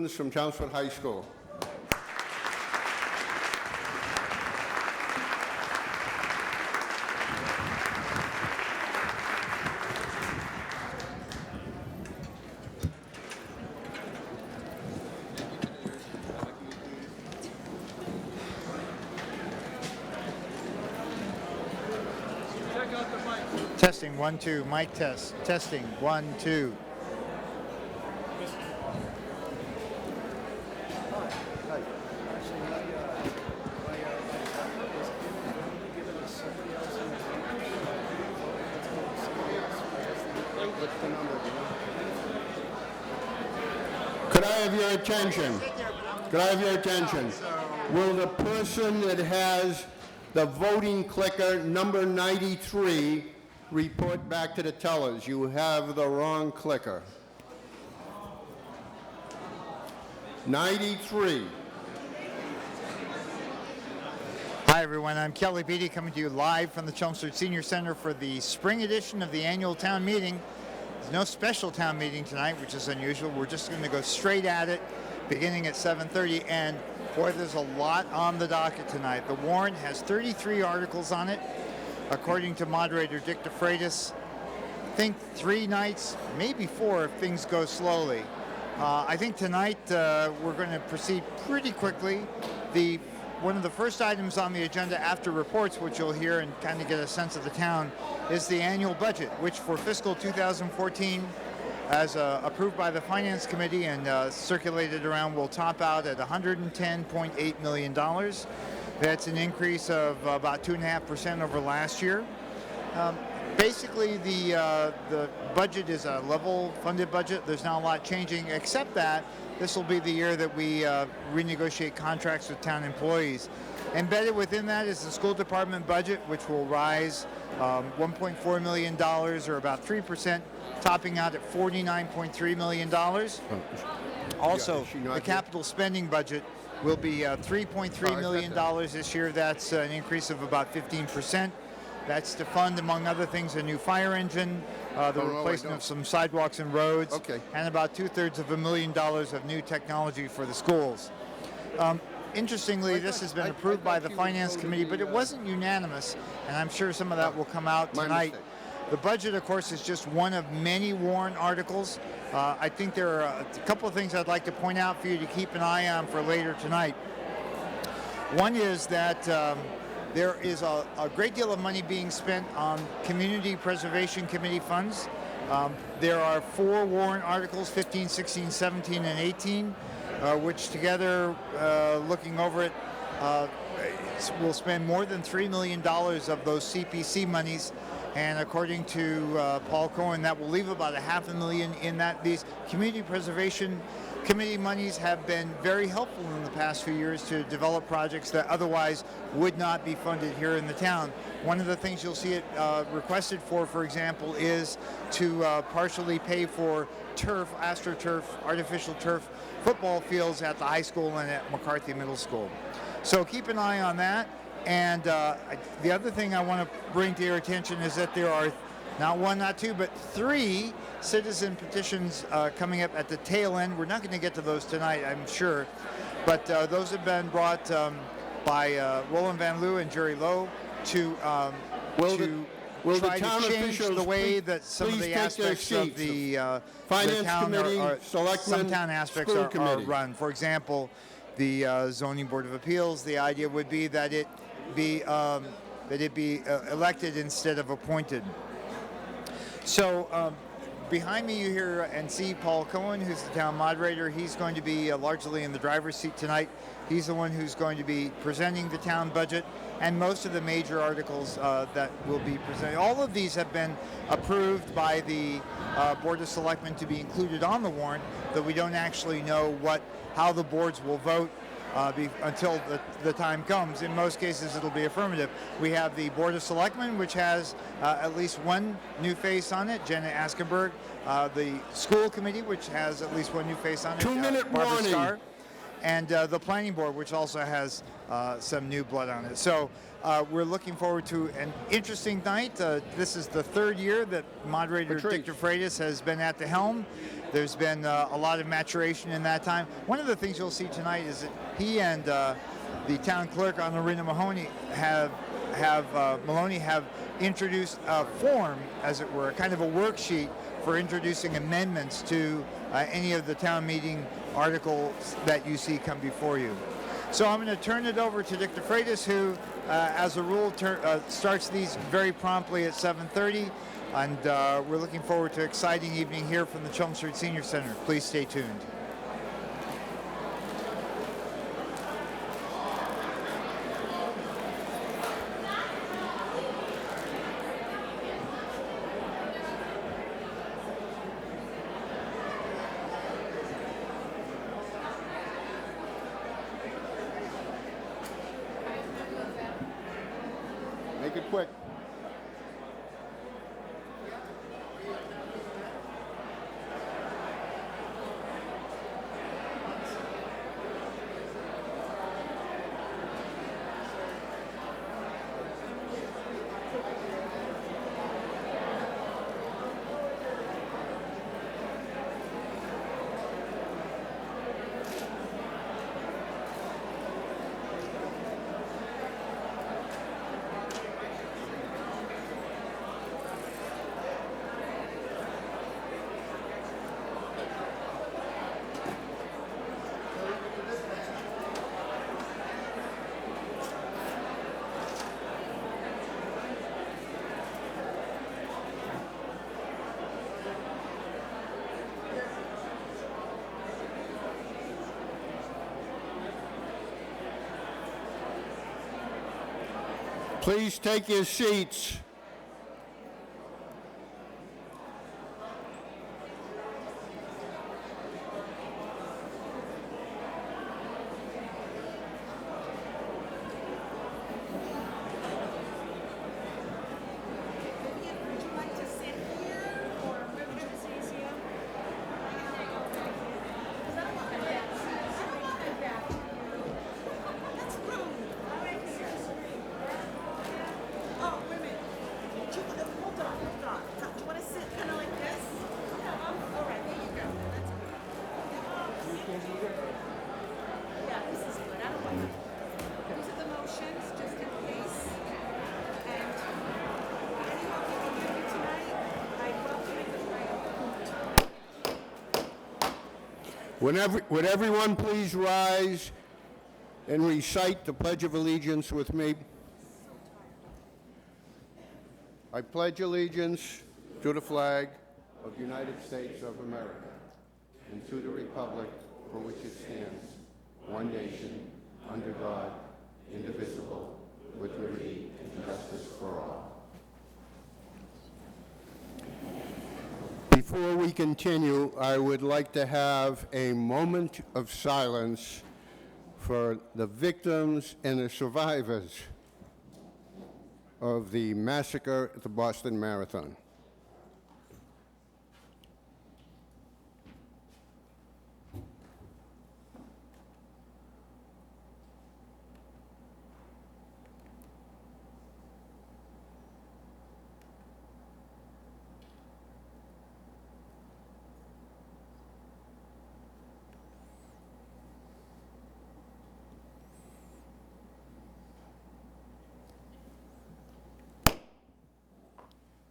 students from Chelmsford High School. Testing, 1, 2, mic test. Testing, 1, 2. Could I have your attention? Could I have your attention? Will the person that has the voting clicker number 93 report back to the tellers? You have the wrong clicker. 93. Hi everyone, I'm Kelly Beatty coming to you live from the Chelmsford Senior Center for the spring edition of the annual town meeting. There's no special town meeting tonight, which is unusual. We're just going to go straight at it, beginning at 7:30, and boy, there's a lot on the docket tonight. The warrant has 33 articles on it. According to moderator Dick DeFreitas, I think 3 nights, maybe 4 if things go slowly. I think tonight we're going to proceed pretty quickly. One of the first items on the agenda after reports, which you'll hear and kind of get a sense of the town, is the annual budget, which for fiscal 2014, as approved by the Finance Committee and circulated around, will top out at $110.8 million. That's an increase of about 2.5% over last year. Basically, the budget is a level funded budget. There's not a lot changing, except that this will be the year that we renegotiate contracts with town employees. Embedded within that is the school department budget, which will rise $1.4 million, or about 3%, topping out at $49.3 million. Also, the capital spending budget will be $3.3 million this year. That's an increase of about 15%. That's to fund, among other things, a new fire engine, the replacement of some sidewalks and roads, and about $2/3 of $1 million of new technology for the schools. Interestingly, this has been approved by the Finance Committee, but it wasn't unanimous, and I'm sure some of that will come out tonight. The budget, of course, is just one of many warrant articles. I think there are a couple of things I'd like to point out for you to keep an eye on for later tonight. One is that there is a great deal of money being spent on Community Preservation Committee funds. There are 4 warrant articles, 15, 16, 17, and 18, which together, looking over it, will spend more than $3 million of those CPC monies. And according to Paul Cohen, that will leave about $500,000 in that. These Community Preservation Committee monies have been very helpful in the past few years to develop projects that otherwise would not be funded here in the town. One of the things you'll see it requested for example, is to partially pay for turf, AstroTurf, artificial turf football fields at the high school and at McCarthy Middle School. So keep an eye on that. And the other thing I want to bring to your attention is that there are not 1, not 2, but 3 citizen petitions coming up at the tail end. We're not going to get to those tonight, I'm sure, but those have been brought by Roland Van Loo and Jerry Lowe to try to change the way that some of the aspects of the town some town aspects are run. For example, the Zoning Board of Appeals, the idea would be that it be elected instead of appointed. So behind me you hear and see Paul Cohen, who's the town moderator. He's going to be largely in the driver's seat tonight. He's the one who's going to be presenting the town budget and most of the major articles that will be presented. All of these have been approved by the Board of Selectmen to be included on the warrant, though we don't actually know how the boards will vote until the time comes. In most cases, it'll be affirmative. We have the Board of Selectmen, which has at least one new face on it, Jenna Askenberg. The School Committee, which has at least one new face on it, 2-minute Barbara warning. Starr. and the planning board, which also has some new blood on it. So we're looking forward to an interesting night. This is the third year that moderator Dick DeFreitas has been at the helm. There's been a lot of maturation in that time. One of the things you'll see tonight is that he and the town clerk, Honorina Maloney, have introduced a form, as it were, kind of a worksheet for introducing amendments to any of the town meeting articles that you see come before you. So I'm going to turn it over to Dick DeFreitas, who, as a rule, starts these very promptly at 7:30, and we're looking forward to an exciting evening here from the Chelmsford Senior Center. Please stay tuned. Make it quick. Please take your seats. Would everyone please rise and recite the Pledge of Allegiance with me? I pledge allegiance to the flag of the United States of America and to the republic for which it stands, one nation, under God, indivisible, with liberty and justice for all. Before we continue, I would like to have a moment of silence for the victims and the survivors of the massacre at the Boston Marathon.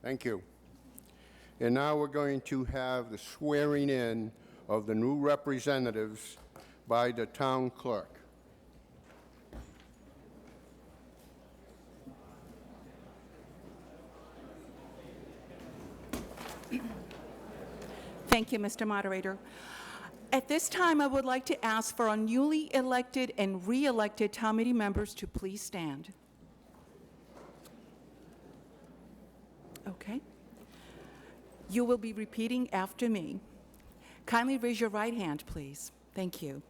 Thank you. And now we're going to have the swearing in of the new representatives by the town clerk. Thank you, Mr. Moderator. At this time, I would like to ask for our newly elected and re-elected town meeting members to please stand. Okay. You will be repeating after me. Kindly raise your right hand, please. Thank you.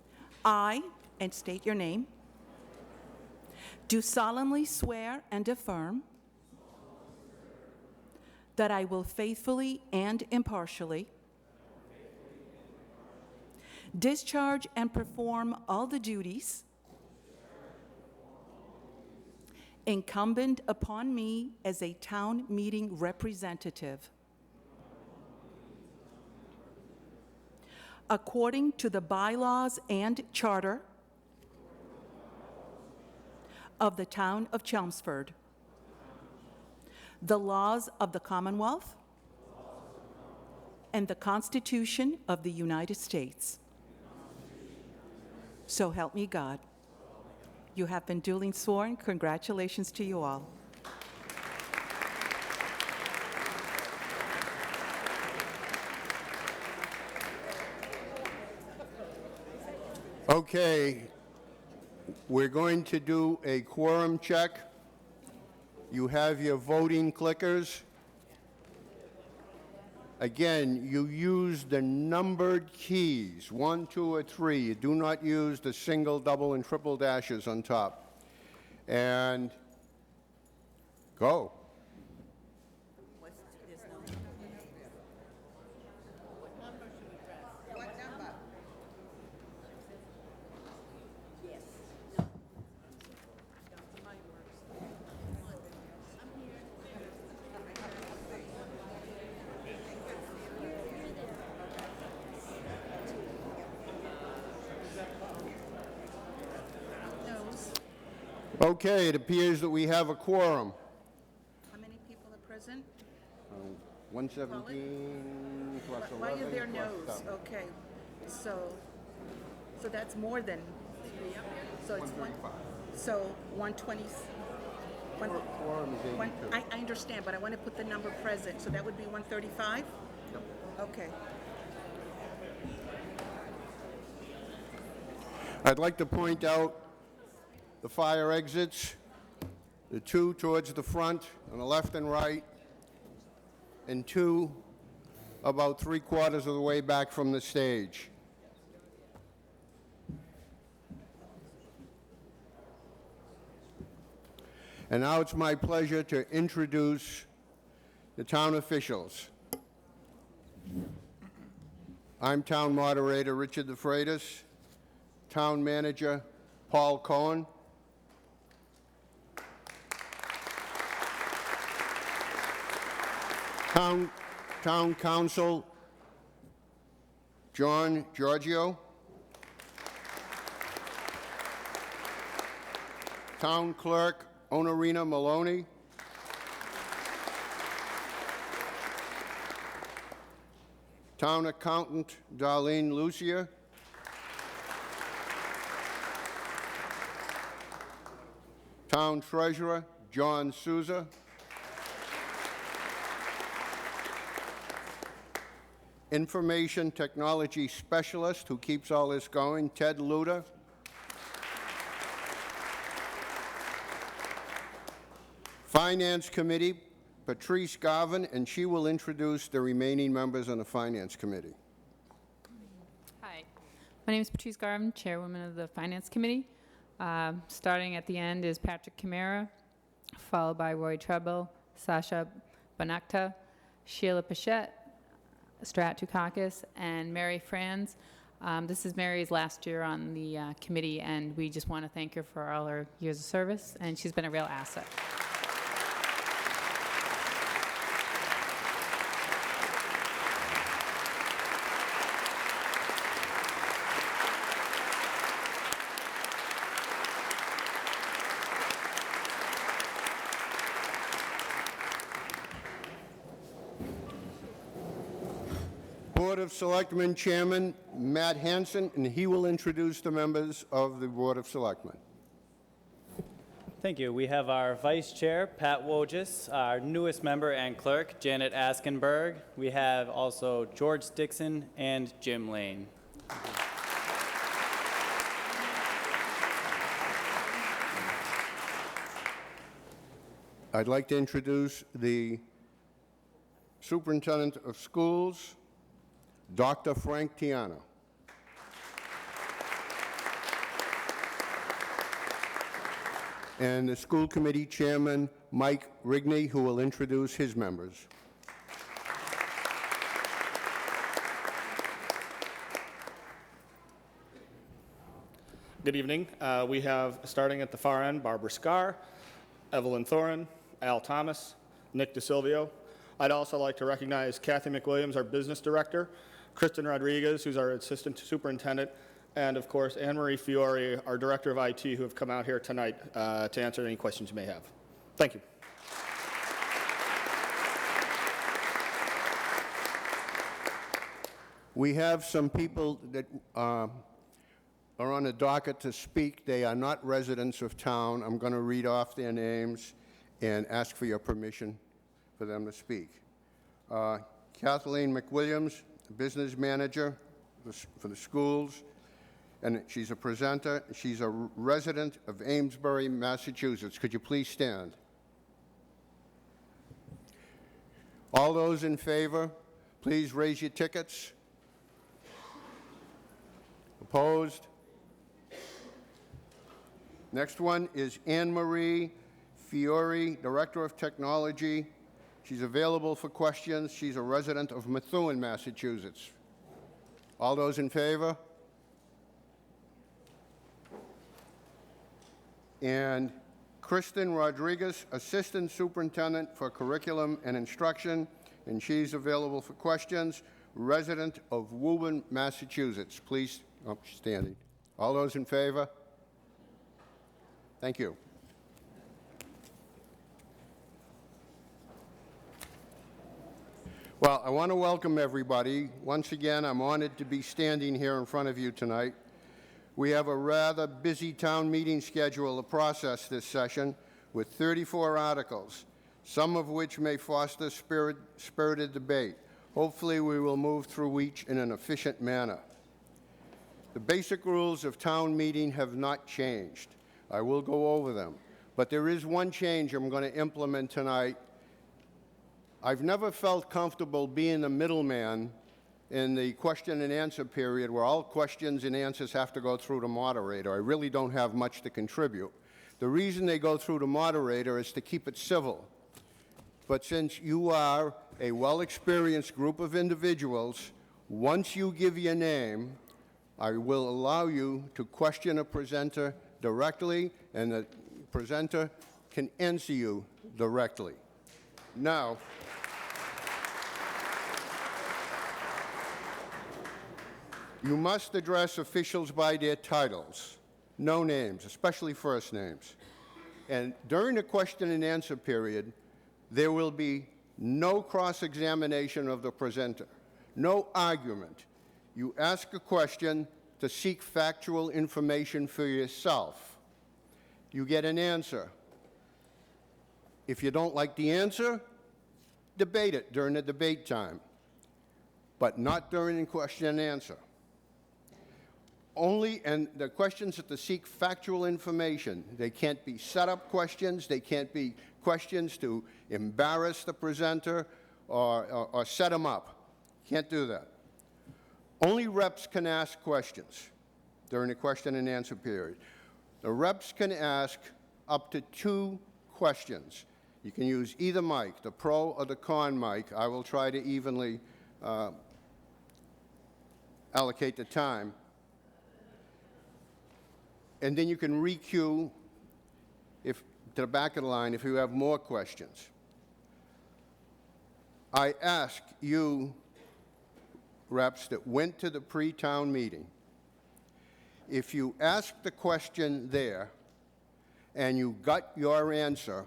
I, and state your name, do solemnly swear and affirm that I will faithfully and impartially discharge and perform all the duties incumbent upon me as a town meeting representative, according to the bylaws and charter of the town of Chelmsford, the laws of the Commonwealth, and the Constitution of the United States. So help me God. You have been duly sworn. Congratulations to you all. Okay, we're going to do a quorum check. You have your voting clickers. Again, you use the numbered keys, 1, 2, or 3. You do not use the single, double, and triple dashes on top. And go. Okay, it appears that we have a quorum. How many people are present? 117 plus 11 Why are there plus no's? 7. Okay, so that's more than, so it's one, 135. so 120, Quorum is 82. I understand, but I want to put the number present, so that would be 135? Yep. Okay. I'd like to point out the fire exits, the 2 towards the front on the left and right, and 2 about 3/4 of the way back from the stage. And now it's my pleasure to introduce the town officials. I'm Town Moderator Richard DeFreitas, Town Manager Paul Cohen, Town Council John Giorgio, Town Clerk Onorina Maloney, Town Accountant Darlene Lucia, Town Treasurer John Souza, Information Technology Specialist who keeps all this going, Ted Luda, Finance Committee, Patrice Garvin, and she will introduce the remaining members on the Finance Committee. Hi, my name is Patrice Garvin, Chairwoman of the Finance Committee. Starting at the end is Patrick Camara, followed by Roy Treble, Sasha Banakta, Sheila Pichette, Strat Tukakis, and Mary Franz. This is Mary's last year on the committee, and we just want to thank her for all her years of service, and she's been a real asset. Board of Selectmen Chairman Matt Hanson, and he will introduce the members of the Board of Selectmen. Thank you. We have our Vice Chair, Pat Wojcik, our newest member and clerk, Janet Askenberg. We have also George Dixon and Jim Lane. I'd like to introduce the Superintendent of Schools, Dr. Frank Tiana. And the School Committee Chairman, Mike Rigney, who will introduce his members. Good evening. We have, starting at the far end, Barbara Scarr, Evelyn Thorin, Al Thomas, Nick DeSilvio. I'd also like to recognize Kathy McWilliams, our business director, Kristen Rodriguez, who's our assistant superintendent, and of course, Anne Marie Fiore, our director of IT, who have come out here tonight to answer any questions you may have. Thank you. We have some people that are on the docket to speak. They are not residents of town. I'm going to read off their names and ask for your permission for them to speak. Kathleen McWilliams, business manager for the schools, and she's a presenter. She's a resident of Amesbury, Massachusetts. Could you please stand? All those in favor, please raise your tickets. Opposed? Next one is Anne Marie Fiore, Director of Technology. She's available for questions. She's a resident of Methuen, Massachusetts. All those in favor? And Kristen Rodriguez, Assistant Superintendent for Curriculum and Instruction, and she's available for questions, resident of Woburn, Massachusetts. Please, oh, she's standing. All those in favor? Thank you. Well, I want to welcome everybody. Once again, I'm honored to be standing here in front of you tonight. We have a rather busy town meeting schedule to process this session with 34 articles, some of which may foster spirited debate. Hopefully, we will move through each in an efficient manner. The basic rules of town meeting have not changed. I will go over them. But there is one change I'm going to implement tonight. I've never felt comfortable being the middleman in the question and answer period where all questions and answers have to go through the moderator. I really don't have much to contribute. The reason they go through the moderator is to keep it civil. But since you are a well-experienced group of individuals, once you give your name, I will allow you to question a presenter directly, and the presenter can answer you directly. Now, you must address officials by their titles, no names, especially first names. And during the question and answer period, there will be no cross-examination of the presenter, no argument. You ask a question to seek factual information for yourself. You get an answer. If you don't like the answer, debate it during the debate time, but not during the question and answer. And the questions are to seek factual information. They can't be set-up questions. They can't be questions to embarrass the presenter or set them up. Can't do that. Only reps can ask questions during the question and answer period. The reps can ask up to 2 questions. You can use either mic, the pro or the con mic. I will try to evenly allocate the time. And then you can re-queue to the back of the line if you have more questions. I ask you, reps that went to the pre-town meeting, if you ask the question there and you got your answer,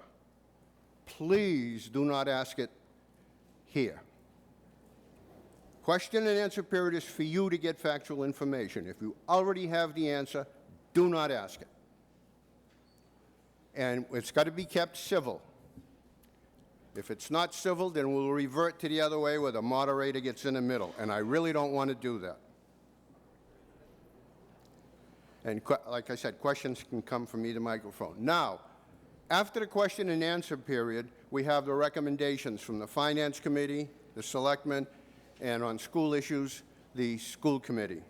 please do not ask it here. Question and answer period is for you to get factual information. If you already have the answer, do not ask it. And it's got to be kept civil. If it's not civil, then we'll revert to the other way where the moderator gets in the middle, and I really don't want to do that. And like I said, questions can come from either microphone. Now, after the question and answer period, we have the recommendations from the Finance Committee, the Selectmen, and on school issues, the School Committee.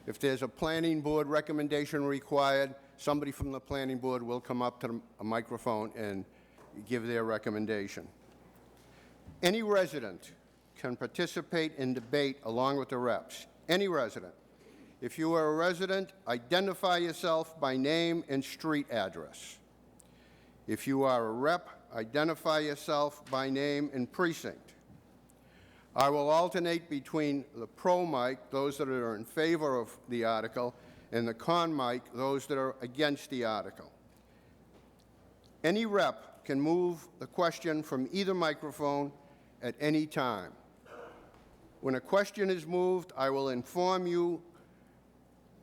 If there's a Planning Board recommendation required, somebody from the Planning Board will come up to a microphone and give their recommendation. Any resident can participate in debate along with the reps. Any resident. If you are a resident, identify yourself by name and street address. If you are a rep, identify yourself by name and precinct. I will alternate between the pro mic, those that are in favor of the article, and the con mic, those that are against the article. Any rep can move the question from either microphone at any time. When a question is moved, I will inform you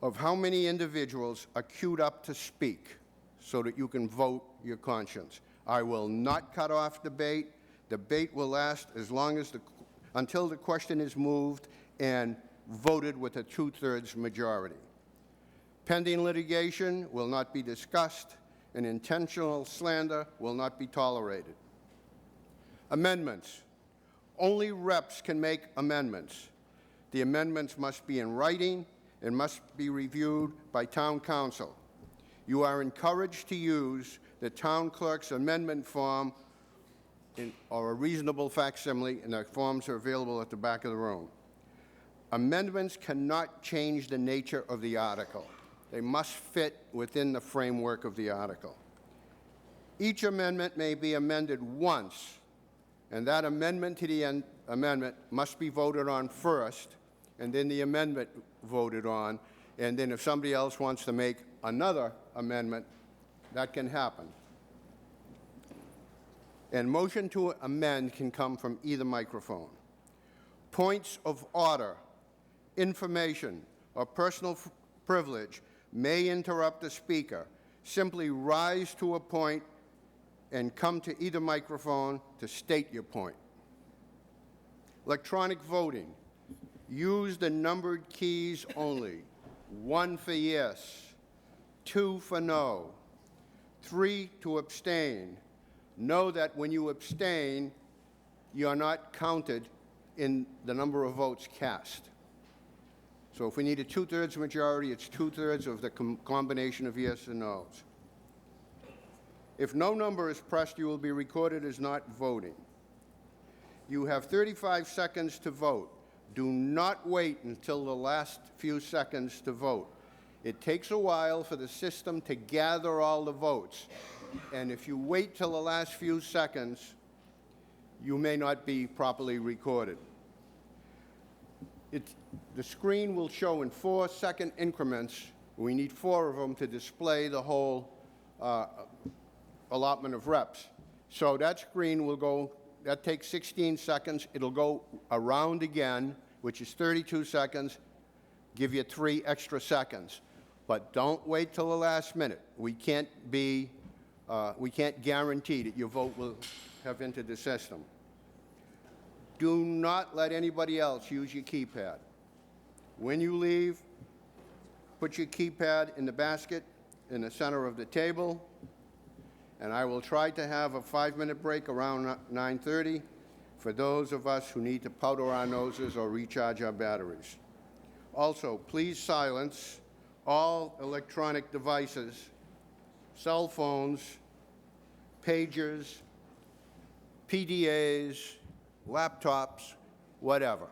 of how many individuals are queued up to speak so that you can vote your conscience. I will not cut off debate. Debate will last as long as until the question is moved and voted with a 2/3 majority. Pending litigation will not be discussed, and intentional slander will not be tolerated. Amendments. Only reps can make amendments. The amendments must be in writing and must be reviewed by town council. You are encouraged to use the town clerk's amendment form or a reasonable facsimile, and the forms are available at the back of the room. Amendments cannot change the nature of the article. They must fit within the framework of the article. Each amendment may be amended once, and that amendment to the amendment must be voted on first, and then the amendment voted on, and then if somebody else wants to make another amendment, that can happen. And motion to amend can come from either microphone. Points of order, information, or personal privilege may interrupt the speaker. Simply rise to a point and come to either microphone to state your point. Electronic voting. Use the numbered keys only. 1 for yes, 2 for no, 3 to abstain. Know that when you abstain, you're not counted in the number of votes cast. So if we need a 2/3 majority, it's 2/3 of the combination of yes and no's. If no number is pressed, you will be recorded as not voting. You have 35 seconds to vote. Do not wait until the last few seconds to vote. It takes a while for the system to gather all the votes. And if you wait till the last few seconds, you may not be properly recorded. The screen will show in 4-second increments. We need 4 of them to display the whole allotment of reps. So that screen will go, that takes 16 seconds. It'll go around again, which is 32 seconds, give you 3 extra seconds. But don't wait till the last minute. We can't guarantee that your vote will have entered the system. Do not let anybody else use your keypad. When you leave, put your keypad in the basket in the center of the table, and I will try to have a 5-minute break around 9:30 for those of us who need to powder our noses or recharge our batteries. Also, please silence all electronic devices, cell phones, pagers, PDAs, laptops, whatever.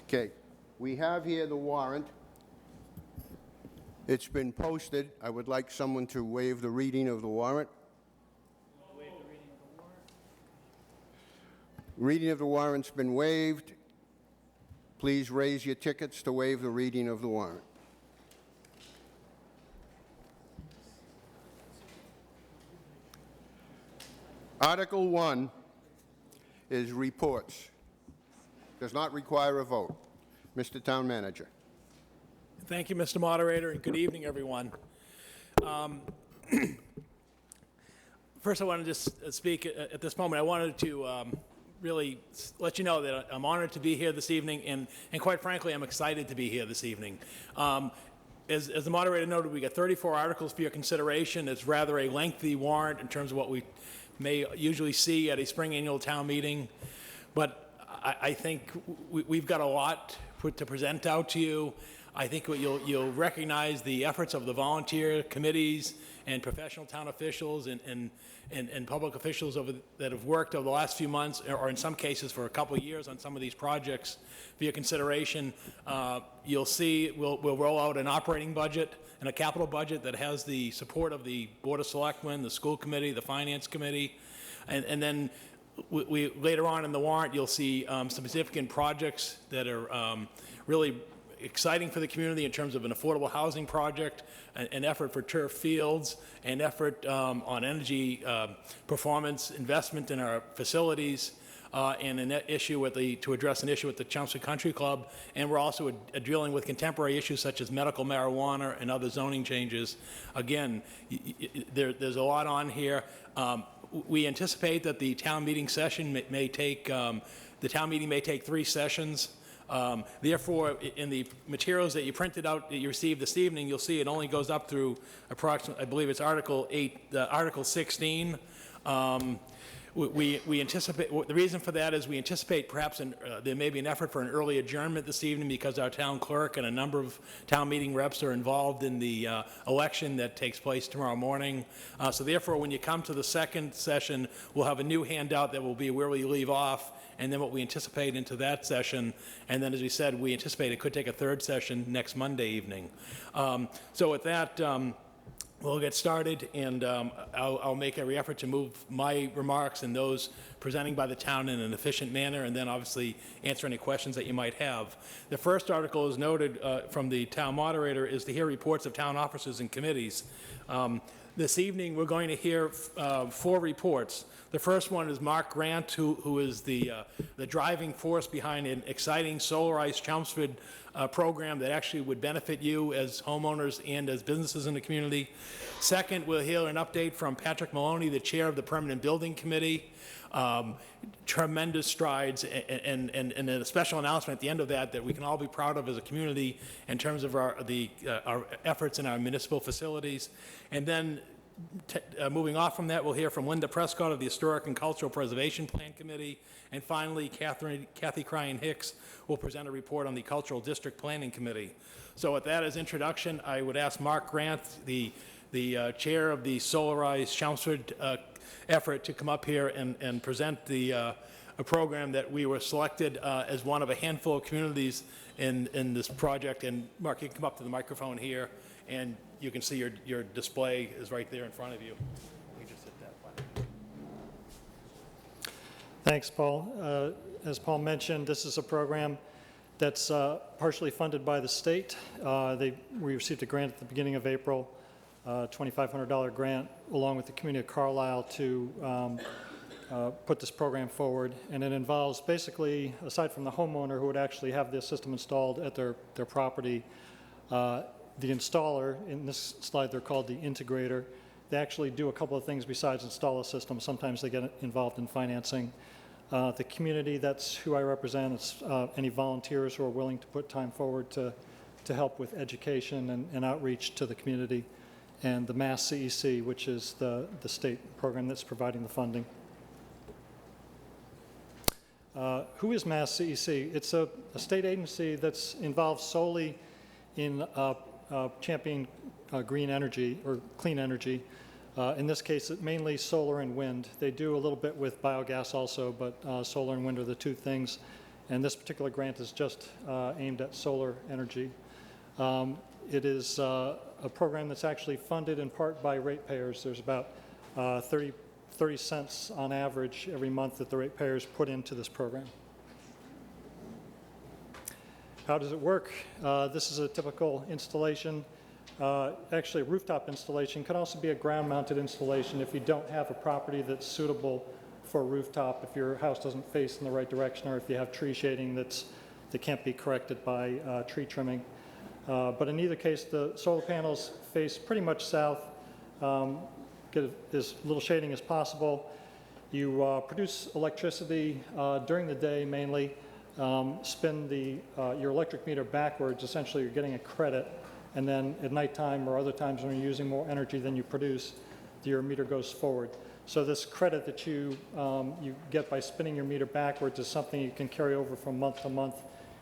Okay, we have here the warrant. It's been posted. I would like someone to waive the reading of the warrant. Reading of the warrant's been waived. Please raise your tickets to waive the reading of the warrant. Article 1 is reports. Does not require a vote. Mr. Town Manager. Thank you, Mr. Moderator, and good evening, everyone. First, I want to just speak at this moment. I wanted to really let you know that I'm honored to be here this evening, and quite frankly, I'm excited to be here this evening. As the moderator noted, we got 34 articles for your consideration. It's rather a lengthy warrant in terms of what we may usually see at a spring annual town meeting, but I think we've got a lot to present out to you. I think you'll recognize the efforts of the volunteer committees and professional town officials and public officials that have worked over the last few months, or in some cases for a couple of years on some of these projects for your consideration. You'll see we'll roll out an operating budget and a capital budget that has the support of the Board of Selectmen, the school committee, the finance committee, and then we later on in the warrant, you'll see some significant projects that are really exciting for the community in terms of an affordable housing project, an effort for turf fields, an effort on energy performance investment in our facilities, and an issue to address an issue with the Chelmsford Country Club. And we're also dealing with contemporary issues such as medical marijuana and other zoning changes. Again, there's a lot on here. We anticipate that the town meeting session may take 3 sessions. Therefore, in the materials that you printed out, that you received this evening, you'll see it only goes up through approximately, I believe it's Article 16. We anticipate, the reason for that is we anticipate perhaps there may be an effort for an early adjournment this evening because our town clerk and a number of town meeting reps are involved in the election that takes place tomorrow morning. So therefore, when you come to the second session, we'll have a new handout that will be where we leave off, and then what we anticipate into that session. And then, as we said, we anticipate it could take a third session next Monday evening. So with that, we'll get started, and I'll make every effort to move my remarks and those presenting by the town in an efficient manner, and then obviously answer any questions that you might have. The first article is noted from the town moderator is to hear reports of town officers and committees. This evening, we're going to hear 4 reports. The first one is Mark Grant, who is the driving force behind an exciting solarized Chelmsford program that actually would benefit you as homeowners and as businesses in the community. Second, we'll hear an update from Patrick Maloney, the chair of the Permanent Building Committee. Tremendous strides and a special announcement at the end of that we can all be proud of as a community in terms of our efforts in our municipal facilities. And then moving off from that, we'll hear from Linda Prescott of the Historic and Cultural Preservation Plan Committee. And finally, Kathy Cryan Hicks will present a report on the Cultural District Planning Committee. So with that as introduction, I would ask Mark Grant, the chair of the Solarized Chelmsford effort, to come up here and present a program that we were selected as one of a handful of communities in this project. And Mark, you can come up to the microphone here, and you can see your display is right there in front of you. You just hit that button. Thanks, Paul. As Paul mentioned, this is a program that's partially funded by the state. We received a grant at the beginning of April, $2,500 grant, along with the community of Carlisle to put this program forward. And it involves basically, aside from the homeowner who would actually have this system installed at their property, the installer, in this slide they're called the integrator, they actually do a couple of things besides install a system. Sometimes they get involved in financing. The community, that's who I represent. It's any volunteers who are willing to put time forward to help with education and outreach to the community. And the Mass CEC, which is the state program that's providing the funding. Who is Mass CEC? It's a state agency that's involved solely in championing green energy or clean energy. In this case, it's mainly solar and wind. They do a little bit with biogas also, but solar and wind are the 2 things. And this particular grant is just aimed at solar energy. It is a program that's actually funded in part by ratepayers. There's about 30 cents on average every month that the ratepayers put into this program. How does it work? This is a typical installation. Actually, a rooftop installation could also be a ground-mounted installation if you don't have a property that's suitable for a rooftop, if your house doesn't face in the right direction, or if you have tree shading that can't be corrected by tree trimming. But in either case, the solar panels face pretty much south, get as little shading as possible. You produce electricity during the day mainly, spin your electric meter backwards. Essentially, you're getting a credit, and then at nighttime or other times when you're using more energy than you produce, your meter goes forward. So this credit that you get by spinning your meter backwards is something you can carry over from month to month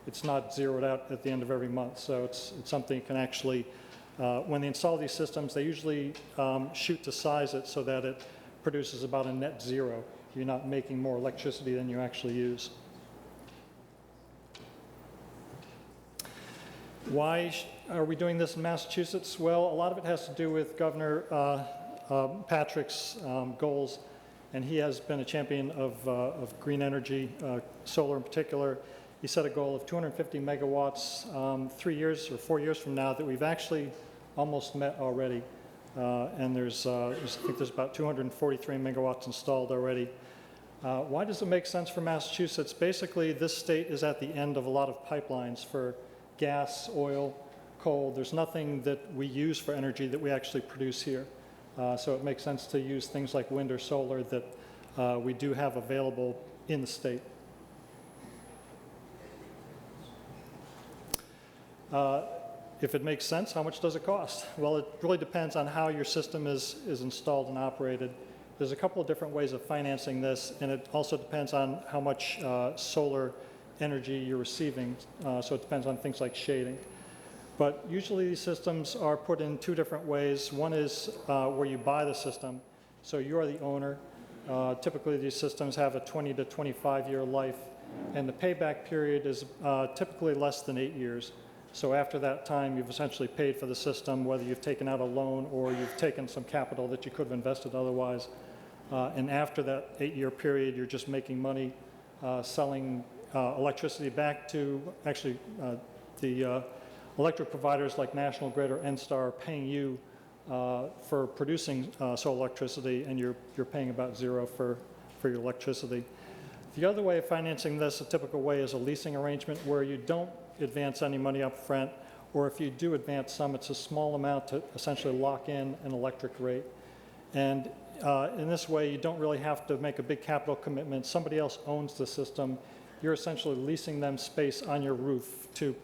it's not zeroed out at the end of every month. So it's something you can actually, when they install these systems, they usually shoot to size it so that it produces about a net zero. You're not making more electricity than you actually use. Why are we doing this in Massachusetts? Well, a lot of it has to do with Governor Patrick's goals, and he has been a champion of green energy, solar in particular. He set a goal of 250 megawatts 3 years or 4 years from now that we've actually almost met already. And I think there's about 243 megawatts installed already. Why does it make sense for Massachusetts? Basically, this state is at the end of a lot of pipelines for gas, oil, coal. There's nothing that we use for energy that we actually produce here. So it makes sense to use things like wind or solar that we do have available in the state. If it makes sense, how much does it cost? Well, it really depends on how your system is installed and operated. There's a couple of different ways of financing this, and it also depends on how much solar energy you're receiving. So it depends on things like shading. But usually these systems are put in two different ways. One is where you buy the system, so you are the owner. Typically these systems have a 20 to 25-year life, and the payback period is typically less than 8 years. So after that time, you've essentially paid for the system, whether you've taken out a loan or you've taken some capital that you could have invested otherwise. And after that 8-year period, you're just making money selling electricity back to, actually, the electric providers like National Grid or NSTAR are paying you for producing solar electricity, and you're paying about zero for your electricity. The other way of financing this, a typical way, is a leasing arrangement where you don't advance any money up front, or if you do advance some, it's a small amount to essentially lock in an electric rate. And in this way, you don't really have to make a big capital commitment. Somebody else owns the system. You're essentially leasing them space on your roof to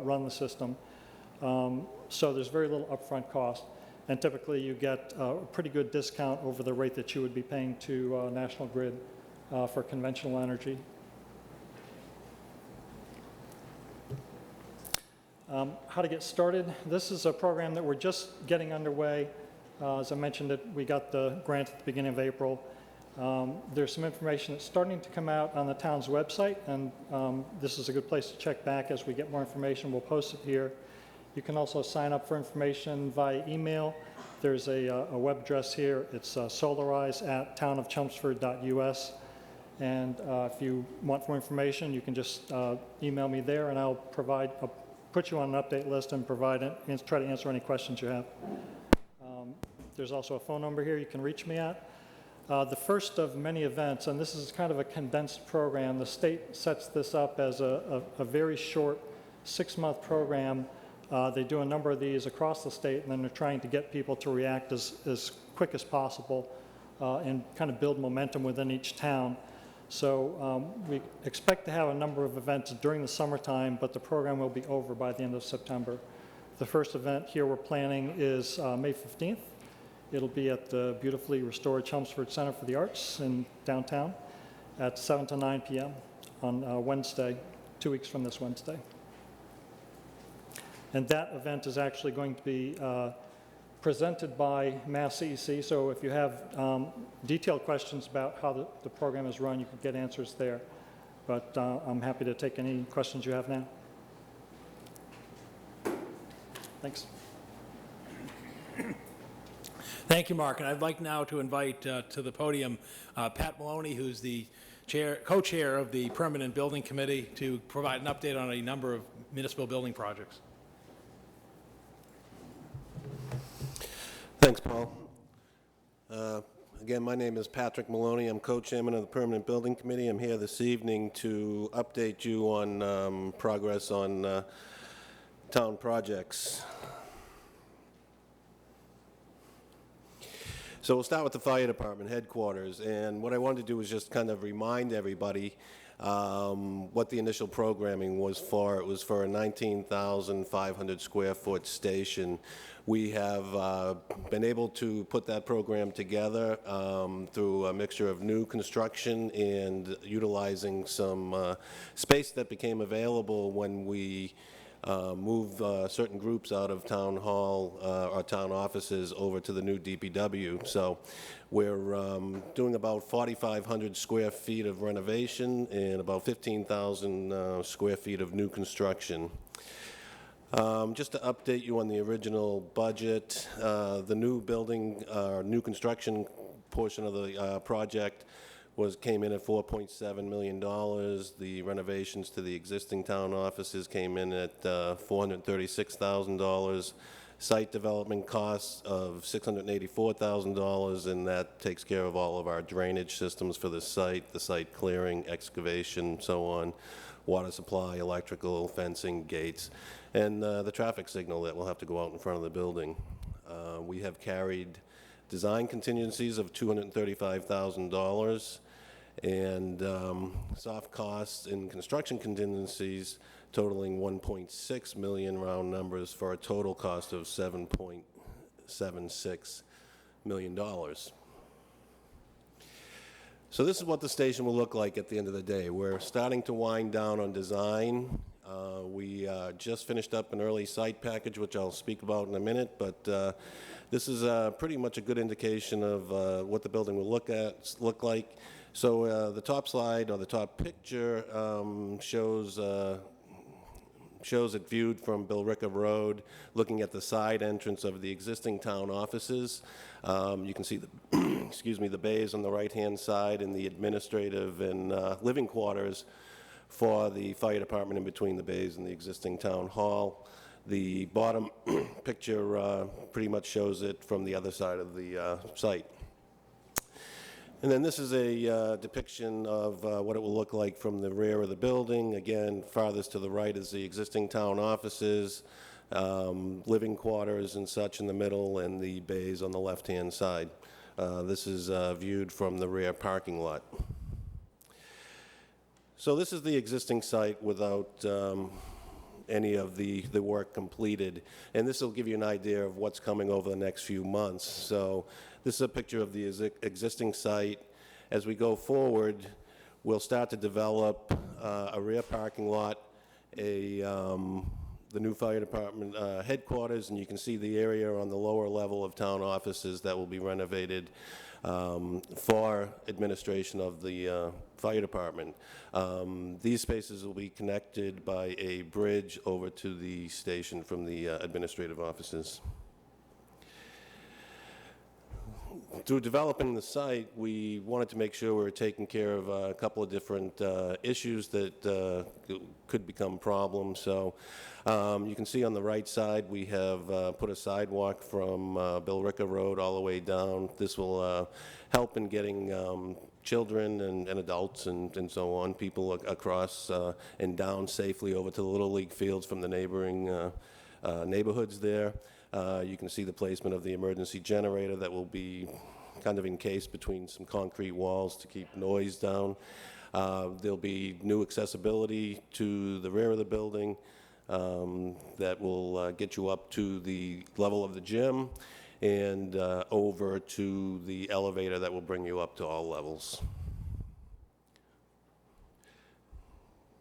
run the system. So there's very little upfront cost. And typically you get a pretty good discount over the rate that you would be paying to National Grid for conventional energy. How to get started. This is a program that we're just getting underway. As I mentioned, we got the grant at the beginning of April. There's some information that's starting to come out on the town's website, and this is a good place to check back as we get more information. We'll post it here. You can also sign up for information via email. There's a web address here. It's solarize@townofchelmsford.us. And if you want more information, you can just email me there, and I'll put you on an update list and try to answer any questions you have. There's also a phone number here you can reach me at. The first of many events, and this is kind of a condensed program. The state sets this up as a very short 6-month program. They do a number of these across the state, and then they're trying to get people to react as quick as possible and kind of build momentum within each town. So we expect to have a number of events during the summertime, but the program will be over by the end of September. The first event here we're planning is May 15th. It'll be at the beautifully restored Chelmsford Center for the Arts in downtown at 7 to 9 p.m. on Wednesday, 2 weeks from this Wednesday. And that event is actually going to be presented by Mass CEC, so if you have detailed questions about how the program is run, you can get answers there. But I'm happy to take any questions you have now. Thanks. Thank you, Mark. And I'd like now to invite to the podium Pat Maloney, who's the co-chair of the Permanent Building Committee, to provide an update on a number of municipal building projects. Thanks, Paul. Again, my name is Patrick Maloney. I'm co-chairman of the Permanent Building Committee. I'm here this evening to update you on progress on town projects. So we'll start with the fire department headquarters, and what I wanted to do was just kind of remind everybody what the initial programming was for. It was for a 19,500 square foot station We have been able to put that program together through a mixture of new construction and utilizing some space that became available when we moved certain groups out of town hall or town offices over to the new DPW. So we're doing about 4,500 square feet of renovation and about 15,000 square feet of new construction. Just to update you on the original budget, the new building, new construction portion of the project came in at $4.7 million. The renovations to the existing town offices came in at $436,000. Site development costs of $684,000, and that takes care of all of our drainage systems for the site clearing, excavation, so on, water supply, electrical, fencing, gates, and the traffic signal that will have to go out in front of the building. We have carried design contingencies of $235,000 and soft costs and construction contingencies totaling $1.6 million, round numbers, for a total cost of $7.76 million. So this is what the station will look like at the end of the day. We're starting to wind down on design. We just finished up an early site package, which I'll speak about in a minute, but this is pretty much a good indication of what the building will look like. So the top slide, or the top picture, shows it viewed from Billerica Road, looking at the side entrance of the existing town offices. You can see the, excuse me, the bays on the right-hand side and the administrative and living quarters for the fire department in between the bays and the existing town hall. The bottom picture pretty much shows it from the other side of the site. And then this is a depiction of what it will look like from the rear of the building. Again, farthest to the right is the existing town offices, living quarters and such in the middle, and the bays on the left-hand side. This is viewed from the rear parking lot. So this is the existing site without any of the work completed, and this will give you an idea of what's coming over the next few months. So this is a picture of the existing site. As we go forward, we'll start to develop a rear parking lot, the new fire department headquarters, and you can see the area on the lower level of town offices that will be renovated for administration of the fire department. These spaces will be connected by a bridge over to the station from the administrative offices. Through developing the site, we wanted to make sure we were taking care of a couple of different issues that could become problems. So you can see on the right side, we have put a sidewalk from Billerica Road all the way down. This will help in getting children and adults and so on, people across and down safely over to the Little League fields from the neighboring neighborhoods there. You can see the placement of the emergency generator that will be kind of encased between some concrete walls to keep noise down. There'll be new accessibility to the rear of the building that will get you up to the level of the gym and over to the elevator that will bring you up to all levels.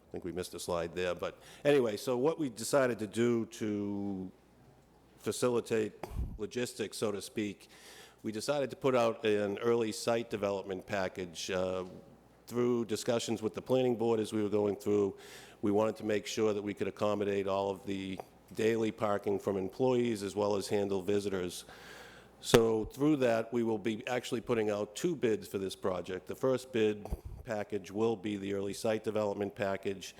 I think we missed a slide there, but anyway, so what we decided to do to facilitate logistics, so to speak, we decided to put out an early site development package. Through discussions with the planning board as we were going through, we wanted to make sure that we could accommodate all of the daily parking from employees as well as handle visitors. So through that, we will be actually putting out 2 bids for this project. The first bid package will be the early site development package,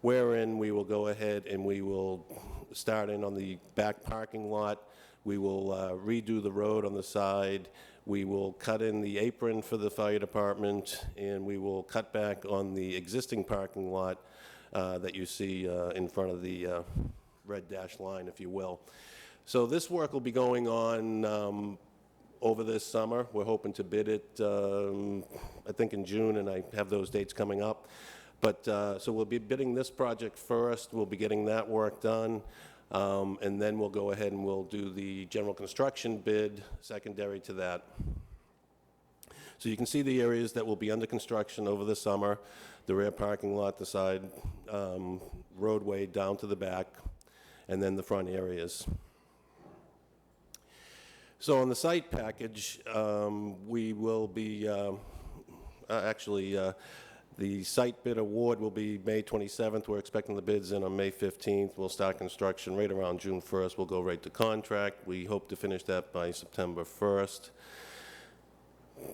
wherein we will go ahead and we will start in on the back parking lot. We will redo the road on the side. We will cut in the apron for the fire department, and we will cut back on the existing parking lot that you see in front of the red dashed line, if you will. So this work will be going on over this summer. We're hoping to bid it, I think, in June, and I have those dates coming up. But so we'll be bidding this project first. We'll be getting that work done. And then we'll go ahead and we'll do the general construction bid secondary to that. So you can see the areas that will be under construction over the summer, the rear parking lot, the side roadway down to the back, and then the front areas. So on the site package, we will be, the site bid award will be May 27th. We're expecting the bids in on May 15th. We'll start construction right around June 1st. We'll go right to contract. We hope to finish that by September 1st.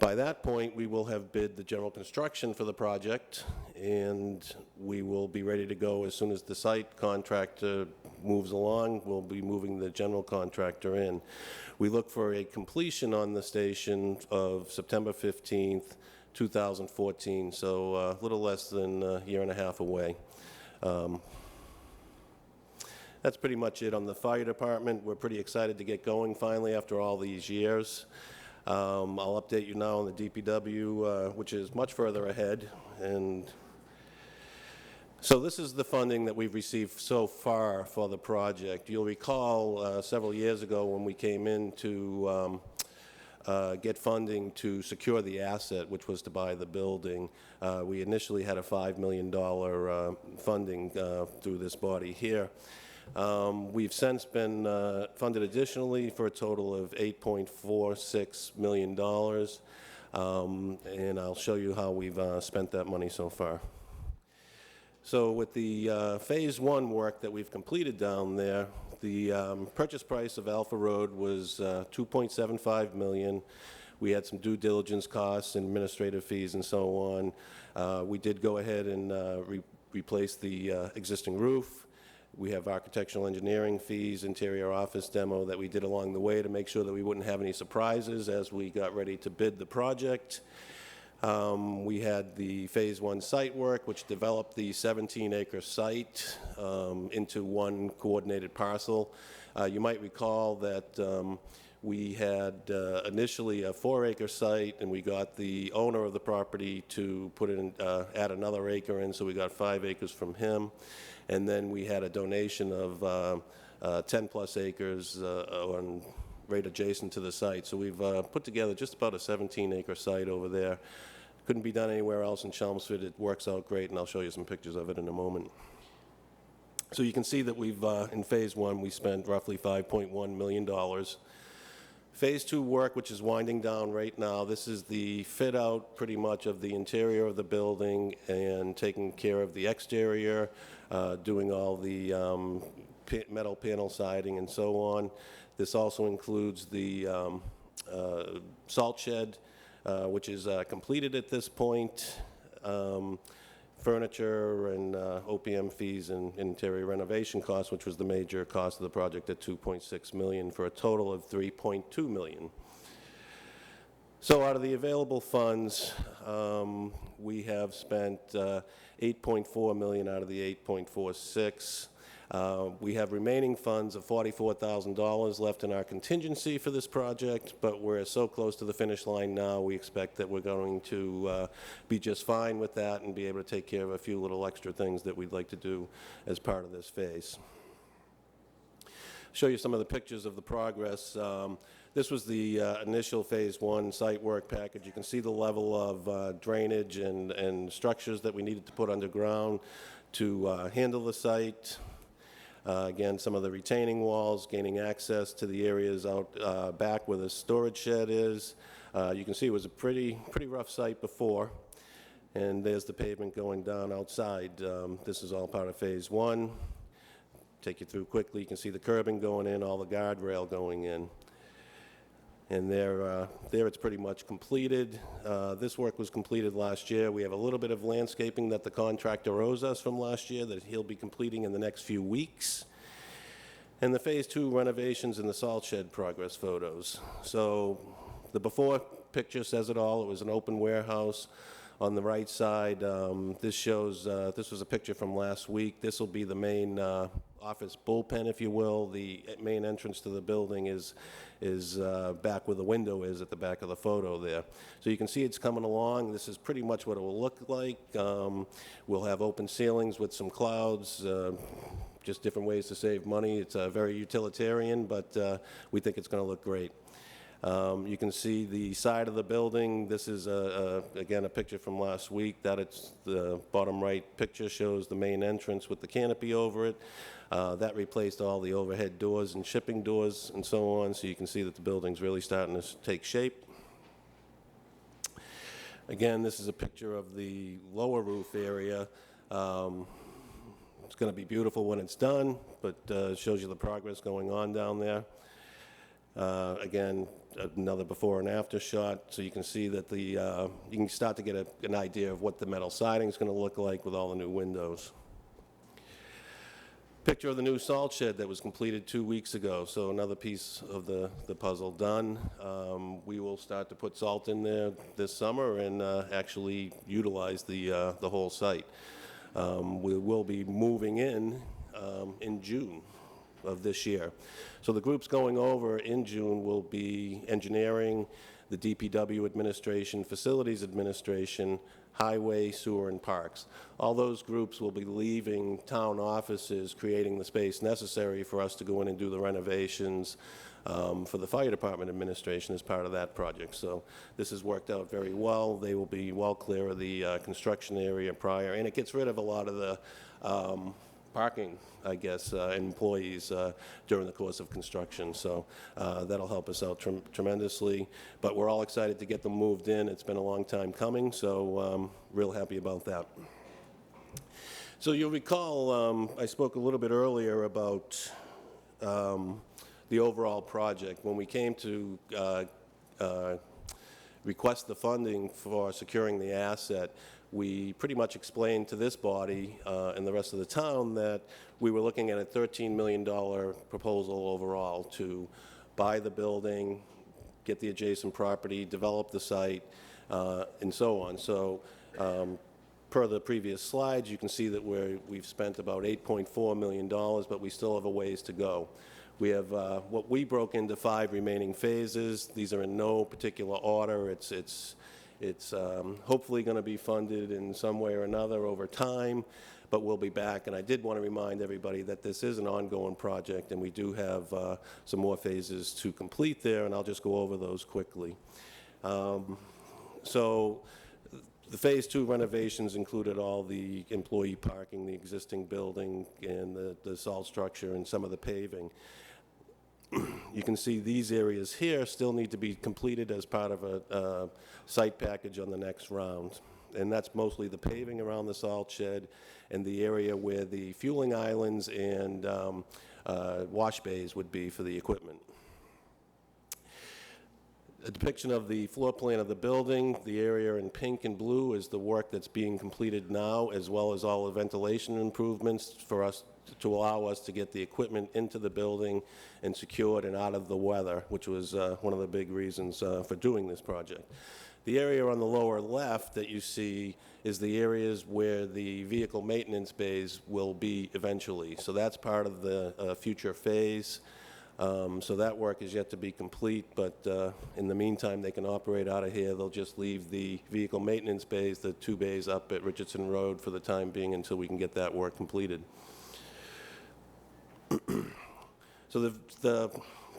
By that point, we will have bid the general construction for the project, and we will be ready to go as soon as the site contractor moves along. We'll be moving the general contractor in. We look for a completion on the station of September 15th, 2014, so a little less than a year and a half away. That's pretty much it on the fire department. We're pretty excited to get going finally after all these years. I'll update you now on the DPW, which is much further ahead. And so this is the funding that we've received so far for the project. You'll recall several years ago when we came in to get funding to secure the asset, which was to buy the building. We initially had a $5 million funding through this body here. We've since been funded additionally for a total of $8.46 million, and I'll show you how we've spent that money so far. So with the Phase 1 work that we've completed down there, the purchase price of Alpha Road was $2.75 million. We had some due diligence costs and administrative fees and so on. We did go ahead and replace the existing roof. We have architectural engineering fees, interior office demo that we did along the way to make sure that we wouldn't have any surprises as we got ready to bid the project. We had the Phase 1 site work, which developed the 17-acre site into one coordinated parcel. You might recall that we had initially a 4-acre site, and we got the owner of the property to put in, add another acre in, so we got 5 acres from him. And then we had a donation of 10-plus acres right adjacent to the site. So we've put together just about a 17-acre site over there. Couldn't be done anywhere else in Chelmsford. It works out great, and I'll show you some pictures of it in a moment. So you can see that we've, in Phase 1, we spent roughly $5.1 million. Phase 2 work, which is winding down right now, this is the fit out pretty much of the interior of the building and taking care of the exterior, doing all the metal panel siding and so on. This also includes the salt shed, which is completed at this point. Furniture and OPM fees and interior renovation costs, which was the major cost of the project at $2.6 million for a total of $3.2 million. So out of the available funds, we have spent $8.4 million out of the $8.46. We have remaining funds of $44,000 left in our contingency for this project, but we're so close to the finish line now, we expect that we're going to be just fine with that and be able to take care of a few little extra things that we'd like to do as part of this phase. Show you some of the pictures of the progress. This was the initial Phase 1 site work package. You can see the level of drainage and structures that we needed to put underground to handle the site. Again, some of the retaining walls, gaining access to the areas out back where the storage shed is. You can see it was a pretty rough site before. And there's the pavement going down outside. This is all part of Phase 1. Take you through quickly. You can see the curbing going in, all the guardrail going in. And there it's pretty much completed. This work was completed last year. We have a little bit of landscaping that the contractor owes us from last year that he'll be completing in the next few weeks. And the Phase 2 renovations and the salt shed progress photos. So the before picture says it all. It was an open warehouse. On the right side, this shows, this was a picture from last week. This will be the main office bullpen, if you will. The main entrance to the building is back where the window is at the back of the photo there. So you can see it's coming along. This is pretty much what it will look like. We'll have open ceilings with some clouds, just different ways to save money. It's very utilitarian, but we think it's going to look great. You can see the side of the building. This is, again, a picture from last week. The bottom right picture shows the main entrance with the canopy over it. That replaced all the overhead doors and shipping doors and so on, so you can see that the building's really starting to take shape. Again, this is a picture of the lower roof area. It's going to be beautiful when it's done, but it shows you the progress going on down there. Again, another before and after shot, so you can see that you can start to get an idea of what the metal siding is going to look like with all the new windows. Picture of the new salt shed that was completed 2 weeks ago, so another piece of the puzzle done. We will start to put salt in there this summer and actually utilize the whole site. We will be moving in June of this year. So the groups going over in June will be engineering, the DPW administration, facilities administration, highway, sewer, and parks. All those groups will be leaving town offices, creating the space necessary for us to go in and do the renovations for the fire department administration as part of that project. So this has worked out very well. They will be well clear of the construction area prior, and it gets rid of a lot of the parking, I guess, employees during the course of construction. So that'll help us out tremendously. But we're all excited to get them moved in. It's been a long time coming, so real happy about that. So you'll recall I spoke a little bit earlier about the overall project. When we came to request the funding for securing the asset, we pretty much explained to this body and the rest of the town that we were looking at a $13 million proposal overall to buy the building, get the adjacent property, develop the site, and so on. So per the previous slides, you can see that we've spent about $8.4 million, but we still have a ways to go. We have what we broke into 5 remaining phases. These are in no particular order. It's hopefully going to be funded in some way or another over time, but we'll be back. And I did want to remind everybody that this is an ongoing project, and we do have some more phases to complete there, and I'll just go over those quickly. So the Phase 2 renovations included all the employee parking, the existing building, and the salt structure, and some of the paving. You can see these areas here still need to be completed as part of a site package on the next round. And that's mostly the paving around the salt shed and the area where the fueling islands and wash bays would be for the equipment. A depiction of the floor plan of the building. The area in pink and blue is the work that's being completed now, as well as all the ventilation improvements for us to allow us to get the equipment into the building and secured and out of the weather, which was one of the big reasons for doing this project. The area on the lower left that you see is the areas where the vehicle maintenance bays will be eventually. So that's part of the future phase. So that work is yet to be complete, but in the meantime, they can operate out of here. They'll just leave the vehicle maintenance bays, the 2 bays up at Richardson Road for the time being until we can get that work completed. So the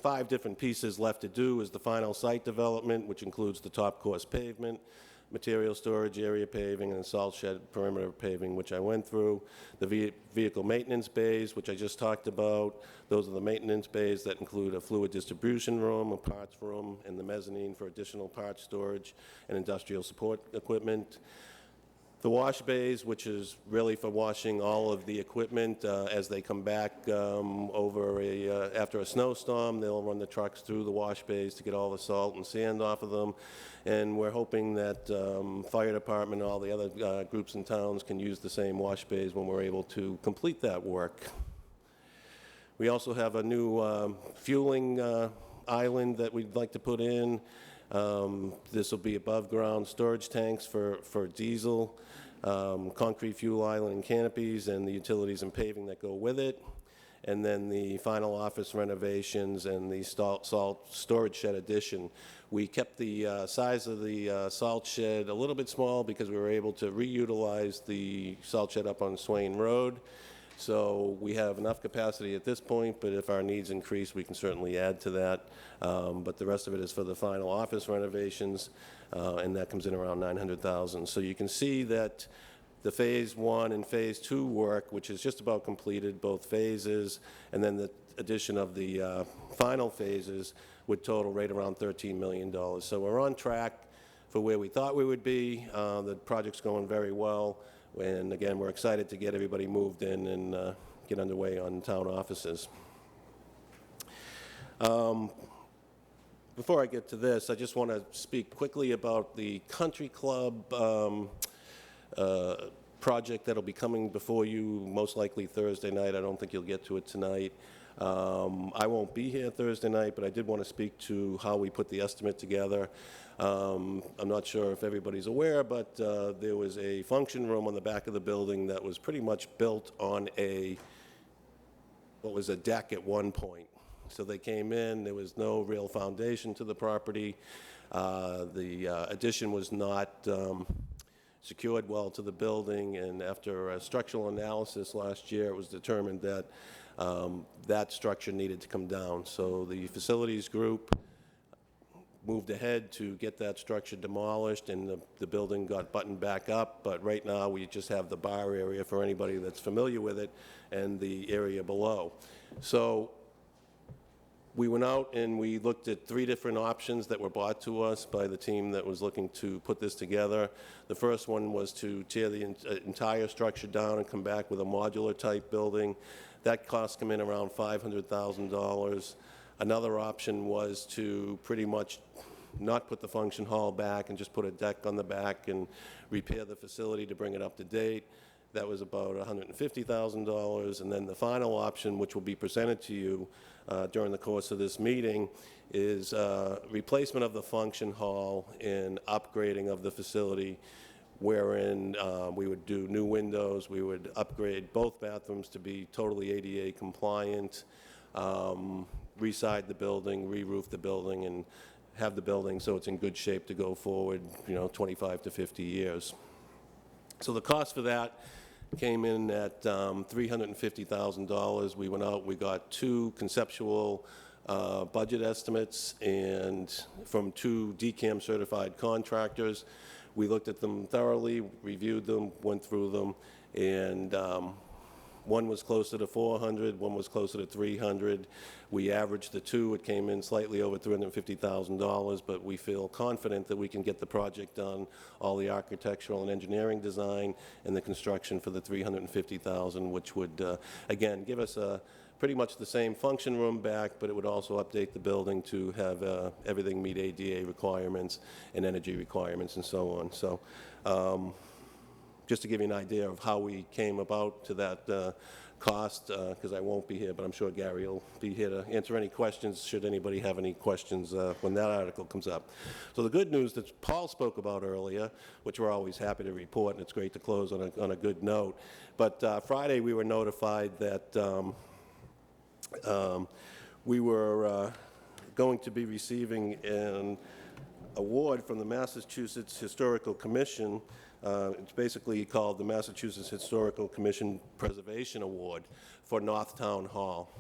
5 different pieces left to do is the final site development, which includes the top course pavement, material storage area paving, and salt shed perimeter paving, which I went through. The vehicle maintenance bays, which I just talked about. Those are the maintenance bays that include a fluid distribution room, a parts room, and the mezzanine for additional parts storage and industrial support equipment. The wash bays, which is really for washing all of the equipment as they come back after a snowstorm. They'll run the trucks through the wash bays to get all the salt and sand off of them. And we're hoping that fire department and all the other groups in towns can use the same wash bays when we're able to complete that work. We also have a new fueling island that we'd like to put in. This will be above ground storage tanks for diesel, concrete fuel island and canopies, and the utilities and paving that go with it. And then the final office renovations and the salt storage shed addition. We kept the size of the salt shed a little bit small because we were able to reutilize the salt shed up on Swain Road. So we have enough capacity at this point, but if our needs increase, we can certainly add to that. But the rest of it is for the final office renovations, and that comes in around $900,000. So you can see that the Phase 1 and Phase 2 work, which is just about completed, both phases, and then the addition of the final phases would total right around $13 million. So we're on track for where we thought we would be. The project's going very well, and again, we're excited to get everybody moved in and get underway on town offices. Before I get to this, I just want to speak quickly about the country club project that'll be coming before you most likely Thursday night. I don't think you'll get to it tonight. I won't be here Thursday night, but I did want to speak to how we put the estimate together. I'm not sure if everybody's aware, but there was a function room on the back of the building that was pretty much built on what was a deck at one point. So they came in, there was no real foundation to the property. The addition was not secured well to the building, and after a structural analysis last year, it was determined that that structure needed to come down. So the facilities group moved ahead to get that structure demolished, and the building got buttoned back up. But right now, we just have the bar area for anybody that's familiar with it, and the area below. So we went out and we looked at 3 different options that were brought to us by the team that was looking to put this together. The first one was to tear the entire structure down and come back with a modular type building. That cost come in around $500,000. Another option was to pretty much not put the function hall back and just put a deck on the back and repair the facility to bring it up to date. That was about $150,000. And then the final option, which will be presented to you during the course of this meeting, is replacement of the function hall and upgrading of the facility, wherein we would do new windows, we would upgrade both bathrooms to be totally ADA compliant, reside the building, re-roof the building, and have the building so it's in good shape to go forward, 25 to 50 years. So the cost for that came in at $350,000. We went out, we got 2 conceptual budget estimates and from 2 DCAM certified contractors. We looked at them thoroughly, reviewed them, went through them, and one was closer to 400, one was closer to 300. We averaged the 2. It came in slightly over $350,000, but we feel confident that we can get the project done, all the architectural and engineering design, and the construction for the $350,000, which would, again, give us pretty much the same function room back, but it would also update the building to have everything meet ADA requirements and energy requirements and so on. So just to give you an idea of how we came about to that cost, because I won't be here, but I'm sure Gary will be here to answer any questions, should anybody have any questions when that article comes up. So the good news that Paul spoke about earlier, which we're always happy to report, and it's great to close on a good note, but Friday we were notified that we were going to be receiving an award from the Massachusetts Historical Commission. It's basically called the Massachusetts Historical Commission Preservation Award for North Town Hall.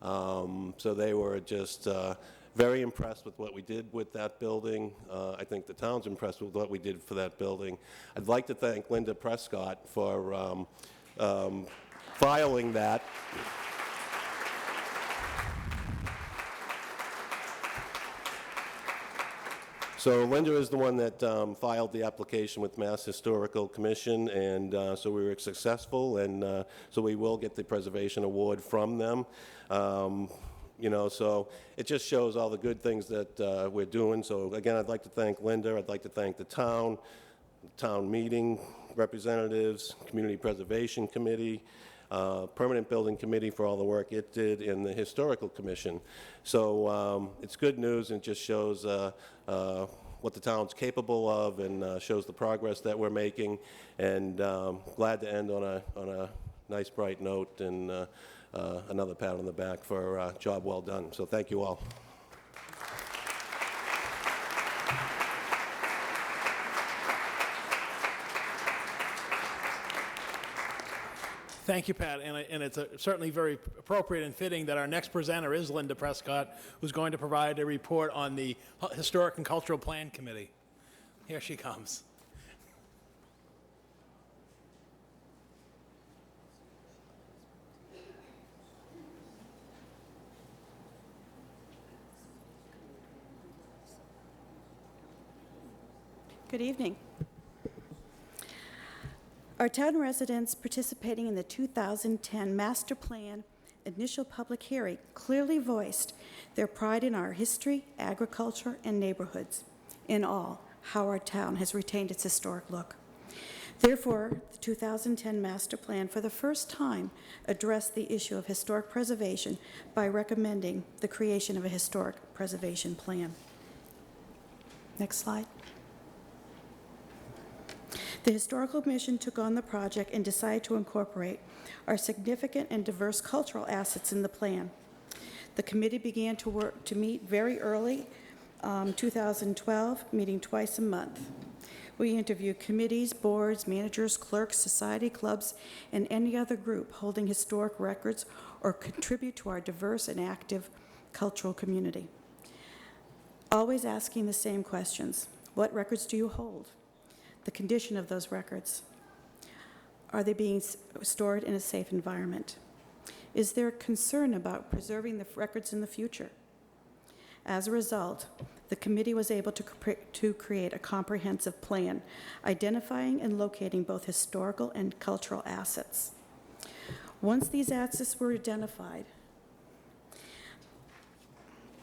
So they were just very impressed with what we did with that building. I think the town's impressed with what we did for that building. I'd like to thank Linda Prescott for filing that. So Linda is the one that filed the application with Mass Historical Commission, and so we were successful, and so we will get the Preservation Award from them. So it just shows all the good things that we're doing. So again, I'd like to thank Linda. I'd like to thank the town meeting representatives, Community Preservation Committee, Permanent Building Committee for all the work it did, and the Historical Commission. So it's good news, and just shows what the town's capable of, and shows the progress that we're making. And glad to end on a nice, bright note, and another pat on the back for a job well done. So thank you all. Thank you, Pat, and it's certainly very appropriate and fitting that our next presenter is Linda Prescott, who's going to provide a report on the Historic and Cultural Plan Committee. Here she comes. Good evening. Our town residents participating in the 2010 Master Plan initial public hearing clearly voiced their pride in our history, agriculture, and neighborhoods. In all, how our town has retained its historic look. Therefore, the 2010 Master Plan for the first time addressed the issue of historic preservation by recommending the creation of a historic preservation plan. Next slide. The Historical Commission took on the project and decided to incorporate our significant and diverse cultural assets in the plan. The committee began to meet very early, 2012, meeting twice a month. We interviewed committees, boards, managers, clerks, society clubs, and any other group holding historic records or contribute to our diverse and active cultural community. Always asking the same questions. What records do you hold? The condition of those records. Are they being stored in a safe environment? Is there concern about preserving the records in the future? As a result, the committee was able to create a comprehensive plan, identifying and locating both historical and cultural assets. Once these assets were identified,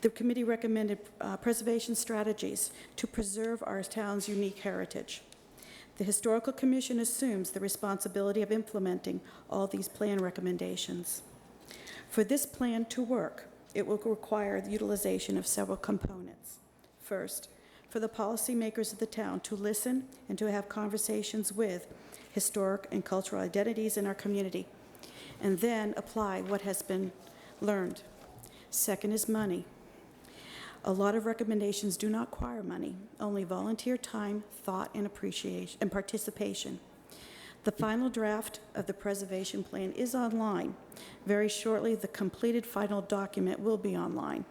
the committee recommended preservation strategies to preserve our town's unique heritage. The Historical Commission assumes the responsibility of implementing all these plan recommendations. For this plan to work, it will require the utilization of several components. First, for the policymakers of the town to listen and to have conversations with historic and cultural identities in our community, and then apply what has been learned. Second is money. A lot of recommendations do not require money, only volunteer time, thought, and appreciation and participation. The final draft of the preservation plan is online. Very shortly, the completed final document will be online.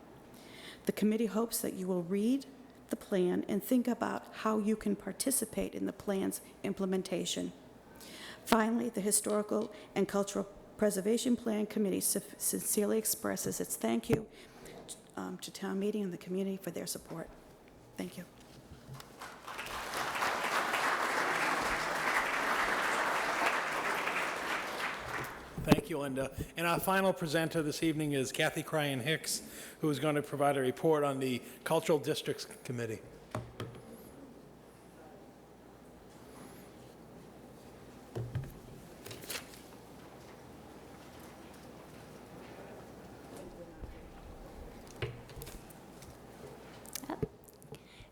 The committee hopes that you will read the plan and think about how you can participate in the plan's implementation. Finally, the Historical and Cultural Preservation Plan Committee sincerely expresses its thank you to town meeting and the community for their support. Thank you. Thank you, Linda. And our final presenter this evening is Kathy Cryan Hicks, who is going to provide a report on the Cultural Districts Committee.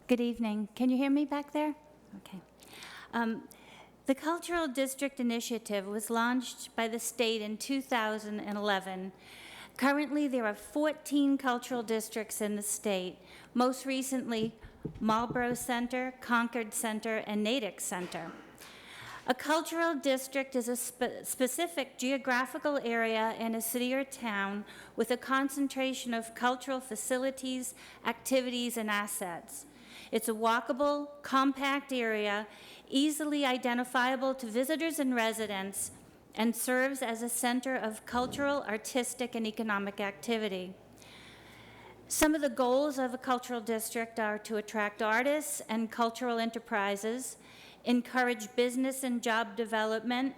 Good evening. Can you hear me back there? Okay. The Cultural District Initiative was launched by the state in 2011. Currently, there are 14 cultural districts in the state, most recently Marlborough Center, Concord Center, and Natick Center. A cultural district is a specific geographical area in a city or town with a concentration of cultural facilities, activities, and assets. It's a walkable, compact area, easily identifiable to visitors and residents, and serves as a center of cultural, artistic, and economic activity. Some of the goals of a cultural district are to attract artists and cultural enterprises, encourage business and job development,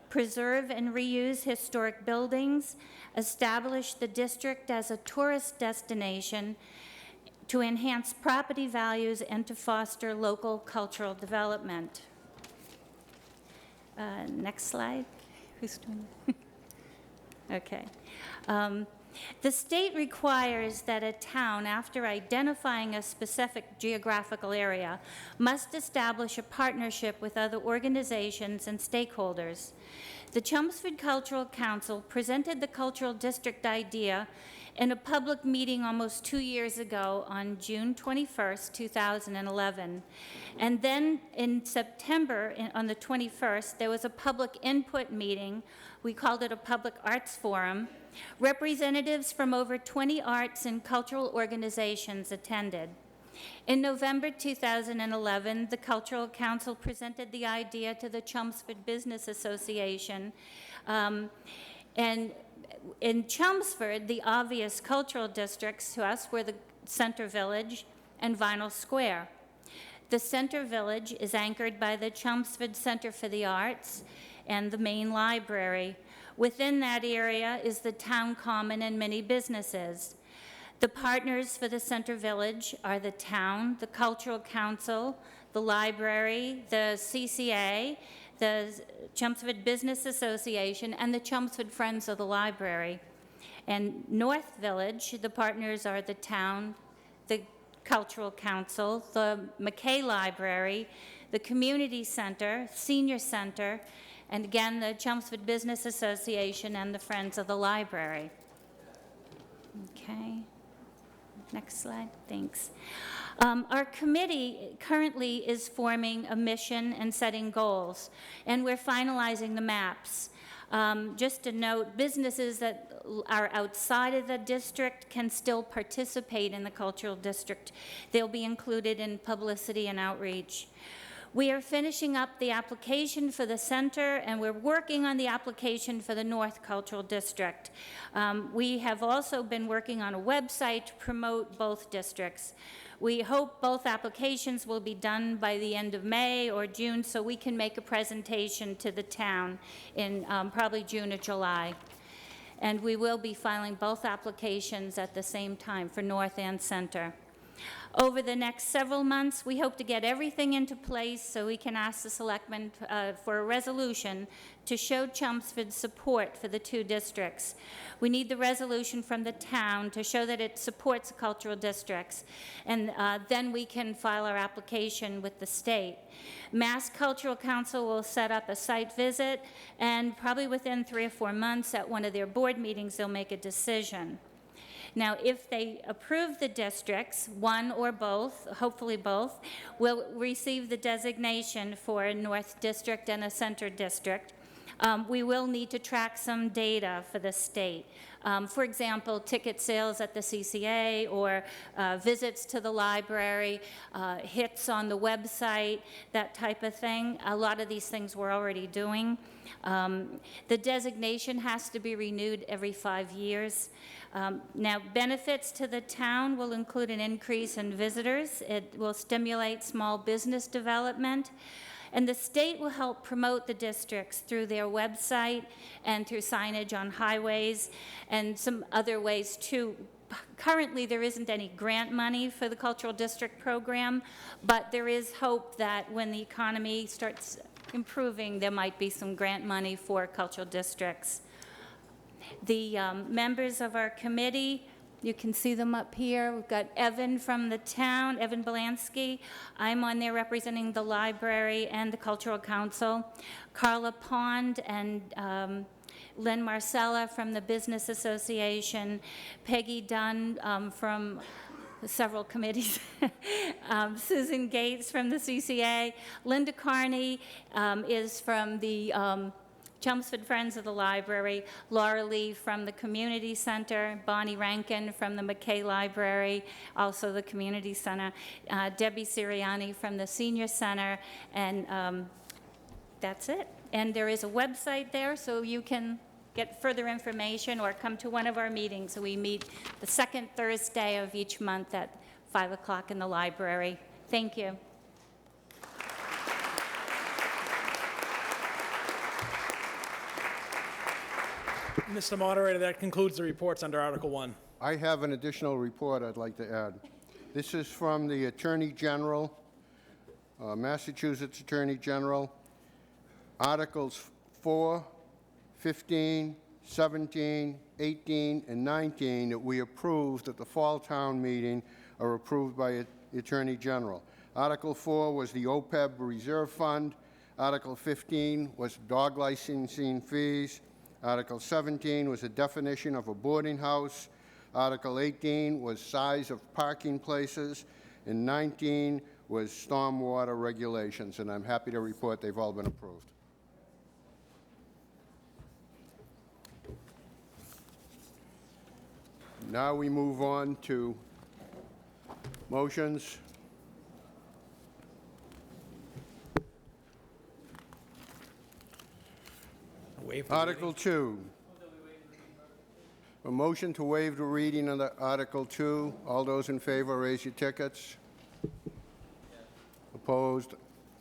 preserve and reuse historic buildings, establish the district as a tourist destination, to enhance property values, and to foster local cultural development. Next slide. Who's doing it? Okay. The state requires that a town, after identifying a specific geographical area, must establish a partnership with other organizations and stakeholders. The Chelmsford Cultural Council presented the cultural district idea in a public meeting almost 2 years ago on June 21st, 2011. And then in September, on the 21st, there was a public input meeting. We called it a public arts forum. Representatives from over 20 arts and cultural organizations attended. In November 2011, the Cultural Council presented the idea to the Chelmsford Business Association. And in Chelmsford, the obvious cultural districts to us were the Center Village and Vinyl Square. The Center Village is anchored by the Chelmsford Center for the Arts and the main library. Within that area is the town common and many businesses. The partners for the Center Village are the town, the Cultural Council, the library, the CCA, the Chelmsford Business Association, and the Chelmsford Friends of the Library. And North Village, the partners are the town, the Cultural Council, the McKay Library, the Community Center, Senior Center, and again, the Chelmsford Business Association and the Friends of the Library. Okay. Next slide, thanks. Our committee currently is forming a mission and setting goals, and we're finalizing the maps. Just to note, businesses that are outside of the district can still participate in the cultural district. They'll be included in publicity and outreach. We are finishing up the application for the center, and we're working on the application for the North Cultural District. We have also been working on a website to promote both districts. We hope both applications will be done by the end of May or June so we can make a presentation to the town in probably June or July. And we will be filing both applications at the same time for North and Center. Over the next several months, we hope to get everything into place so we can ask the selectmen for a resolution to show Chelmsford's support for the two districts. We need the resolution from the town to show that it supports the cultural districts, and then we can file our application with the state. Mass Cultural Council will set up a site visit, and probably within 3 or 4 months at one of their board meetings, they'll make a decision. Now, if they approve the districts, one or both, hopefully both, will receive the designation for a North District and a Center District. We will need to track some data for the state. For example, ticket sales at the CCA or visits to the library, hits on the website, that type of thing. A lot of these things we're already doing. The designation has to be renewed every 5 years. Now, benefits to the town will include an increase in visitors. It will stimulate small business development. And the state will help promote the districts through their website and through signage on highways and some other ways too. Currently, there isn't any grant money for the cultural district program, but there is hope that when the economy starts improving, there might be some grant money for cultural districts. The members of our committee, you can see them up here. We've got Evan from the town, Evan Belansky. I'm on there representing the library and the Cultural Council. Carla Pond and Len Marcella from the Business Association. Peggy Dunn from several committees. Susan Gates from the CCA. Linda Carney is from the Chelmsford Friends of the Library, Laura Lee from the Community Center, Bonnie Rankin from the McKay Library, also the Community Center, Debbie Siriani from the Senior Center, and that's it. And there is a website there, so you can get further information or come to one of our meetings. We meet the second Thursday of each month at 5 o'clock in the library. Thank you. Mr. Moderator, that concludes the reports under Article 1. I have an additional report I'd like to add. This is from the Attorney General, Massachusetts Attorney General. Articles 4, 15, 17, 18, and 19 that we approved at the fall town meeting are approved by the Attorney General. Article 4 was the OPEB Reserve Fund. Article 15 was dog licensing fees. Article 17 was a definition of a boarding house. Article 18 was size of parking places. And 19 was stormwater regulations. And I'm happy to report they've all been approved. Now we move on to motions. Waive the Article reading. 2. A motion to waive the reading of the Article 2. All those in favor, raise your tickets. Opposed?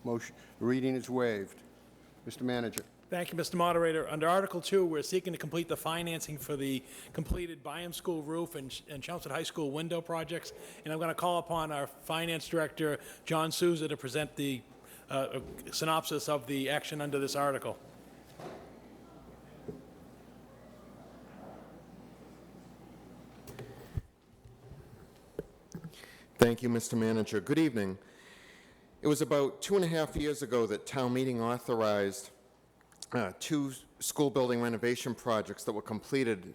Motion, reading is waived. Mr. Manager. Thank you, Mr. Moderator. Under Article 2, we're seeking to complete the financing for the completed Byam School roof and Chelmsford High School window projects. And I'm going to call upon our Finance Director, John Souza, to present the synopsis of the action under this article. Thank you, Mr. Manager. Good evening. It was about 2.5 years ago that town meeting authorized 2 school building renovation projects that were completed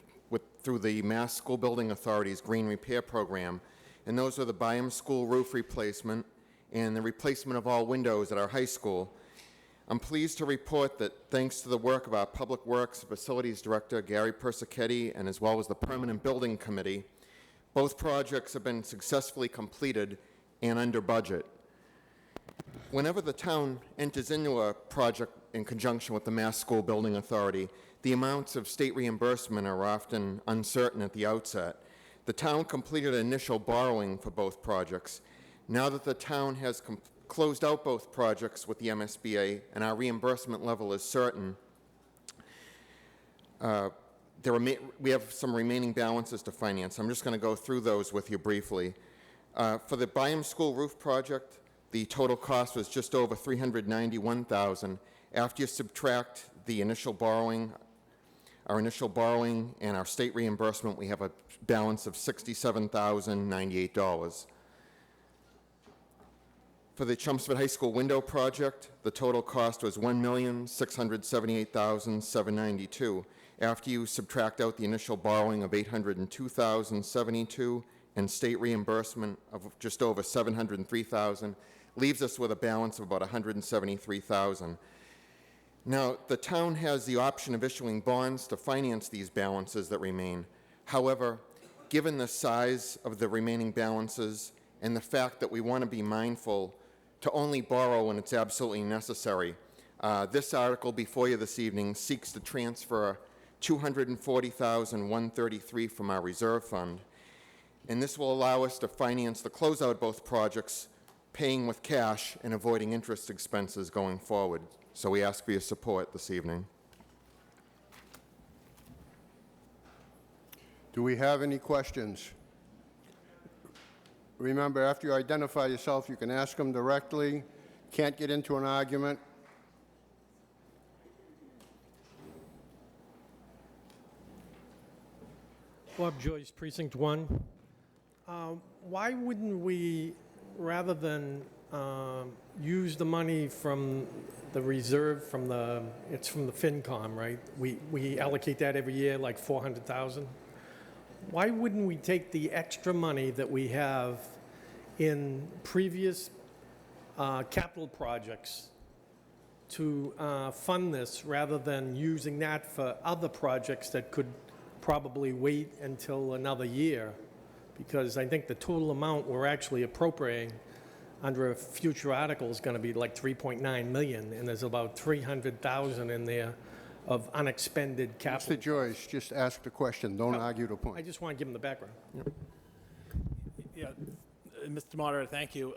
through the Mass School Building Authority's Green Repair Program, and those are the Byam School roof replacement and the replacement of all windows at our high school. I'm pleased to report that thanks to the work of our Public Works Facilities Director, Gary Persichetti, and as well as the Permanent Building Committee, both projects have been successfully completed and under budget. Whenever the town enters into a project in conjunction with the Mass School Building Authority, the amounts of state reimbursement are often uncertain at the outset. The town completed initial borrowing for both projects. Now that the town has closed out both projects with the MSBA and our reimbursement level is certain, we have some remaining balances to finance. I'm just going to go through those with you briefly. For the Byam School roof project, the total cost was just over $391,000. After you subtract the initial borrowing, our initial borrowing and our state reimbursement, we have a balance of $67,098. For the Chelmsford High School window project, the total cost was $1,678,792. After you subtract out the initial borrowing of $802,072 and state reimbursement of just over $703,000, leaves us with a balance of about $173,000. Now, the town has the option of issuing bonds to finance these balances that remain. However, given the size of the remaining balances and the fact that we want to be mindful to only borrow when it's absolutely necessary, this article before you this evening seeks to transfer $240,133 from our reserve fund, and this will allow us to finance the closeout of both projects, paying with cash and avoiding interest expenses going forward. So we ask for your support this evening. Do we have any questions? Remember, after you identify yourself, you can ask them directly. Can't get into an argument. Bob Joyce, Precinct 1. Why wouldn't we, rather than use the money from the reserve, it's from the FinCom, right? We allocate that every year, like $400,000. Why wouldn't we take the extra money that we have in previous capital projects to fund this, rather than using that for other projects that could probably wait until another year? Because I think the total amount we're actually appropriating under a future article is going to be like $3.9 million, and there's about $300,000 in there of unexpended capital. Mr. Joyce, just ask the question. Don't argue the point. I just want to give them the background. Yeah, Mr. Moderator, thank you.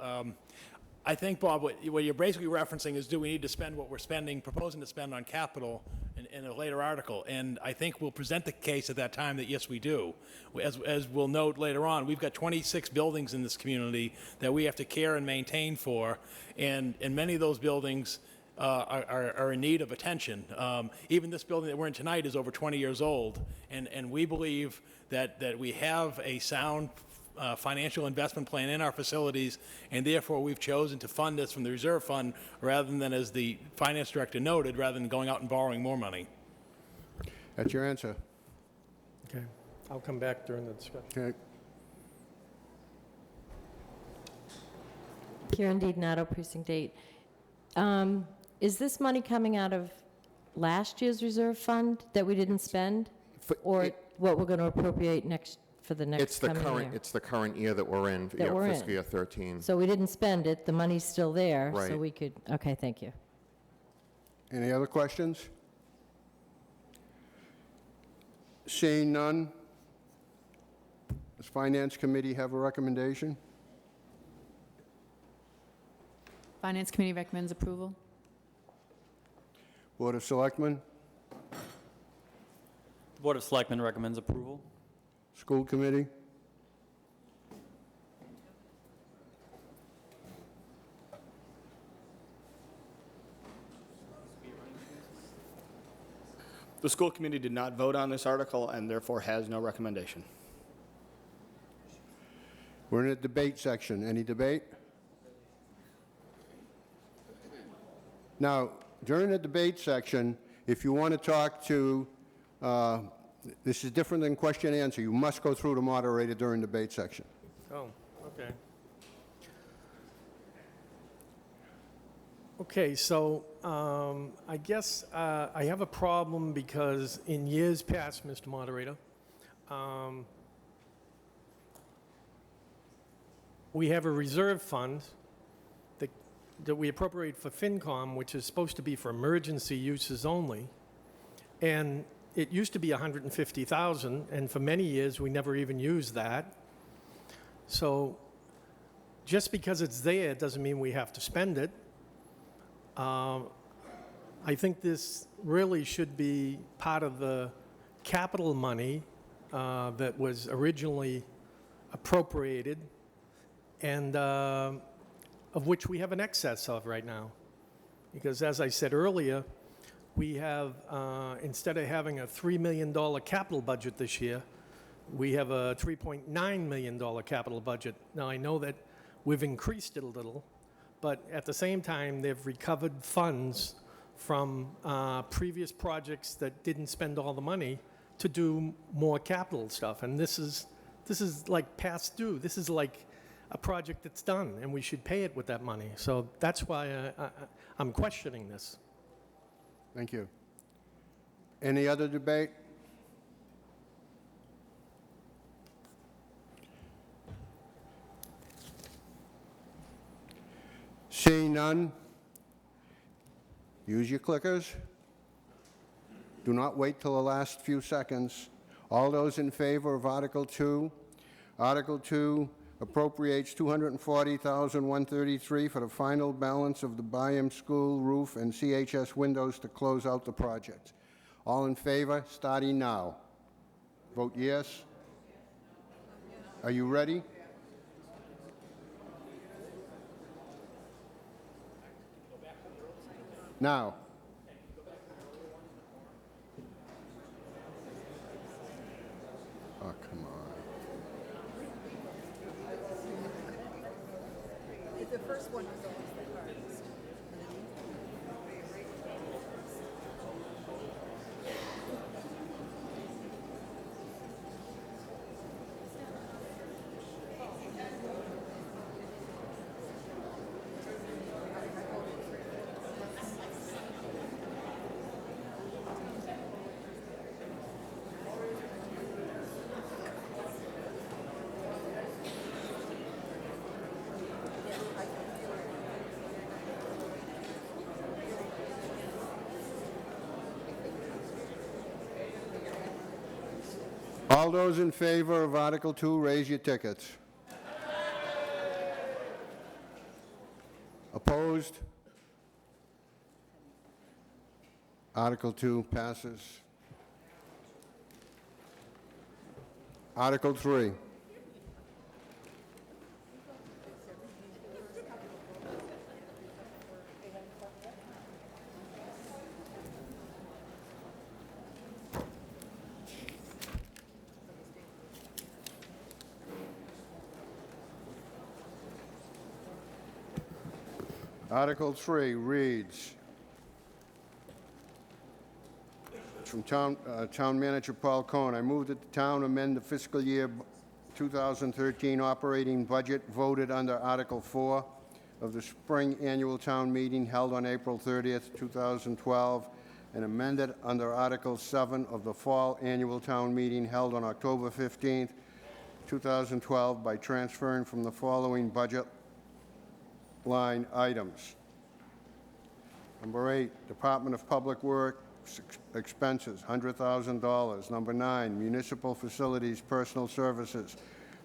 I think, Bob, what you're basically referencing is, do we need to spend what we're proposing to spend on capital in a later article? And I think we'll present the case at that time that, yes, we do. As we'll note later on, we've got 26 buildings in this community that we have to care and maintain for, and many of those buildings are in need of attention. Even this building that we're in tonight is over 20 years old, and we believe that we have a sound financial investment plan in our facilities, and therefore we've chosen to fund this from the reserve fund rather than, as the finance director noted, rather than going out and borrowing more money. That's your answer. Okay. I'll come back during the discussion. Okay. Karen DiDonato, Precinct 8. Is this money coming out of last year's reserve fund that we didn't spend, or what we're going to appropriate for the next It's the coming current, year? it's the current year that we're in, That we're fiscal in. year 13. So we didn't spend it, the money's still there, so Right. we could, okay, thank you. Any other questions? Seeing none, does Finance Committee have a recommendation? Finance Committee recommends approval. Board of Selectmen, The Board of Selectmen recommends approval. School Committee, The school committee did not vote on this article and therefore has no recommendation. we're in the debate section. Any debate? Now, during the debate section, if you want to talk to, this is different than question and answer. You must go through the moderator during the debate section. Oh, okay. Okay, so I guess I have a problem because in years past, Mr. Moderator, we have a reserve fund that we appropriate for FinCom, which is supposed to be for emergency uses only. And it used to be $150,000, and for many years, we never even used that. So just because it's there doesn't mean we have to spend it. I think this really should be part of the capital money that was originally appropriated and of which we have an excess of right now. Because as I said earlier, we have, instead of having a $3 million capital budget this year, we have a $3.9 million capital budget. Now, I know that we've increased it a little, but at the same time, they've recovered funds from previous projects that didn't spend all the money to do more capital stuff. And this is like past due. This is like a project that's done, and we should pay it with that money. So that's why I'm questioning this. Thank you. Any other debate? Seeing none, use your clickers. Do not wait till the last few seconds. All those in favor of Article 2? Article 2 appropriates $240,133 for the final balance of the Byam School roof and CHS windows to close out the project. All in favor, starting now. Vote yes. Are you ready? Now. Oh, come on. The first one is always the hardest. All those in favor of Article 2, raise your tickets. Opposed? Article 2 passes. Article 3. Article 3 reads, it's from Town Manager Paul Cohn. I move that the town amend the fiscal year 2013 operating budget voted under Article 4 of the spring annual town meeting held on April 30th, 2012, and amended under Article 7 of the fall annual town meeting held on October 15th, 2012 by transferring from the following budget line items. Number 8, Department of Public Works expenses, $100,000. Number 9, Municipal Facilities Personal Services,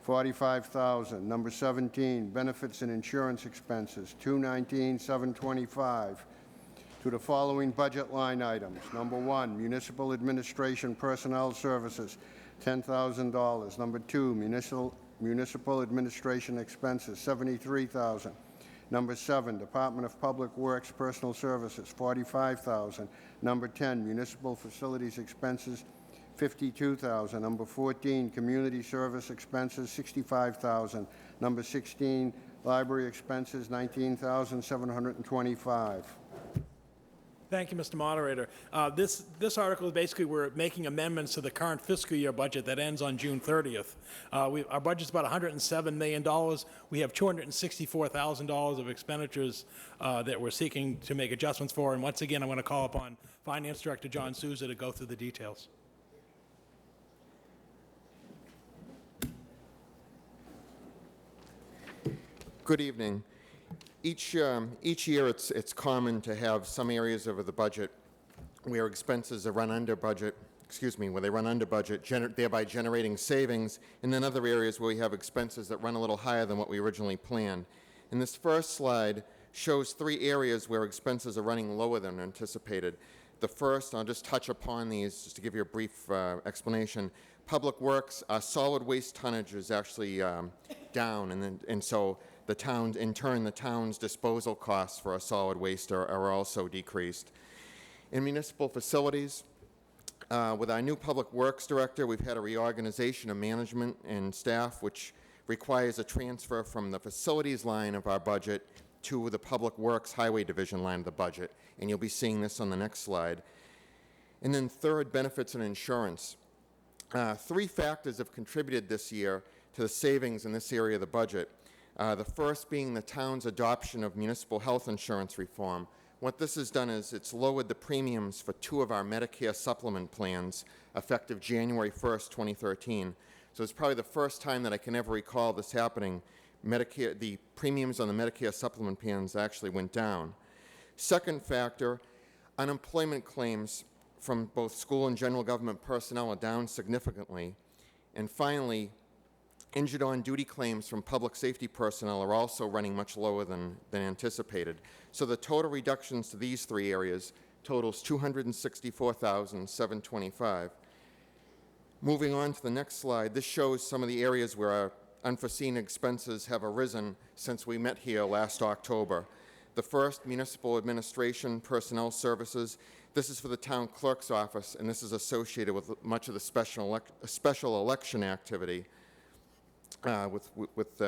$45,000. Number 17, Benefits and Insurance expenses, $219,725. To the following budget line items. Number 1, Municipal Administration Personnel Services, $10,000. Number 2, Municipal Administration expenses, $73,000. Number 7, Department of Public Works Personal Services, $45,000. Number 10, Municipal Facilities expenses, $52,000. Number 14, Community Service expenses, $65,000. Number 16, Library expenses, $19,725. Thank you, Mr. Moderator. This article is basically we're making amendments to the current fiscal year budget that ends on June 30th. Our budget's about $107 million. We have $264,000 of expenditures that we're seeking to make adjustments for. And once again, I want to call upon Finance Director John Souza to go through the details. Good evening. Each year, it's common to have some areas of the budget where expenses are run under budget, where they run under budget, thereby generating savings, and then other areas where we have expenses that run a little higher than what we originally planned. And this first slide shows 3 areas where expenses are running lower than anticipated. The first, I'll just touch upon these just to give you a brief explanation. Public Works, solid waste tonnage is actually down, and so the town's disposal costs for our solid waste are also decreased. In municipal facilities, with our new Public Works Director, we've had a reorganization of management and staff, which requires a transfer from the facilities line of our budget to the Public Works Highway Division line of the budget, and you'll be seeing this on the next slide. And then third, benefits and insurance. 3 factors have contributed this year to the savings in this area of the budget. The first being the town's adoption of municipal health insurance reform. What this has done is it's lowered the premiums for 2 of our Medicare supplement plans effective January 1st, 2013. So it's probably the first time that I can ever recall this happening. The premiums on the Medicare supplement plans actually went down. Second factor, unemployment claims from both school and general government personnel are down significantly. And finally, injured on-duty claims from public safety personnel are also running much lower than anticipated. So the total reductions to these 3 areas totals $264,725. Moving on to the next slide, this shows some of the areas where our unforeseen expenses have arisen since we met here last October. The first, Municipal Administration Personnel Services. This is for the town clerk's office, and this is associated with much of the special election activity. With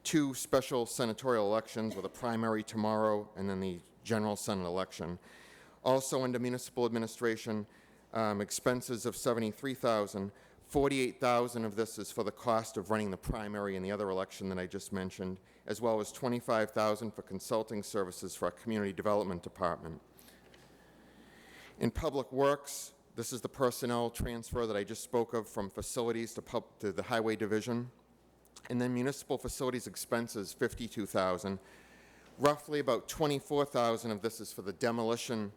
2 special senatorial elections with a primary tomorrow and then the general Senate election. Also under municipal administration, expenses of $73,000. $48,000 of this is for the cost of running the primary and the other election that I just mentioned, as well as $25,000 for consulting services for our community development department. In Public Works, this is the personnel transfer that I just spoke of from facilities to the highway division. And then municipal facilities expenses, $52,000. Roughly about $24,000 of this is for the demolition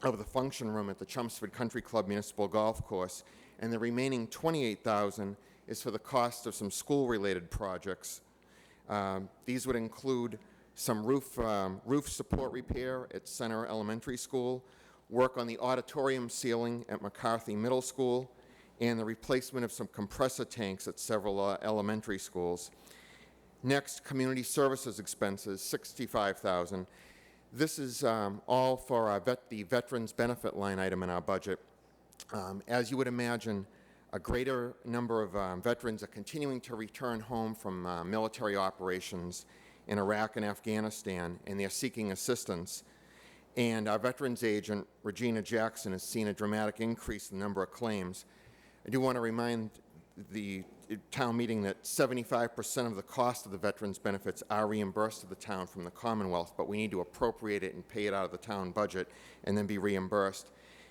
of the function room at the Chelmsford Country Club Municipal Golf Course, and the remaining $28,000 is for the cost of some school-related projects. These would include some roof support repair at Center Elementary School, work on the auditorium ceiling at McCarthy Middle School, and the replacement of some compressor tanks at several elementary schools. Next, community services expenses, $65,000. This is all for the veterans benefit line item in our budget. As you would imagine, a greater number of veterans are continuing to return home from military operations in Iraq and Afghanistan, and they're seeking assistance. And our veterans agent, Regina Jackson, has seen a dramatic increase in the number of claims. I do want to remind the town meeting that 75% of the cost of the veterans benefits are reimbursed to the town from the Commonwealth, but we need to appropriate it and pay it out of the town budget and then be reimbursed.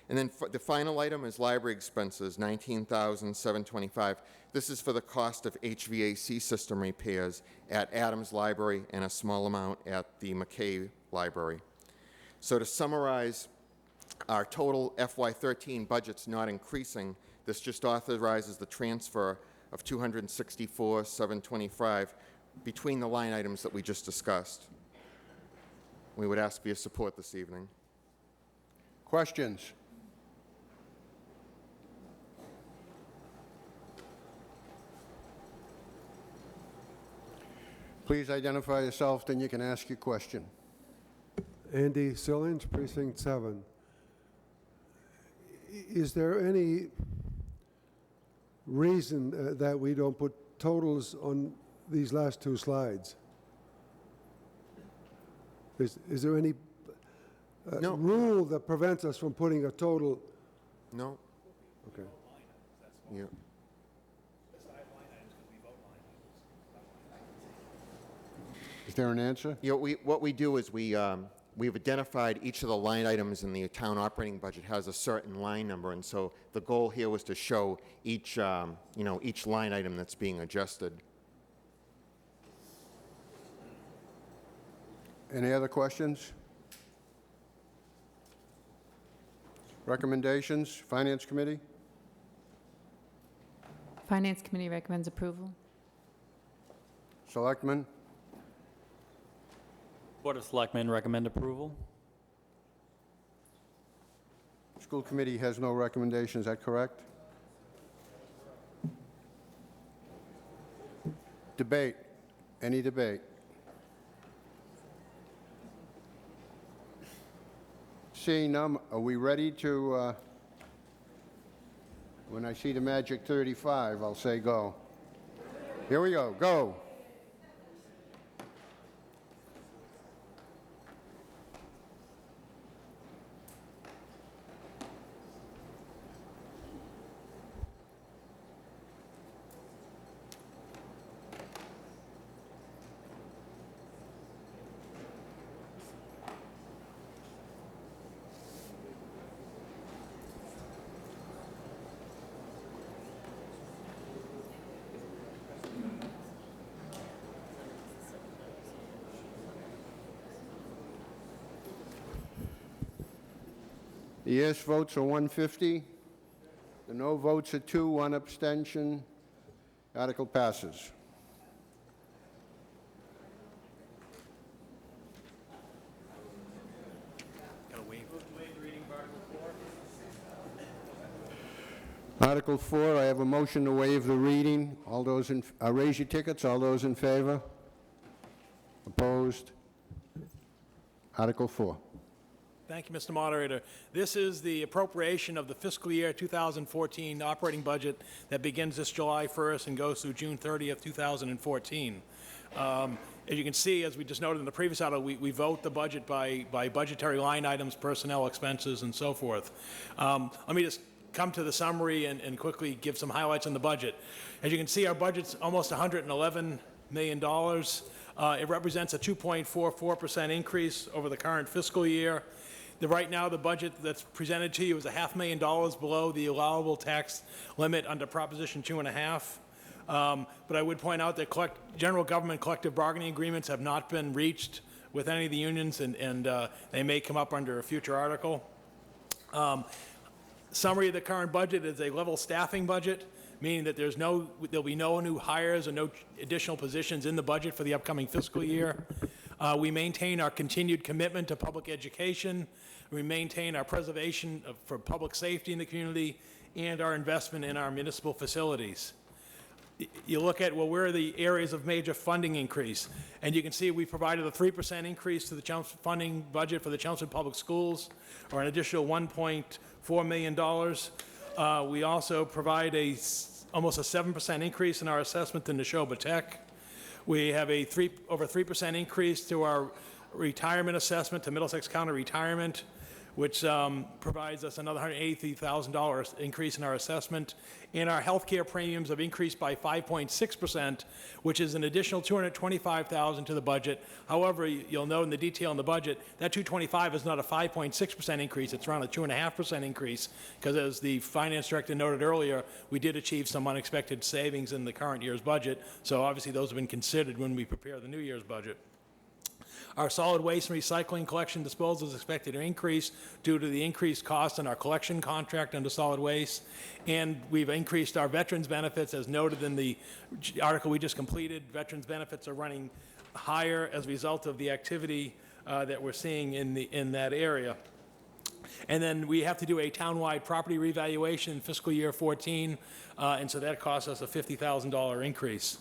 And then the final item is library expenses, $19,725. This is for the cost of HVAC system repairs at Adams Library and a small amount at the McKay Library. So to summarize, our total FY13 budget's not increasing. This just authorizes the transfer of $264,725 between the line items that we just discussed. We would ask for your support this evening. Questions? Please identify yourself, then you can ask your question. Andy Sillins, Precinct 7. Is there any reason that we don't put totals on these last two slides? Is there any No. rule that prevents us from putting a total? No? Okay. Yeah. Is there an answer? You know, what we do is we've identified each of the line items in the town operating budget has a certain line number, and so the goal here was to show each, each line item that's being adjusted. Any other questions? Recommendations, Finance Committee? Finance Committee recommends approval. Selectmen? Board of Selectmen recommend approval. School Committee has no recommendation, is that correct? Debate. Any debate? Seeing none, are we ready to, when I see the magic 35, I'll say go. Here we go, go. The yes votes are 150. The no votes are 2, 1 abstention. Article passes. Article 4, I have a motion to waive the reading. All those in, raise your tickets. All those in favor? Opposed? Article 4. Thank you, Mr. Moderator. This is the appropriation of the fiscal year 2014 operating budget that begins this July 1st and goes through June 30th, 2014. As you can see, as we just noted in the previous article, we vote the budget by budgetary line items, personnel expenses, and so forth. Let me just come to the summary and quickly give some highlights on the budget. As you can see, our budget's almost $111 million. It represents a 2.44% increase over the current fiscal year. Right now, the budget that's presented to you is $500,000 below the allowable tax limit under Proposition 2.5. But I would point out that general government collective bargaining agreements have not been reached with any of the unions, and they may come up under a future article. Summary of the current budget is a level staffing budget, meaning that there'll be no new hires or no additional positions in the budget for the upcoming fiscal year. We maintain our continued commitment to public education. We maintain our preservation for public safety in the community and our investment in our municipal facilities. You look at, well, where are the areas of major funding increase? And you can see we provided a 3% increase to the Chelmsford funding budget for the Chelmsford Public Schools, or an additional $1.4 million. We also provide almost a 7% increase in our assessment to Neshoba Tech. We have over 3% increase to our retirement assessment to Middlesex County Retirement. which provides us another $183,000 increase in our assessment. And our healthcare premiums have increased by 5.6%, which is an additional $225,000 to the budget. However, you'll note in the detail in the budget, that $225,000 is not a 5.6% increase, it's around a 2.5% increase, because as the finance director noted earlier, we did achieve some unexpected savings in the current year's budget, so obviously those have been considered when we prepare the new year's budget. Our solid waste and recycling collection disposal is expected to increase due to the increased cost in our collection contract under solid waste. And we've increased our veterans benefits, as noted in the article we just completed. Veterans benefits are running higher as a result of the activity that we're seeing in that area. And then we have to do a townwide property revaluation in fiscal year 14, and so that costs us a $50,000 increase.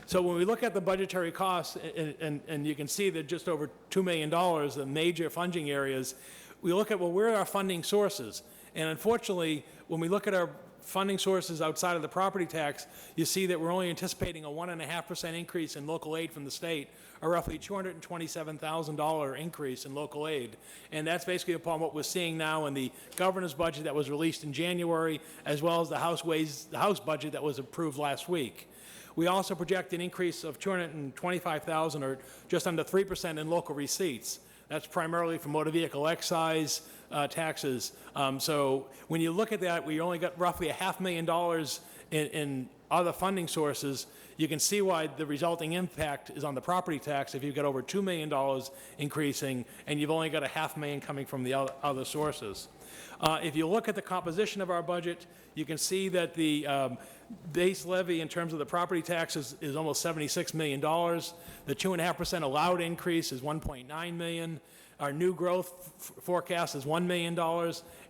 So when we look at the budgetary costs, and you can see that just over $2 million, the major funding areas, we look at, well, where are our funding sources? And unfortunately, when we look at our funding sources outside of the property tax, you see that we're only anticipating a 1.5% increase in local aid from the state, a roughly $227,000 increase in local aid. And that's basically upon what we're seeing now in the governor's budget that was released in January, as well as the House budget that was approved last week. We also project an increase of $225,000, or just under 3%, in local receipts. That's primarily from motor vehicle excise taxes. So when you look at that, we only got roughly $500,000 in other funding sources. You can see why the resulting impact is on the property tax if you've got over $2 million increasing and you've only got $500,000 coming from the other sources. If you look at the composition of our budget, you can see that the base levy in terms of the property taxes is almost $76 million. The 2.5% allowed increase is $1.9 million. Our new growth forecast is $1 million,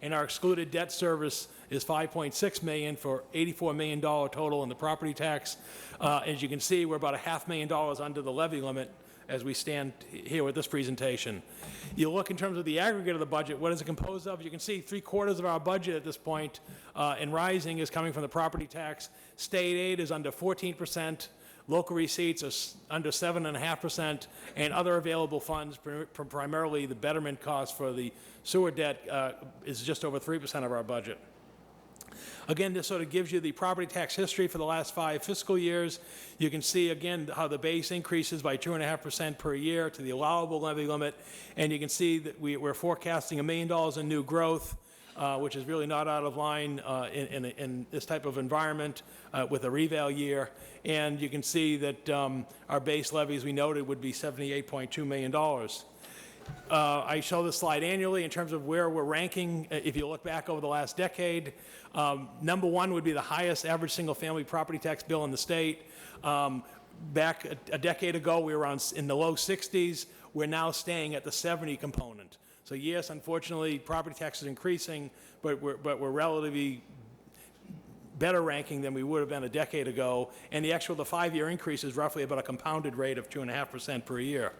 and our excluded debt service is $5.6 million for $84 million total in the property tax. As you can see, we're about $500,000 under the levy limit as we stand here with this presentation. You look in terms of the aggregate of the budget, what is it composed of? You can see 3/4 of our budget at this point in rising is coming from the property tax. State aid is under 14%. Local receipts are under 7.5%, and other available funds, primarily the betterment cost for the sewer debt, is just over 3% of our budget. Again, this sort of gives you the property tax history for the last 5 fiscal years. You can see, again, how the base increases by 2.5% per year to the allowable levy limit, and you can see that we're forecasting $1 million in new growth, which is really not out of line in this type of environment with a reval year. And you can see that our base levy, as we noted, would be $78.2 million. I show this slide annually in terms of where we're ranking. If you look back over the last decade, number 1 would be the highest average single-family property tax bill in the state. Back a decade ago, we were in the low 60s. We're now staying at the 70 component. So yes, unfortunately, property tax is increasing, but we're relatively better ranking than we would have been a decade ago. And the 5-year increase is roughly about a compounded rate of 2.5% per year.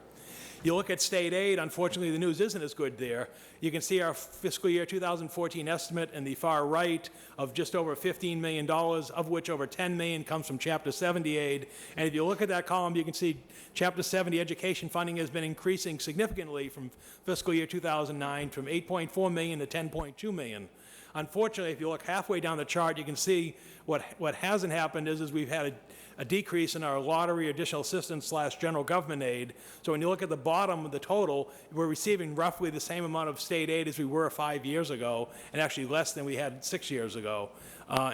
You look at state aid, unfortunately, the news isn't as good there. You can see our fiscal year 2014 estimate in the far right of just over $15 million, of which over $10 million comes from Chapter 70 aid. And if you look at that column, you can see Chapter 70 education funding has been increasing significantly from fiscal year 2009 from $8.4 million to $10.2 million. Unfortunately, if you look halfway down the chart, you can see what hasn't happened is we've had a decrease in our lottery additional assistance / general government aid. So when you look at the bottom of the total, we're receiving roughly the same amount of state aid as we were 5 years ago, and actually less than we had 6 years ago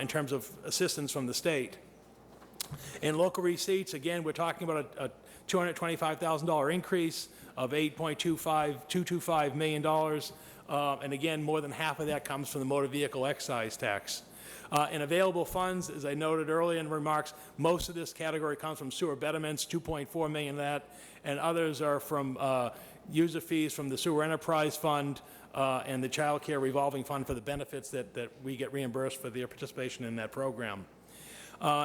in terms of assistance from the state. In local receipts, again, we're talking about a $225,000 increase of $8.225 million. And again, more than half of that comes from the motor vehicle excise tax. In available funds, as I noted earlier in remarks, most of this category comes from sewer betterments, $2.4 million of that, and others are from user fees from the Sewer Enterprise Fund and the Child Care Revolving Fund for the benefits that we get reimbursed for their participation in that program.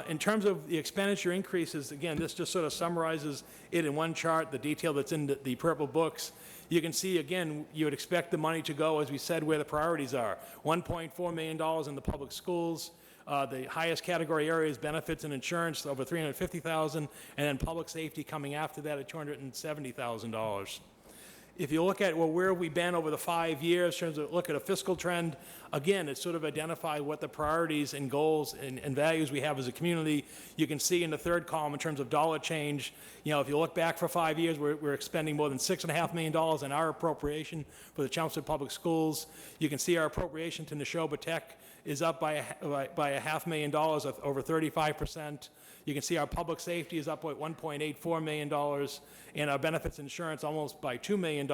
In terms of the expenditure increases, again, this just sort of summarizes it in one chart, the detail that's in the purple books. You can see, again, you would expect the money to go, as we said, where the priorities are. $1.4 million in the public schools. The highest category area is benefits and insurance, over $350,000, and then public safety coming after that at $270,000. if you look at, well, where have we been over the 5 years, in terms of look at a fiscal trend, again, it's sort of identified what the priorities and goals and values we have as a community. You can see in the third column in terms of dollar change, you know, if you look back for 5 years, we're expending more than $6.5 million in our appropriation for the Chelmsford Public Schools. You can see our appropriation to Neshoba Tech is up by $500,000, over 35%. You can see our public safety is up by $1.84 million, and our benefits insurance almost by $2 million.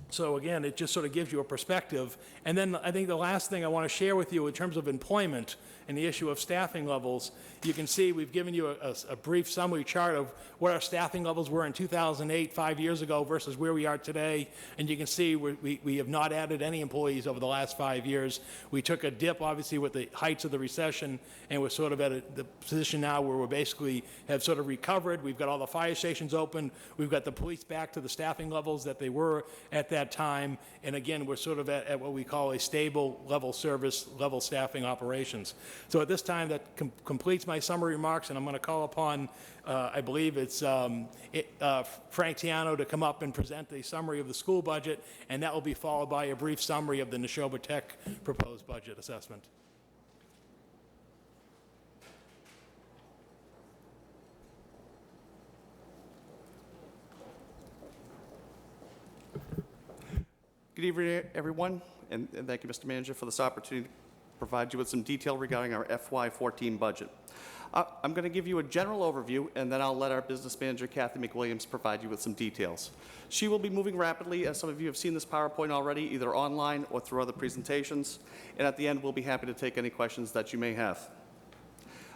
So again, it just sort of gives you a perspective. And then I think the last thing I want to share with you in terms of employment and the issue of staffing levels, you can see we've given you a brief summary chart of what our staffing levels were in 2008, 5 years ago, versus where we are today. And you can see we have not added any employees over the last 5 years. We took a dip, obviously, with the heights of the recession, and we're sort of at the position now where we basically have sort of recovered. We've got all the fire stations open. We've got the police back to the staffing levels that they were at that time. And again, we're sort of at what we call a stable level service, level staffing operations. So at this time, that completes my summary remarks, and I'm going to call upon, I believe it's Frank Tiano to come up and present a summary of the school budget, and that will be followed by a brief summary of the Neshoba Tech proposed budget assessment. Good evening, everyone, and thank you, Mr. Manager, for this opportunity to provide you with some detail regarding our FY14 budget. I'm going to give you a general overview, and then I'll let our business manager, Kathy McWilliams, provide you with some details. She will be moving rapidly, as some of you have seen this PowerPoint already, either online or through other presentations, and at the end, we'll be happy to take any questions that you may have.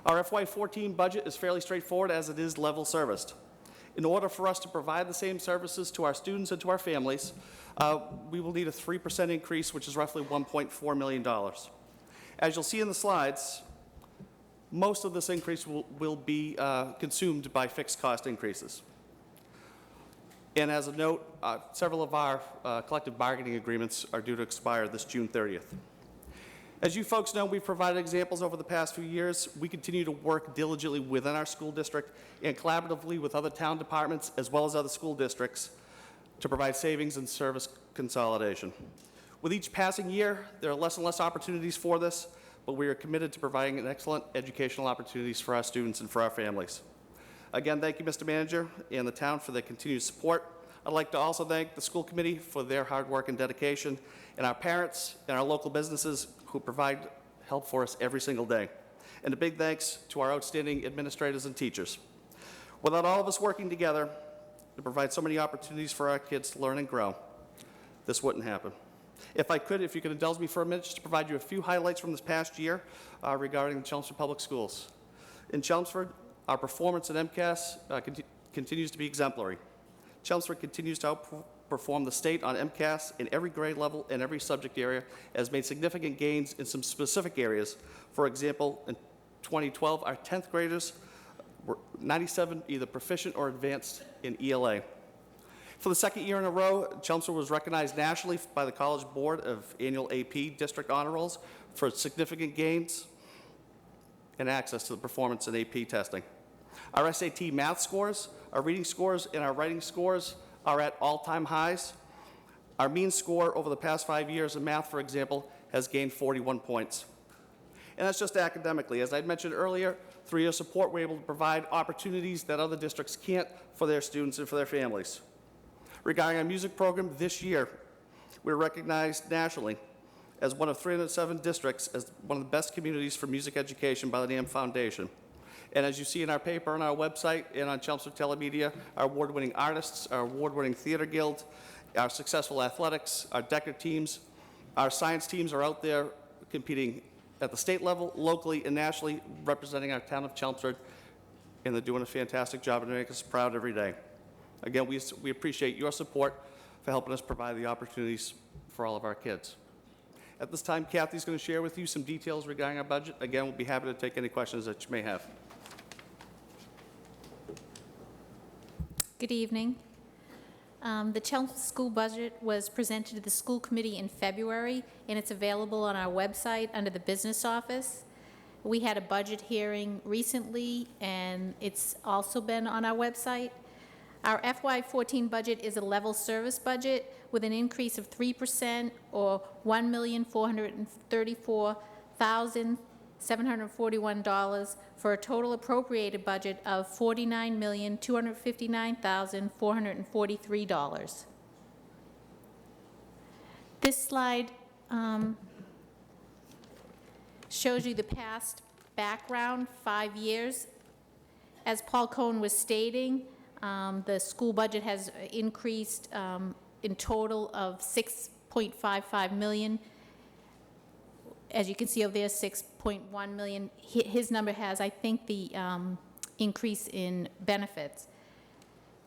Our FY14 budget is fairly straightforward, as it is level serviced. In order for us to provide the same services to our students and to our families, we will need a 3% increase, which is roughly $1.4 million. As you'll see in the slides, most of this increase will be consumed by fixed cost increases. And as a note, several of our collective bargaining agreements are due to expire this June 30th. As you folks know, we've provided examples over the past few years. We continue to work diligently within our school district and collaboratively with other town departments as well as other school districts to provide savings and service consolidation. With each passing year, there are less and less opportunities for this, but we are committed to providing an excellent educational opportunities for our students and for our families. Again, thank you, Mr. Manager, and the town for their continued support. I'd like to also thank the school committee for their hard work and dedication, and our parents and our local businesses who provide help for us every single day. And a big thanks to our outstanding administrators and teachers. Without all of us working together to provide so many opportunities for our kids to learn and grow, this wouldn't happen. If you could indulge me for a minute, just to provide you a few highlights from this past year regarding the Chelmsford Public Schools. In Chelmsford, our performance at MCAS continues to be exemplary. Chelmsford continues to outperform the state on MCAS in every grade level and every subject area, has made significant gains in some specific areas. For example, in 2012, our 10th graders were 97 either proficient or advanced in ELA. For the second year in a row, Chelmsford was recognized nationally by the College Board of Annual AP District Honor Rolls for significant gains and access to the performance in AP testing. Our SAT math scores, our reading scores, and our writing scores are at all-time highs. Our mean score over the past 5 years in math, for example, has gained 41 points. And that's just academically. As I mentioned earlier, through your support, we're able to provide opportunities that other districts can't for their students and for their families. Regarding our music program, this year, we're recognized nationally as one of 307 districts as one of the best communities for music education by the NAM Foundation. And as you see in our paper on our website and on Chelmsford TeleMedia, our award-winning artists, our award-winning theater guild, our successful athletics, our DECA teams, our science teams are out there competing at the state level, locally, and nationally, representing our town of Chelmsford, and they're doing a fantastic job and making us proud every day. Again, we appreciate your support for helping us provide the opportunities for all of our kids. At this time, Kathy's going to share with you some details regarding our budget. Again, we'll be happy to take any questions that you may have. Good evening. The Chelmsford School Budget was presented to the school committee in February, and it's available on our website under the business office. We had a budget hearing recently, and it's also been on our website. Our FY14 budget is a level service budget with an increase of 3% or $1,434,741 for a total appropriated budget of $49,259,443. This slide shows you the past background, 5 years. As Paul Cohen was stating, the school budget has increased in total of $6.55 million. As you can see over there, $6.1 million. His number has, I think, the increase in benefits.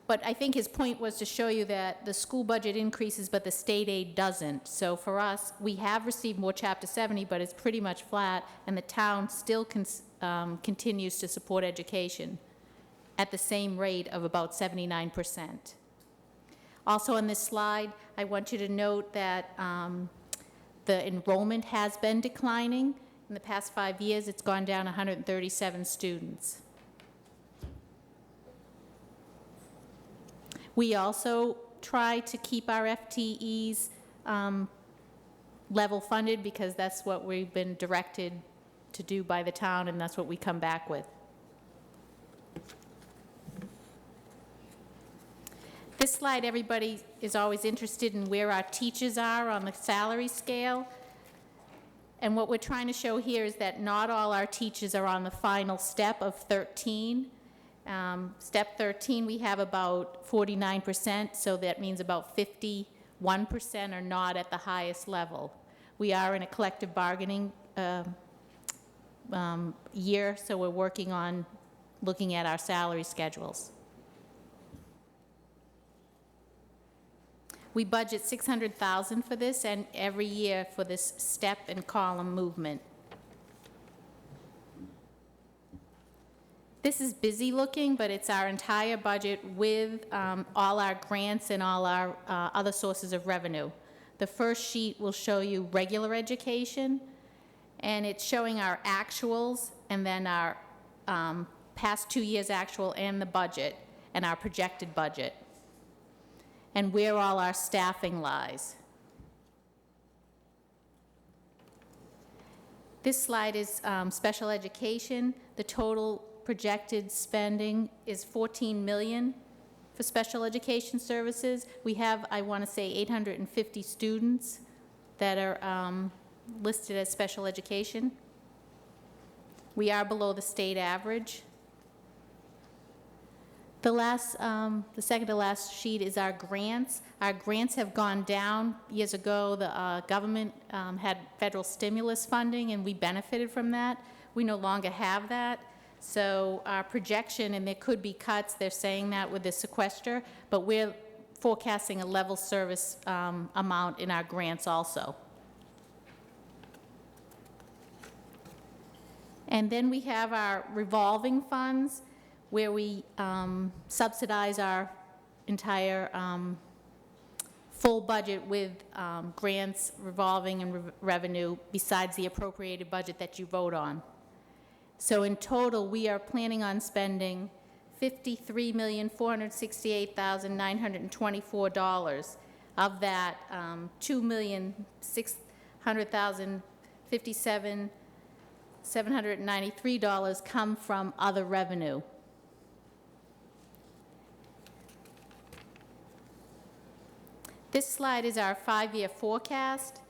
But I think his point was to show you that the school budget increases, but the state aid doesn't. So for us, we have received more Chapter 70, but it's pretty much flat, and the town still continues to support education at the same rate of about 79%. Also on this slide, I want you to note that the enrollment has been declining. In the past 5 years, it's gone down 137 students. We also try to keep our FTEs level funded because that's what we've been directed to do by the town, and that's what we come back with. This slide, everybody is always interested in where our teachers are on the salary scale. And what we're trying to show here is that not all our teachers are on the final step of 13. Step 13, we have about 49%, so that means about 51% are not at the highest level. We are in a collective bargaining year, so we're working on looking at our salary schedules. We budget $600,000 for this, and every year for this step and column movement. This is busy looking, but it's our entire budget with all our grants and all our other sources of revenue. The first sheet will show you regular education, and it's showing our actuals and then our past 2 years actual and the budget and our projected budget, and where all our staffing lies. This slide is special education. The total projected spending is $14 million for special education services. We have, I want to say, 850 students that are listed as special education. We are below the state average. The second to last sheet is our grants. Our grants have gone down. Years ago, the government had federal stimulus funding, and we benefited from that. We no longer have that. So our projection, and there could be cuts, they're saying that with the sequester, but we're forecasting a level service amount in our grants also. And then we have our revolving funds, where we subsidize our entire full budget with grants, revolving, and revenue, besides the appropriated budget that you vote on. So in total, we are planning on spending $53,468,924. Of that, $2,600,057,793 come from other revenue. This slide is our 5-year forecast.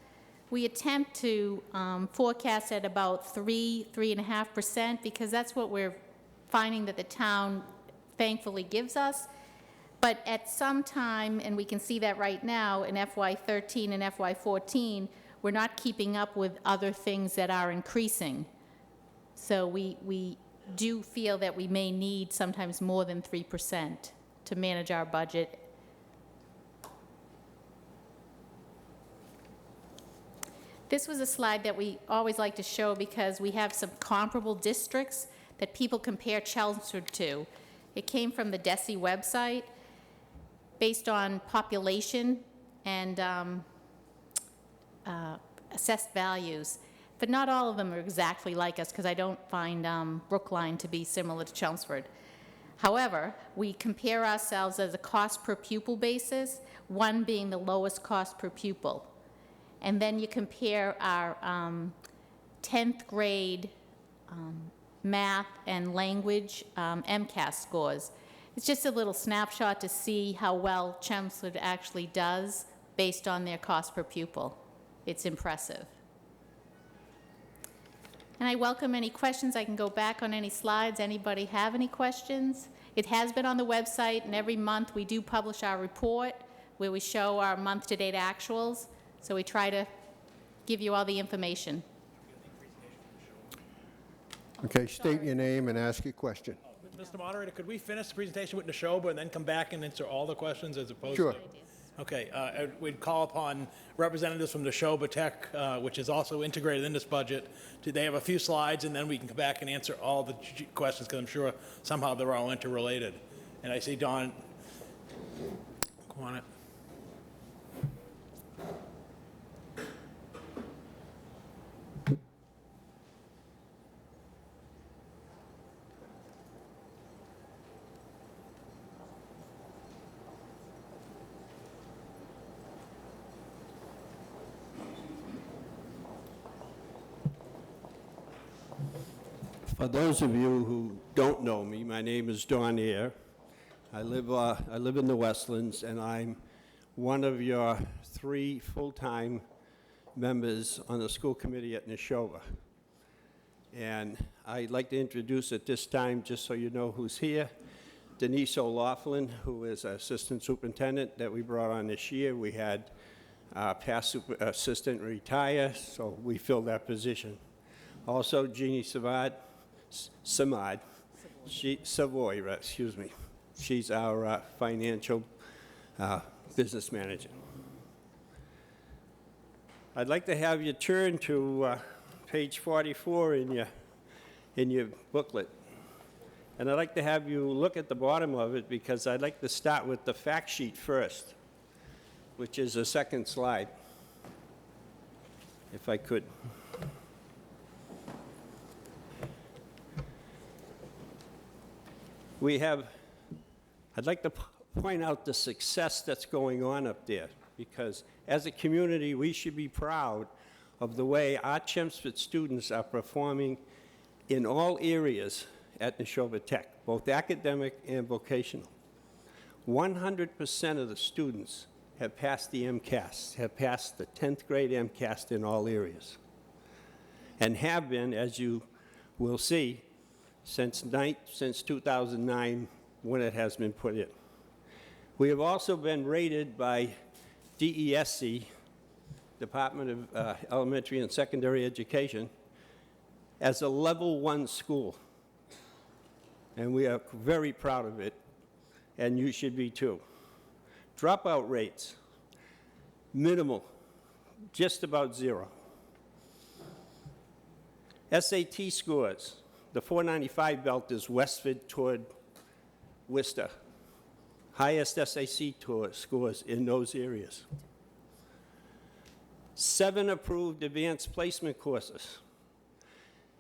We attempt to forecast at about 3.5%, because that's what we're finding that the town thankfully gives us. But at some time, and we can see that right now in FY13 and FY14, we're not keeping up with other things that are increasing. So we do feel that we may need sometimes more than 3% to manage our budget. This was a slide that we always like to show because we have some comparable districts that people compare Chelmsford to. It came from the DESE website based on population and assessed values. But not all of them are exactly like us, because I don't find Brookline to be similar to Chelmsford. However, we compare ourselves as a cost per pupil basis, one being the lowest cost per pupil. And then you compare our 10th grade math and language MCAS scores. It's just a little snapshot to see how well Chelmsford actually does based on their cost per pupil. It's impressive. And I welcome any questions. I can go back on any slides. Anybody have any questions? It has been on the website, and every month we do publish our report where we show our month-to-date actuals. So we try to give you all the information. Okay, state your name and ask your question. Mr. Moderator, could we finish the presentation with Neshoba and then come back and answer all the questions as opposed Sure. to? Okay, we'd call upon representatives from Neshoba Tech, which is also integrated in this budget. They have a few slides, and then we can come back and answer all the questions, because I'm sure somehow they're all interrelated. And I see Don. Come on it. For those of you who don't know me, my name is Don Ayer. I live in the Westlands, and I'm one of your 3 full-time members on the school committee at Neshoba. And I'd like to introduce at this time, just so you know who's here, Denise O'Laughlin, who is assistant superintendent that we brought on this year. We had past assistant retire, so we filled that position. Also, Jeannie Samad, Savoy, excuse me. She's our financial business manager. I'd like to have you turn to page 44 in your booklet. And I'd like to have you look at the bottom of it, because I'd like to start with the fact sheet first, which is the second slide, if I could. I'd like to point out the success that's going on up there, because as a community, we should be proud of the way our Chelmsford students are performing in all areas at Neshoba Tech, both academic and vocational. 100% of the students have passed the MCAS, have passed the 10th grade MCAS in all areas, and have been, as you will see, since 2009, when it has been put in. We have also been rated by DESC, Department of Elementary and Secondary Education, as a level 1 school. And we are very proud of it, and you should be too. Dropout rates, minimal, just about 0. SAT scores, the 495 belt is Westford toward Worcester. Highest SAC scores in those areas. 7 approved advanced placement courses.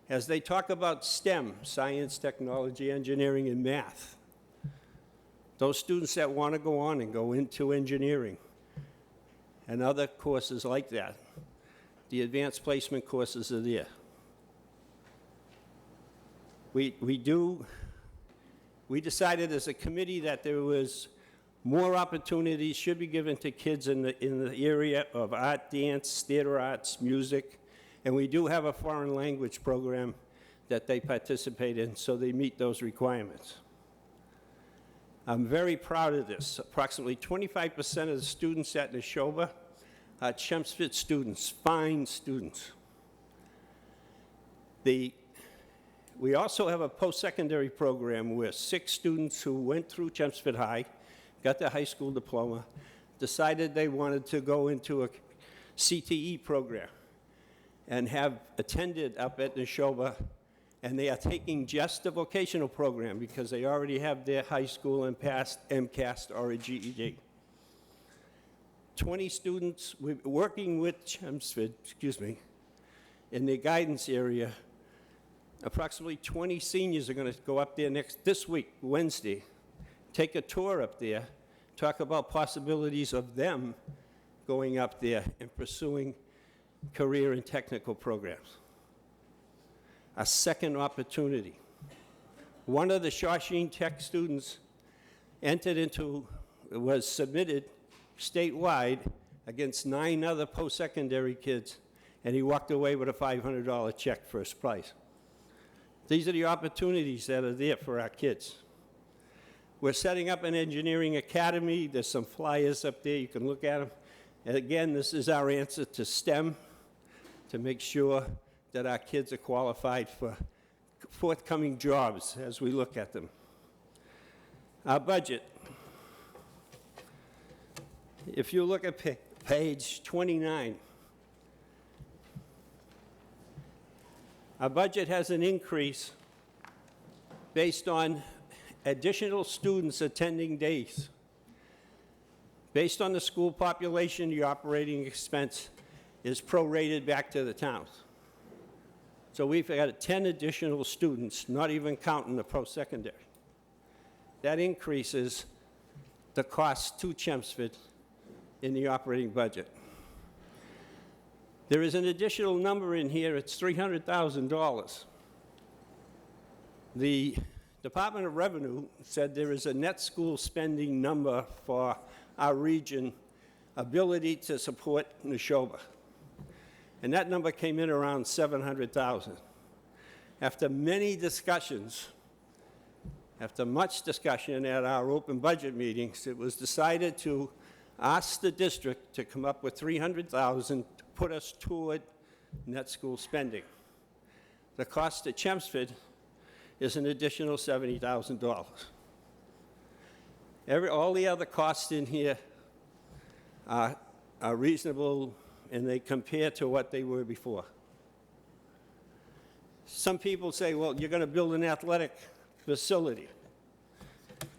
As they talk about STEM, science, technology, engineering, and math, those students that want to go on and go into engineering and other courses like that, the advanced placement courses are there. We decided as a committee that there was more opportunities should be given to kids in the area of art, dance, theater arts, music, and we do have a foreign language program that they participate in, so they meet those requirements. I'm very proud of this. Approximately 25% of the students at Neshoba are Chelmsford students, fine students. We also have a post-secondary program where 6 students who went through Chelmsford High, got their high school diploma, decided they wanted to go into a CTE program and have attended up at Neshoba, and they are taking just the vocational program because they already have their high school and passed MCAS or a GED. 20 students working with Chelmsford, in the guidance area, Approximately 20 seniors are going to go up there this week, Wednesday, take a tour up there, talk about possibilities of them going up there and pursuing career and technical programs. A second opportunity. One of the Shawshene Tech students was submitted statewide against 9 other post-secondary kids, and he walked away with a $500 check first prize. These are the opportunities that are there for our kids. We're setting up an engineering academy. There's some flyers up there. You can look at them. And again, this is our answer to STEM, to make sure that our kids are qualified for forthcoming jobs as we look at them. Our budget. If you look at page 29, our budget has an increase based on additional students attending days. Based on the school population, the operating expense is prorated back to the towns. So we've got 10 additional students, not even counting the post-secondary. That increases the cost to Chelmsford in the operating budget. There is an additional number in here, it's $300,000. The Department of Revenue said there is a net school spending number for our region ability to support Neshoba. And that number came in around $700,000. After many discussions, after much discussion at our open budget meetings, it was decided to ask the district to come up with $300,000 to put us toward net school spending. The cost to Chelmsford is an additional $70,000. All the other costs in here are reasonable, and they compare to what they were before. Some people say, well, you're going to build an athletic facility.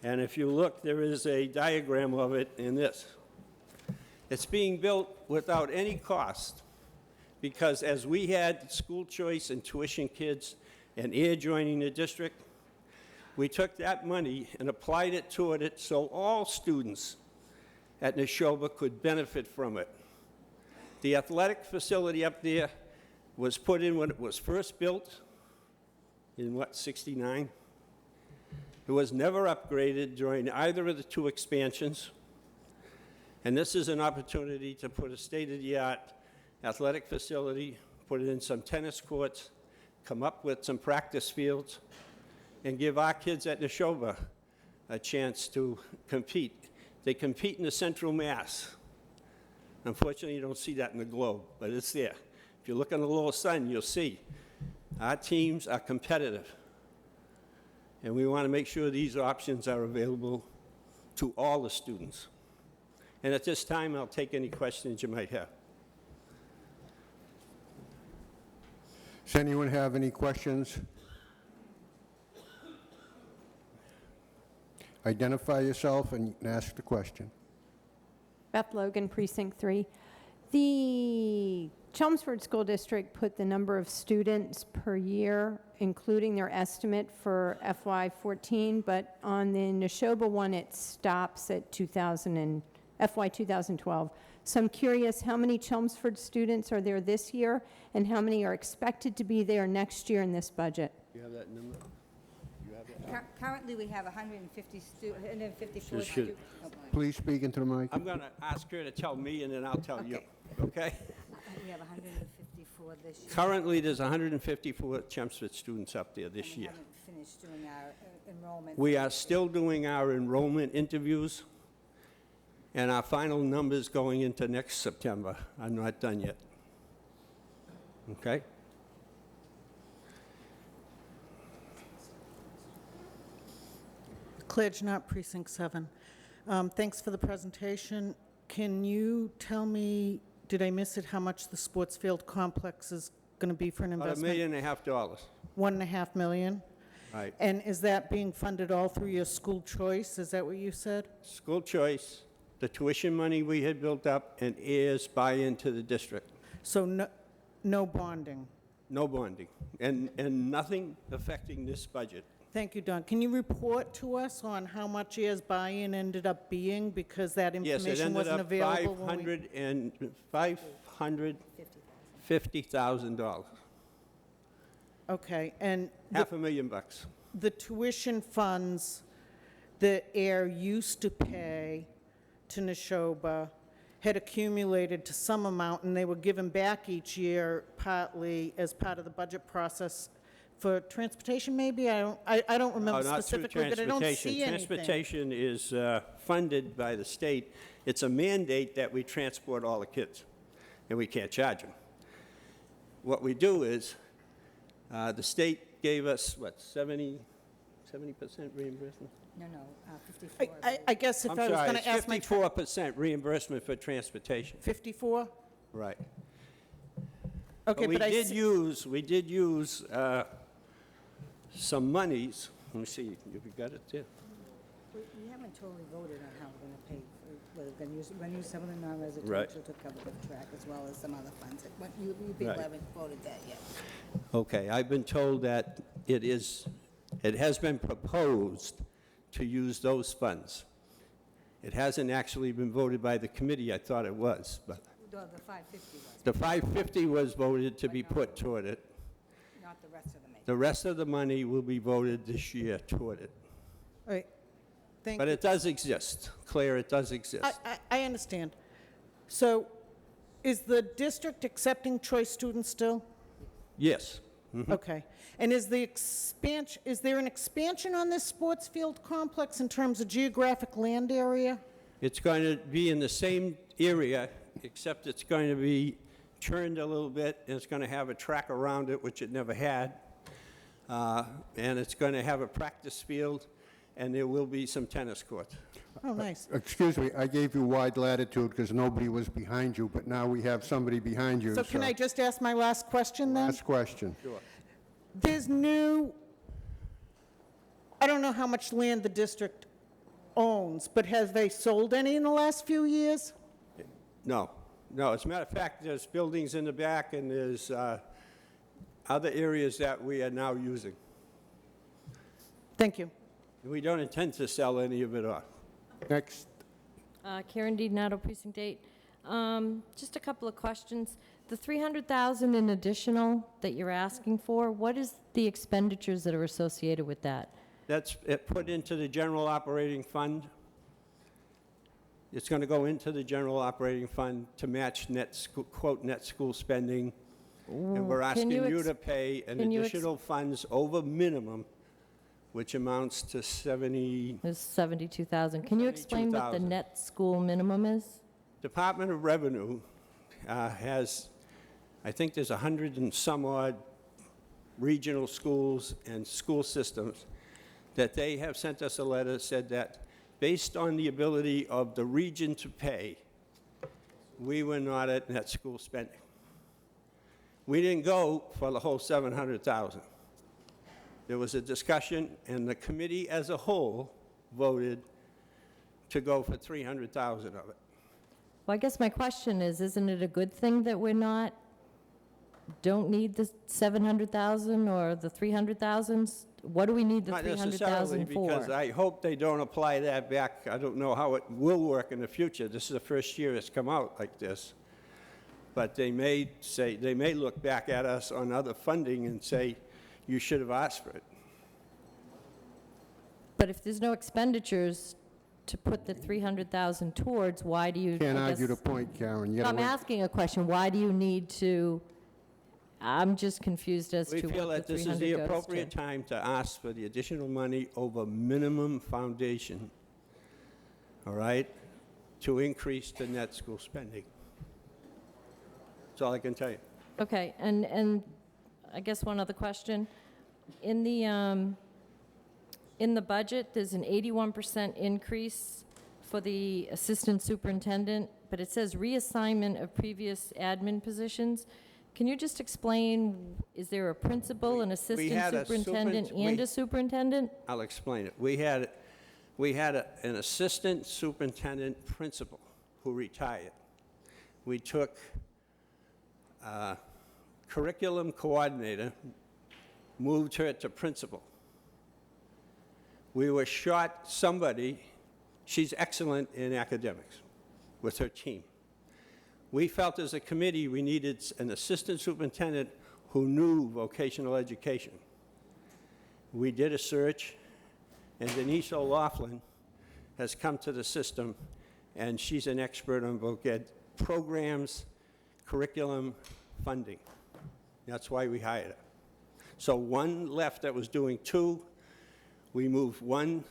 And if you look, there is a diagram of it in this. It's being built without any cost because as we had school choice and tuition kids and air joining the district, we took that money and applied it toward it so all students at Neshoba could benefit from it. The athletic facility up there was put in when it was first built in, 69? It was never upgraded during either of the 2 expansions. And this is an opportunity to put a state-of-the-art athletic facility, put it in some tennis courts, come up with some practice fields, and give our kids at Neshoba a chance to compete. They compete in the Central Mass. Unfortunately, you don't see that in the globe, but it's there. If you look on the lower sun, you'll see our teams are competitive. And we want to make sure these options are available to all the students. And at this time, I'll take any questions you might have. Does anyone have any questions? Identify yourself and ask the question. Beth Logan, Precinct 3. The Chelmsford School District put the number of students per year, including their estimate for FY14, but on the Neshoba one, it stops at FY 2012. So I'm curious, how many Chelmsford students are there this year, and how many are expected to be there next year in this budget? You have that number? You have that? Currently, we have 154 Should- students. Please speak into the mic. I'm going to ask her to tell me, and then I'll tell you, okay? We have 154 this year. Currently, there's 154 Chelmsford students up there this We year. haven't finished doing our enrollment. We are still doing our enrollment interviews, and our final numbers going into next September are not done yet. Okay? Claire Janot, Precinct 7. Thanks for the presentation. Can you tell me, did I miss it, how much the sports field complex is going to be for an About investment? $1.5 million. $1.5 million? Right. And is that being funded all through your school choice? Is that what you said? School choice, the tuition money we had built up, and heirs buy into the district. So no bonding? No bonding, and nothing affecting this budget. Thank you, Don. Can you report to us on how much Air's buy-in ended up being, because that Yes, it information ended wasn't up available when we... $550,000, Okay, and $500,000. the tuition funds that Air used to pay to Neshoba had accumulated to some amount, and they were given back each year partly as part of the budget process for transportation, maybe? I don't remember No, not through specifically, but I don't see anything. Transportation is funded by the state. It's a mandate that we transport all the kids, and we can't charge them. What we do is, the state gave us, what, 70% reimbursement? No, 54. I guess if I was going to ask my... I'm sorry, it's 54% reimbursement for transportation. 54? Right. Okay, we but I did see- use some monies. Let me see, if you got it there. We haven't totally voted on how we're going to pay, whether we're going to use some of the non-residential Right. to cover the track as well as some other funds. You people Right. haven't voted that yet. Okay, I've been told that it has been proposed to use those funds. It hasn't actually been voted by the committee. I thought it was, but The 550 was, the 550 was voted to be put toward it. not the rest of the money. The rest of the money will be voted this year toward it. All right, thank But you. it does exist. Claire, it does exist. I understand. So is the district accepting choice students still? Yes. Mhm. Okay. And is there an expansion on this sports field complex in terms of geographic land area? It's going to be in the same area, except it's going to be turned a little bit, and it's going to have a track around it, which it never had. And it's going to have a practice field, and there will be some tennis courts. Oh, nice. Excuse me, I gave you wide latitude because nobody was behind you, but now we have somebody behind you. So can I just ask my last question then? Last question. There's I don't know how much land the district owns, but have they sold any in the last few years? No. As a matter of fact, there's buildings in the back, and there's other areas that we are now using. Thank you. We don't intend to sell any of it off. Next. Karen DiDonato, Precinct 8. Just a couple of questions. The $300,000 in additional that you're asking for, what is the expenditures that are associated with that? That's put into the general operating fund. It's going to go into the general operating fund to match quote, net school spending. And we're asking you to pay an additional funds over minimum, which amounts to 70... It's $72,000. Can you explain what the net school minimum is? Department of Revenue has, I think there's 100 and some odd regional schools and school systems that they have sent us a letter, said that based on the ability of the region to pay, we were not at net school spending. We didn't go for the whole $700,000. There was a discussion, and the committee as a whole voted to go for $300,000 of it. Well, I guess my question is, isn't it a good thing that don't need the 700,000 or the 300,000? What do we need the Not 300,000 for? because I hope they don't apply that back. I don't know how it will work in the future. This is the first year it's come out like this. But they may look back at us on other funding and say, you should have asked for it. But if there's no expenditures to put the 300,000 towards, why do you? Can't argue the point, Karen. You gotta I'm wait. asking a question. Why do you need to? I'm just confused as We to feel what that the this 300 is the goes appropriate to. time to ask for the additional money over minimum foundation, all right, to increase the net school spending. That's all I can tell you. Okay, and I guess one other question. In the budget, there's an 81% increase for the assistant superintendent, but it says reassignment of previous admin positions. Can you just explain, is there a principal, an assistant superintendent, and a superintendent? I'll explain it. We had an assistant superintendent principal who retired. We took curriculum coordinator moved her to principal. We were short somebody. She's excellent in academics with her team. We felt as a committee we needed an assistant superintendent who knew vocational education. We did a search, and Denise O'Laughlin has come to the system, and she's an expert on voc ed programs, curriculum, funding. That's why we hired her. So one left that was doing two. We moved one,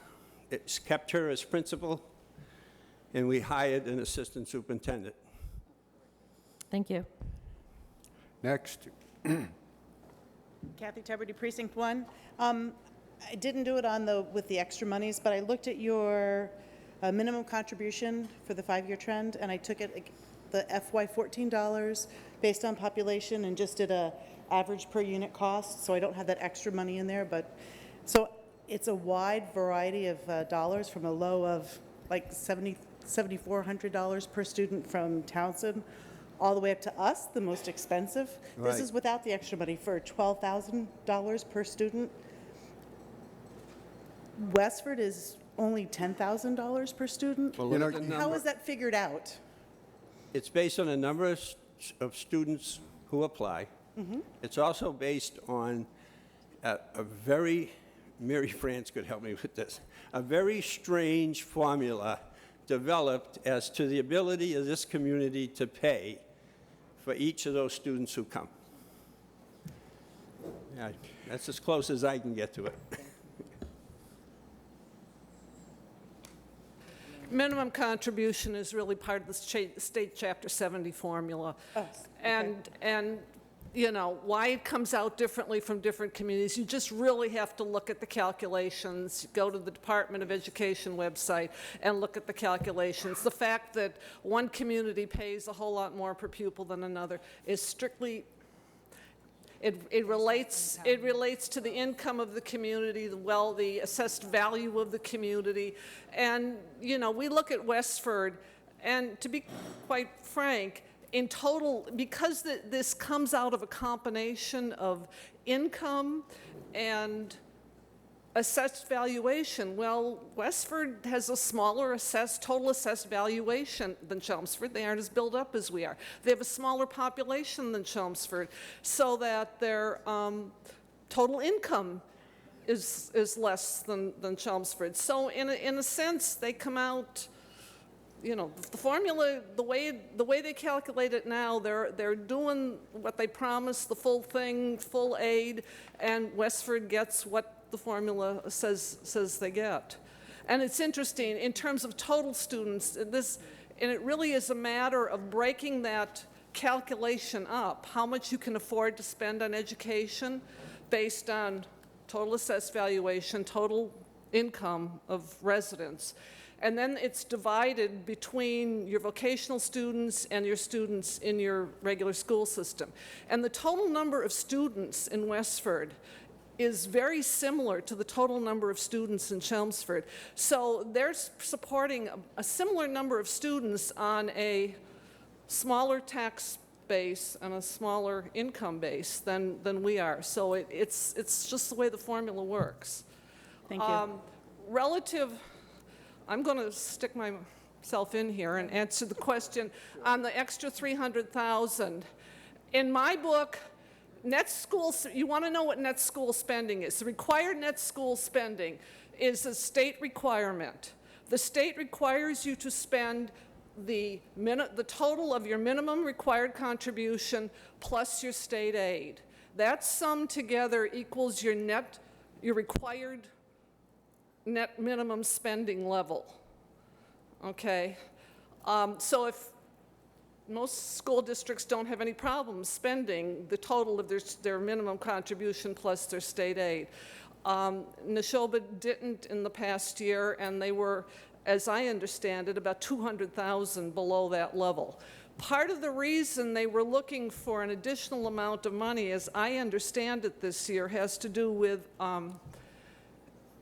it's kept her as principal, and we hired an assistant superintendent. Thank you. Next. Kathy Tuberty, Precinct 1. I didn't do it with the extra monies, but I looked at your minimum contribution for the 5-year trend, and I took it, the FY14 dollars based on population, and just did a average per unit cost, so I don't have that extra money in there, but, so it's a wide variety of dollars, from a low of like $7,400 per student from Townsend, all the way up to us, the most expensive. Right. This is without the extra money, for $12,000 per student. Westford is only $10,000 per student. Well, look at the How number. is that figured out? It's based on the number of students who apply. Mhm. It's also based on a very, Mary France could help me with this, a very strange formula developed as to the ability of this community to pay for each of those students who come. Yeah, that's as close as I can get to it. Minimum contribution is really part of the state Chapter 70 formula. Oh, And, you know, why it comes out differently from different communities, you just really have to look at the calculations. Go to the Department of Education website and look at the calculations. The fact that one community pays a whole lot more per pupil than another is strictly, it relates to the income of the community, the assessed value of the community. And, you know, we look at Westford, and to be quite frank, in total, because this comes out of a combination of income and assessed valuation, well, Westford has a smaller total assessed valuation than Chelmsford. They aren't as built up as we are. They have a smaller population than Chelmsford, so that their total income is less than Chelmsford. So in a sense, they come out, you know, the formula, the way they calculate it now, they're doing what they promised, the full thing, full aid, and Westford gets what the formula says they get. And it's interesting, in terms of total students, and it really is a matter of breaking that calculation up, how much you can afford to spend on education based on total assessed valuation, total income of residents. And then it's divided between your vocational students and your students in your regular school system. And the total number of students in Westford is very similar to the total number of students in Chelmsford. So they're supporting a similar number of students on a smaller tax base and a smaller income base than we are. So it's just the way the formula works. Thank you. I'm going to stick myself in here and answer the question on the extra $300,000. In my book, net school, you want to know what net school spending is. The required net school spending is a state requirement. The state requires you to spend the total of your minimum required contribution plus your state aid. That sum together equals your required net minimum spending level. Okay? So if most school districts don't have any problems spending the total of their minimum contribution plus their state aid. Neshoba didn't in the past year, and they were, as I understand it, about $200,000 below that level. Part of the reason they were looking for an additional amount of money, as I understand it this year, has to do with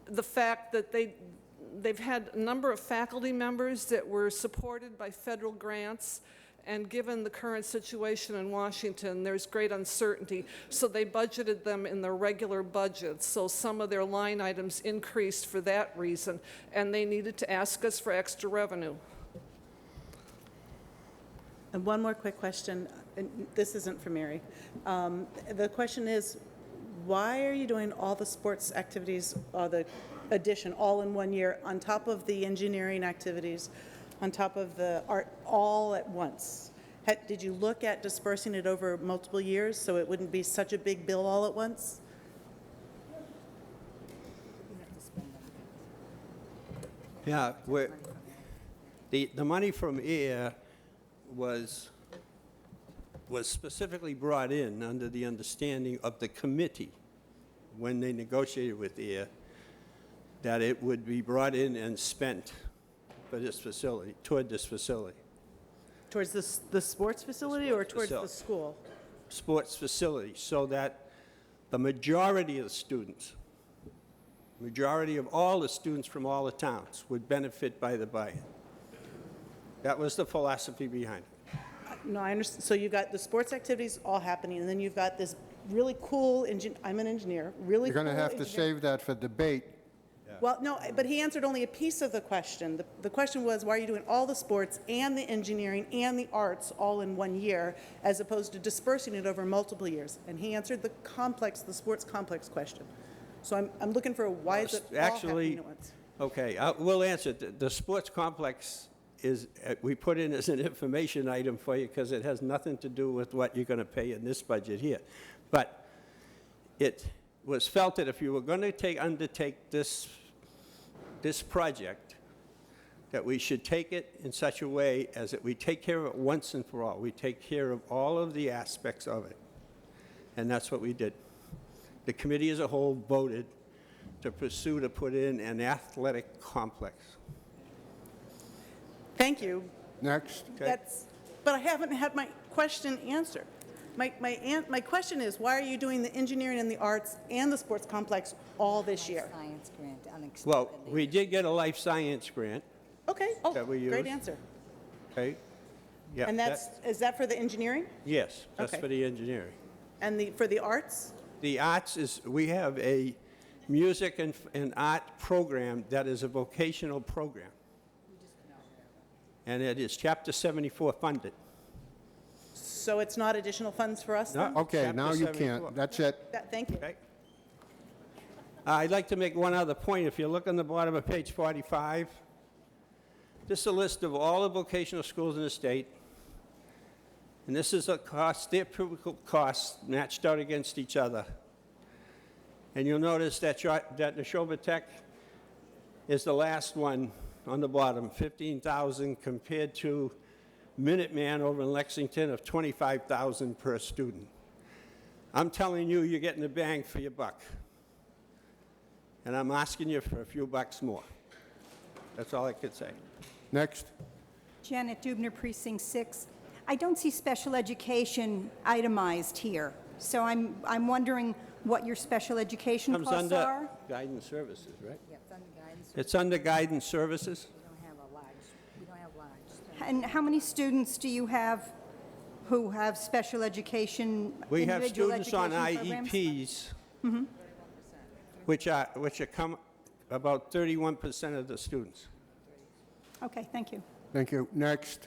the fact that they've had a number of faculty members that were supported by federal grants, And given the current situation in Washington, there's great uncertainty, so they budgeted them in their regular budgets. So some of their line items increased for that reason, and they needed to ask us for extra revenue. And one more quick question, and this isn't for Mary. The question is, why are you doing all the sports activities, or the addition, all in one year, on top of the engineering activities, on top of the art, all at once? Did you look at dispersing it over multiple years so it wouldn't be such a big bill all at once? Yeah, the money from air was specifically brought in under the understanding of the committee when they negotiated with air that it would be brought in and spent for this facility, toward this facility. Towards the sports facility or towards the facility. school? Sports facility, so that the majority of the students, majority of all the students from all the towns would benefit by the buy-in. That was the philosophy behind it. No, I understand. So you've got the sports activities all happening, and then you've got this really cool, I'm an engineer, really You're cool. going to have to save that for debate. Well, no, but he answered only a piece of the question. The question was, why are you doing all the sports and the engineering and the arts all in one year, as opposed to dispersing it over multiple years? And he answered the sports complex question. So I'm looking for why is it all happening at once? Okay, we'll answer. The sports complex is, we put in as an information item for you because it has nothing to do with what you're going to pay in this budget here. But it was felt that if you were going to undertake this project, that we should take it in such a way as that we take care of it once and for all. We take care of all of the aspects of it. And that's what we did. The committee as a whole voted to pursue to put in an athletic complex. Thank you. Next. Okay. But I haven't had my question answered. My question is, why are you doing the engineering and the arts and the sports complex all this year? Science grant, unexpectedly. Well, we did get a life science grant. Okay, That we great used. answer. Okay? Yeah. And is that for the engineering? Yes, that's Okay. for the engineering. And for the arts? The arts is, we have a music and art program that is a vocational program. And it is Chapter 74 funded. So it's not additional funds for us then? Okay, now you Chapter can't. 74. That's it. Thank you. Okay. I'd like to make one other point. If you look on the bottom of page 45, this is a list of all the vocational schools in the state. And this is a cost, their typical costs matched out against each other. And you'll notice that Neshoba Tech is the last one on the bottom, $15,000 compared to Minuteman over in Lexington of $25,000 per student. I'm telling you, you're getting the bang for your buck. And I'm asking you for a few bucks more. That's all I could say. Next. Janet Dubner, Precinct 6. I don't see special education itemized here, so I'm wondering what your special education Comes costs under are? guidance services, right? Yeah, it's under guidance. It's under guidance services. We don't have large. And how many students do you have who have special education, We have individual students on education programs? IEPs, Mhm. which are come about 31% of the students. Okay, thank you. Thank you. Next.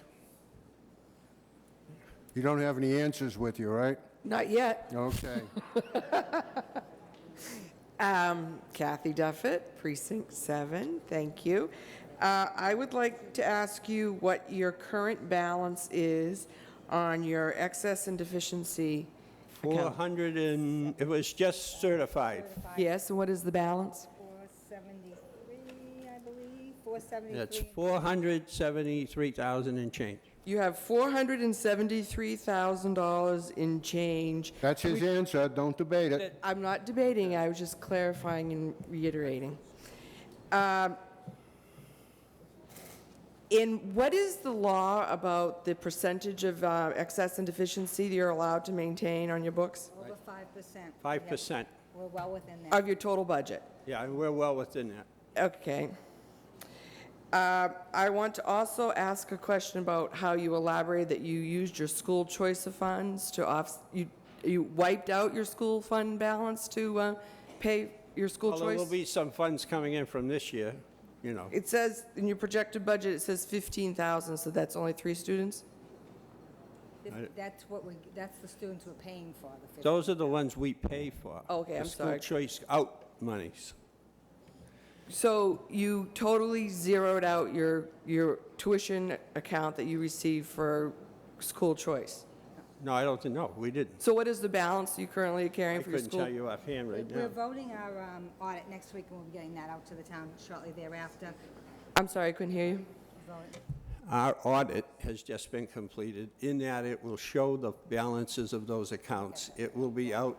You don't have any answers with you, right? Not yet. Okay. Kathy Duffett, Precinct 7, thank you. I would like to ask you what your current balance is on your excess and deficiency account. 400 and, it was just certified. Yes, and what is the balance? 473, I believe, 473. That's 473,000 and change. You have $473,000 in change. That's his answer. Don't debate it. I'm not debating, I was just clarifying and reiterating. What is the law about the percentage of excess and deficiency that you're allowed to maintain on your books? Over 5%. 5%. We're well within that. Of your total budget? Yeah, we're well within that. Okay. I want to also ask a question about how you elaborated that you used your school choice of funds to you wiped out your school fund balance to pay your school Well, there will choice? be some funds coming in from this year, you know. It says, in your projected budget, it says 15,000, so that's only 3 students? That's the students we're paying for, the 50. Those are the ones we pay for. Okay, I'm sorry. The school choice out monies. So you totally zeroed out your tuition account that you received for school choice? No, I don't think, no, we didn't. So what is the balance you currently are carrying I for your couldn't school? tell you offhand right We're now. voting our audit next week, and we'll be getting that out to the town shortly thereafter. I'm sorry, I couldn't hear you. Vote. Our audit has just been completed. In that, it will show the balances of those accounts. It will be out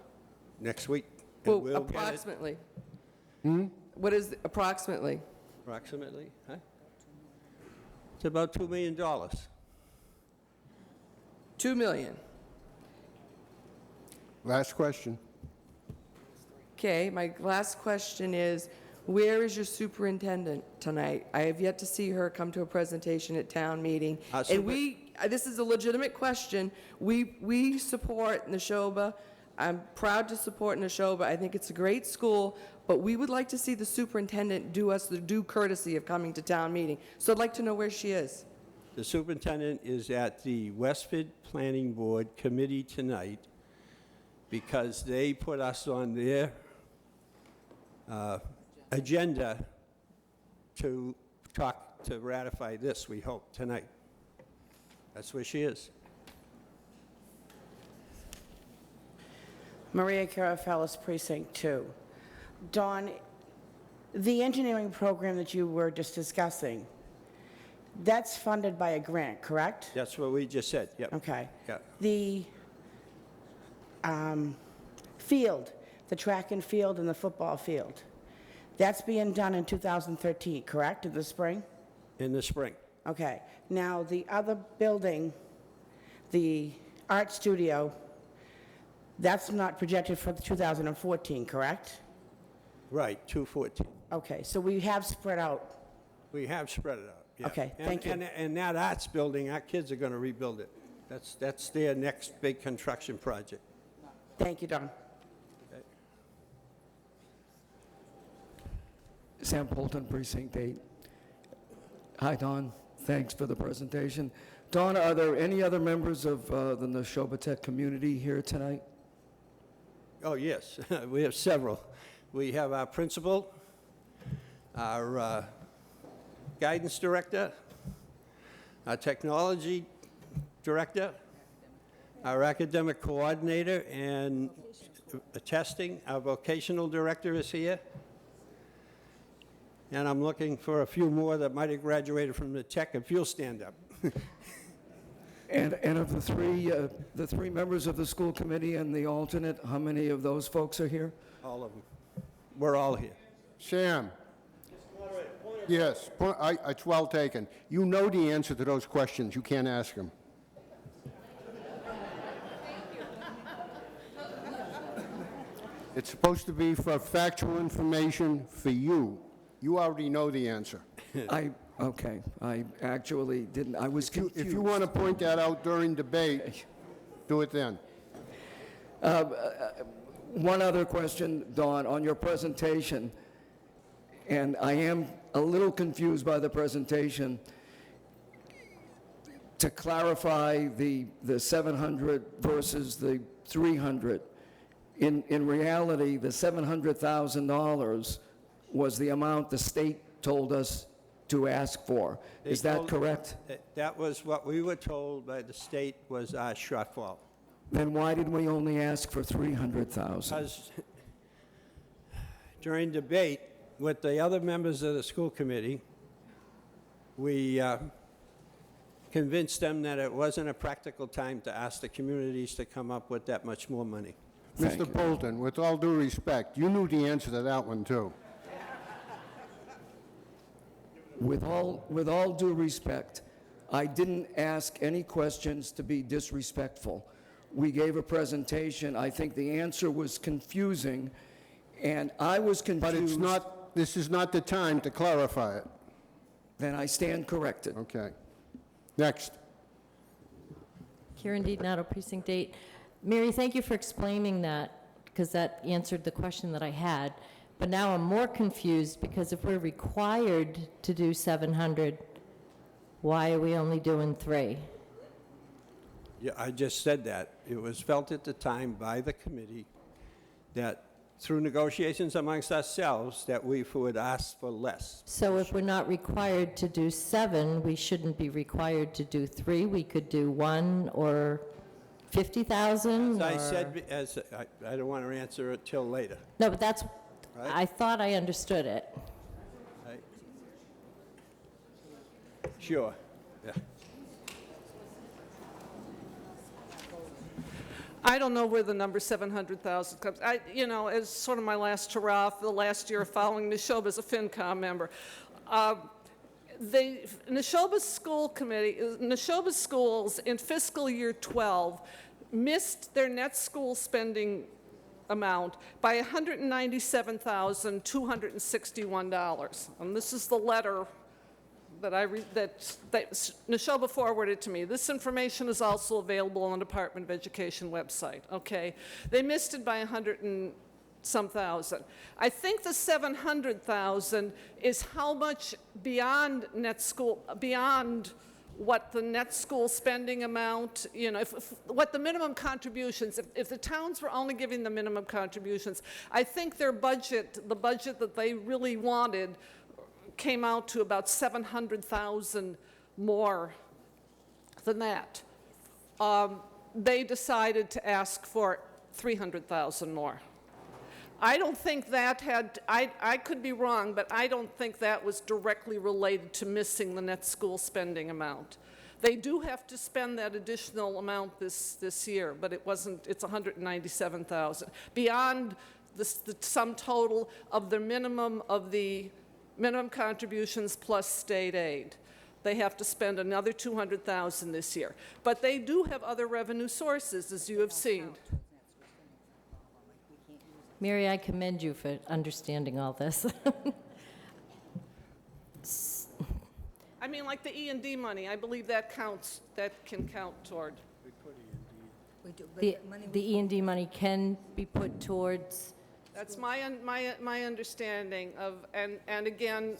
next week. and Well, we'll get it. approximately. What is approximately? Approximately, huh? It's about $2 million. 2 million. Last question. Okay, my last question is, where is your superintendent tonight? I have yet to see her come to a presentation at town meeting. And this is a legitimate question. We support Neshoba. I'm proud to support Neshoba. I think it's a great school, but we would like to see the superintendent do us the due courtesy of coming to town meeting. So I'd like to know where she is. The superintendent is at the Westford Planning Board committee tonight because they put us on their agenda to ratify this, we hope, tonight. That's where she is. Maria Carafellis, Precinct 2. Dawn, the engineering program that you were just discussing, that's funded by a grant, correct? That's what we just said, yep. Okay. Yeah. The field, the track and field and the football field, that's being done in 2013, correct, in the spring? In the spring. Okay. Now, the other building, the art studio, that's not projected for 2014, correct? Right, 214. Okay, so we have spread out. We have spread it out, yeah. Okay, thank you. And that arts building, our kids are going to rebuild it. That's their next big construction project. Thank you, Don. Sam Polton, Precinct 8. Hi, Don. Thanks for the presentation. Don, are there any other members of the Neshoba Tech community here tonight? Oh, yes, we have several. We have our principal, our guidance director, our technology director, our academic coordinator and testing, our vocational director is here. And I'm looking for a few more that might have graduated from the tech, if you'll stand up. And of the three members of the school committee and the alternate, how many of those folks are here? All of them. We're all here. Sam? Yes, it's well taken. You know the answer to those questions. You can't ask them. It's supposed to be for factual information for you. You already know the answer. Okay, I actually didn't, I was confused. If you want to point that out during debate, do it then. One other question, Dawn, on your presentation, and I am a little confused by the presentation. To clarify the 700 versus the 300, in reality, the $700,000 was the amount the state told us to ask for. Is that correct? That was what we were told by the state was our shortfall. Then why did we only ask for 300,000? Because during debate with the other members of the school committee, we convinced them that it wasn't a practical time to ask the communities to come up with that much more money. Mr. Bolton, with all due respect, you knew the answer to that one, too. With all due respect, I didn't ask any questions to be disrespectful. We gave a presentation. I think the answer was confusing, and I was confused. But this is not the time to clarify it. Then I stand corrected. Okay. Next. Karen DiDonato, Precinct 8. Mary, thank you for explaining that, because that answered the question that I had. But now I'm more confused, because if we're required to do 700, why are we only doing 3? Yeah, I just said that. It was felt at the time by the committee that through negotiations amongst ourselves, that we would ask for less. So if we're not required to do 7, we shouldn't be required to do 3. We could do 1 or 50,000? As I said, I don't want to answer it till later. No, but that's, Right. I thought I understood it. Right? Sure, yeah. I don't know where the number 700,000 comes. As sort of my last hurrah for the last year following Neshoba as a FinCom member. Neshoba School Committee, Neshoba schools in fiscal year 12 missed their net school spending amount by $197,261. And this is the letter that that Neshoba forwarded to me. This information is also available on the Department of Education website, okay? They missed it by 100 and some thousand. I think the 700,000 is how much beyond what the net school spending amount, what the minimum contributions, if the towns were only giving the minimum contributions, I think their budget, the budget that they really wanted, came out to about 700,000 more than that. They decided to ask for 300,000 more. I don't think that I could be wrong, but I don't think that was directly related to missing the net school spending amount. They do have to spend that additional amount this year, but it's 197,000. Beyond the sum total of the minimum contributions plus state aid. They have to spend another 200,000 this year. But they do have other revenue sources, as you have seen. Mary, I commend you for understanding all this. I mean, like the E&D money, I believe that counts, that can count toward. We do, but The money E&D money can be put towards, That's my understanding of, and again,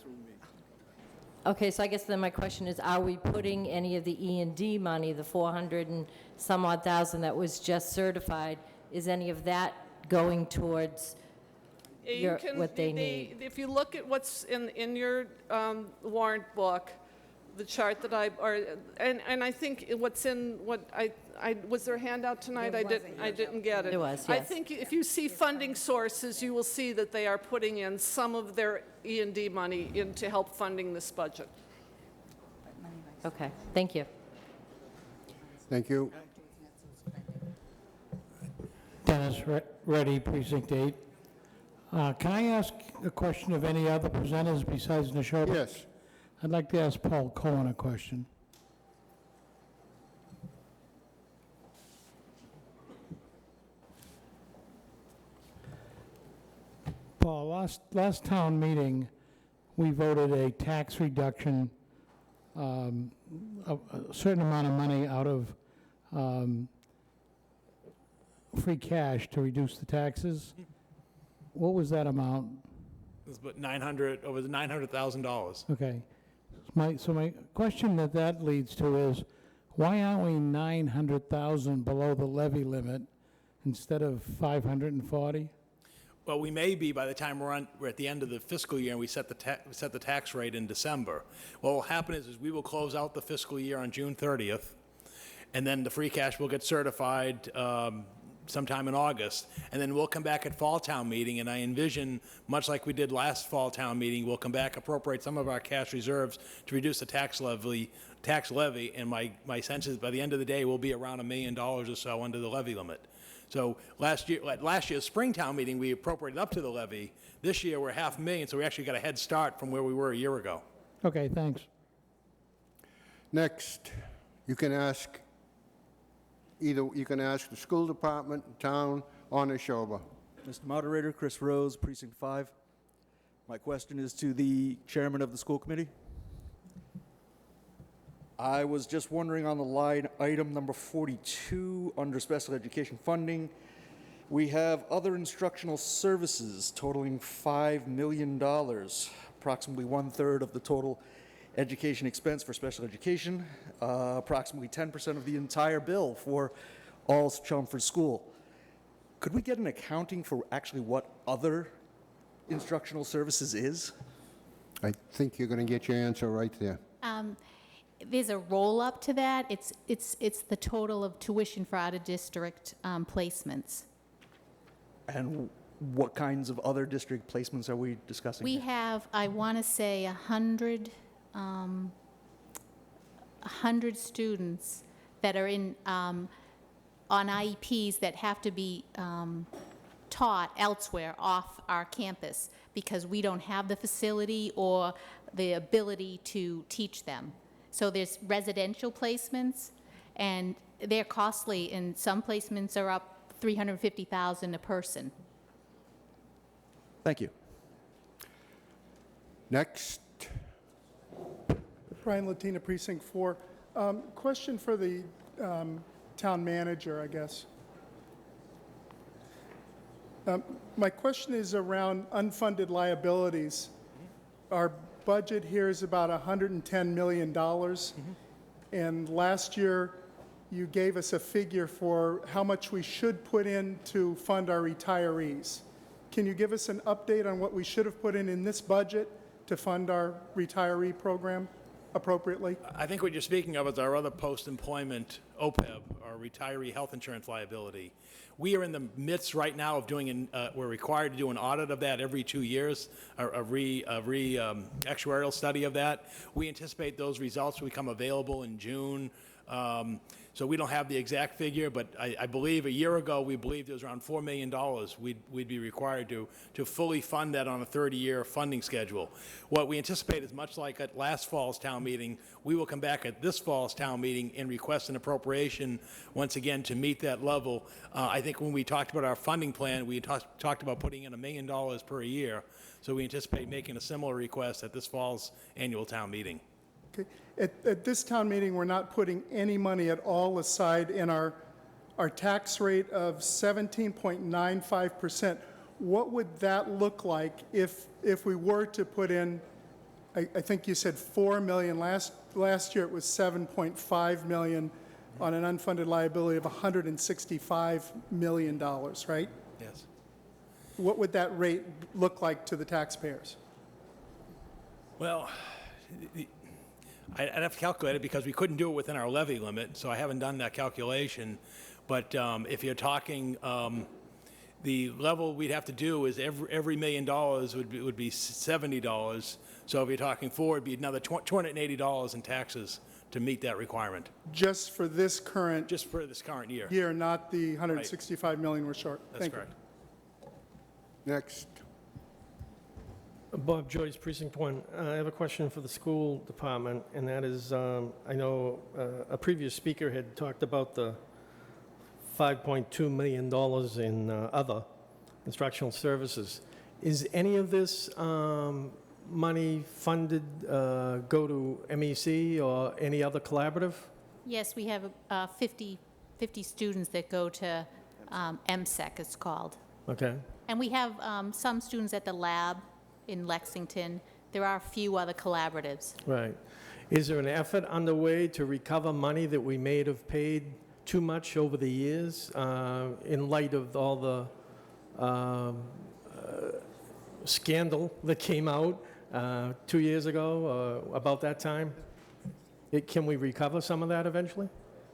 okay, so I guess then my question is, are we putting any of the E&D money, the 400 and some odd thousand that was just certified, is any of that going towards what they need? If you look at what's in your warrant book, the chart that and I think what's in was there a handout tonight? I didn't get it. There was, I yes. think if you see funding sources, you will see that they are putting in some of their E&D money in to help funding this budget. Okay, thank you. Thank you. Dennis Reddy, Precinct 8. Can I ask a question of any other presenters besides Neshoba? Yes. I'd like to ask Paul Cohen a question. Paul, last town meeting, we voted a tax reduction, a certain amount of money out of free cash to reduce the taxes. What was that amount? It was about over $900,000. Okay. So my question that leads to is, why aren't we 900,000 below the levy limit instead of 540? Well, we may be by the time we're at the end of the fiscal year and we set the tax rate in December. What will happen is we will close out the fiscal year on June 30th, and then the free cash will get certified sometime in August, and then we'll come back at fall town meeting, and I envision, much like we did last fall town meeting, we'll come back, appropriate some of our cash reserves to reduce the tax levy, and my sense is by the end of the day, we'll be around $1 million or so under the levy limit. So last year's spring town meeting, we appropriated up to the levy. This year, we're $500,000, so we actually got a head start from where we were a year ago. Okay, thanks. Next, you can ask the school department, town, or Neshoba. Mr. Moderator, Chris Rose, Precinct 5. My question is to the chairman of the school committee. I was just wondering on the line item number 42 under special education funding, we have other instructional services totaling $5 million, approximately 1/3 of the total education expense for special education, approximately 10% of the entire bill for all Chelmsford School. Could we get an accounting for actually what other instructional services is? I think you're going to get your answer right there. There's a roll-up to that. It's the total of tuition for out-of-district placements. And what kinds of other district placements are we discussing? We have, I want to say, 100 students that are in on IEPs that have to be taught elsewhere off our campus because we don't have the facility or the ability to teach them. So there's residential placements, and they're costly, and some placements are up $350,000 a person. Thank you. Next. Brian Latina, Precinct 4. Question for the town manager, I guess. My question is around unfunded liabilities. Our budget here is about $110 million. And last year, you gave us a figure for how much we should put in to fund our retirees. Can you give us an update on what we should have put in this budget to fund our retiree program appropriately? I think what you're speaking of is our other post-employment OPEB, our retiree health insurance liability. We are in the midst right now of doing, we're required to do an audit of that every 2 years, a actuarial study of that. We anticipate those results will become available in June. So we don't have the exact figure, but I believe a year ago, we believed it was around $4 million we'd be required to fully fund that on a 30-year funding schedule. What we anticipate is much like at last fall's town meeting, we will come back at this fall's town meeting and request an appropriation once again to meet that level. I think when we talked about our funding plan, we talked about putting in $1 million per year. So we anticipate making a similar request at this fall's annual town meeting. Okay. At this town meeting, we're not putting any money at all aside in our tax rate of 17.95%. What would that look like if we were to put in, I think you said $4 million. Last year it was $7.5 million on an unfunded liability of $165 million, right? Yes. What would that rate look like to the taxpayers? Well, I'd have to calculate it because we couldn't do it within our levy limit, so I haven't done that calculation. But if you're talking, the level we'd have to do is every $1 million would be $70. So if you're talking four, it'd be another $280 in taxes to meet that requirement. Just for this current year. Year, not the 165 million we're short. That's Thank correct. Next. Bob Joyce, Precinct 1. I have a question for the school department, and that is, I know a previous speaker had talked about the $5.2 million in other instructional services. Is any of this money funded, go to MEC or any other collaborative? Yes, we have 50 students that go to MSEC, it's called. Okay. And we have some students at the lab in Lexington. There are a few other collaboratives. Right. Is there an effort underway to recover money that we may have paid too much over the years in light of all the scandal that came out 2 years ago about that time? Can we recover some of that eventually?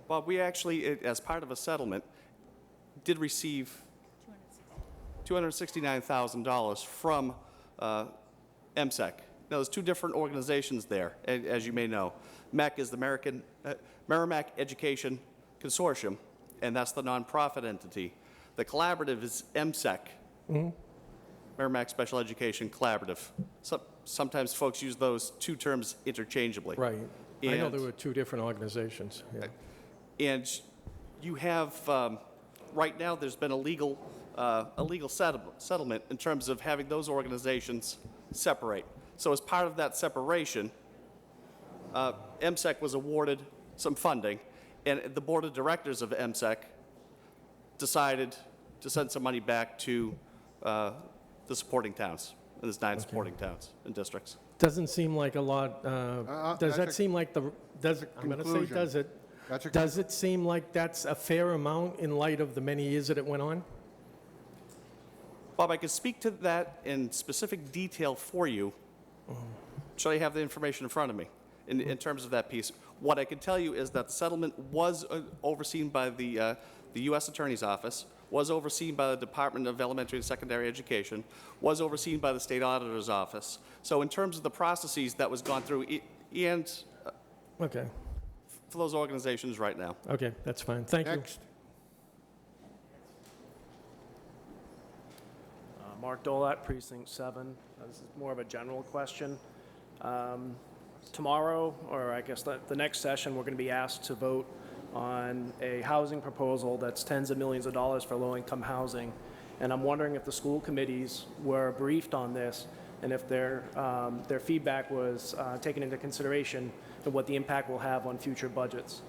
Well, we actually, as part of a settlement, did receive $269,000 from MSEC. Now, there's two different organizations there, as you may know. MEC is the Merrimack Education Consortium, and that's the nonprofit entity. The collaborative is MSEC, Merrimack Special Education Collaborative. Sometimes folks use those two terms interchangeably. Right. I know there were two different organizations. Yeah. And you have, right now, there's been a legal settlement in terms of having those organizations separate. So as part of that separation, MSEC was awarded some funding, and the board of directors of MSEC decided to send some money back to the supporting towns, and there's 9 supporting towns and districts. Doesn't seem like a lot, does that seem like I'm going to say, conclusion. does it? That's a Does it seem like that's a fair amount in light of the many years that it went on? Bob, I can speak to that in specific detail for you. Should I have the information in front of me in terms of that piece? What I can tell you is that the settlement was overseen by the U.S. Attorney's Office, was overseen by the Department of Elementary and Secondary Education, was overseen by the State Auditor's Office. So in terms of the processes that was gone through, and Okay, for those organizations right now. okay, that's fine. Thank you. Next. Mark Dolat, Precinct 7. This is more of a general question. Tomorrow, or I guess the next session, we're going to be asked to vote on a housing proposal that's tens of millions of dollars for low-income housing. And I'm wondering if the school committees were briefed on this and if their feedback was taken into consideration and what the impact will have on future budgets.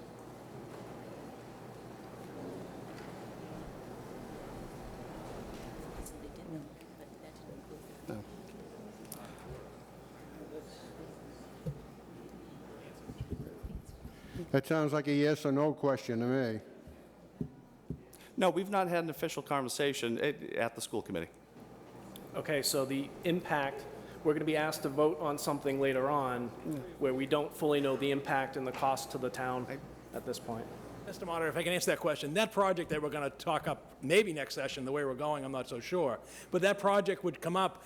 That sounds like a yes or no question to me. No, we've not had an official conversation at the school committee. Okay, so the impact, we're going to be asked to vote on something later on where we don't fully know the impact and the cost to the town at this point. Mr. Moderator, if I can answer that question, that project that we're going to talk up maybe next session, the way we're going, I'm not so sure, but that project would come up,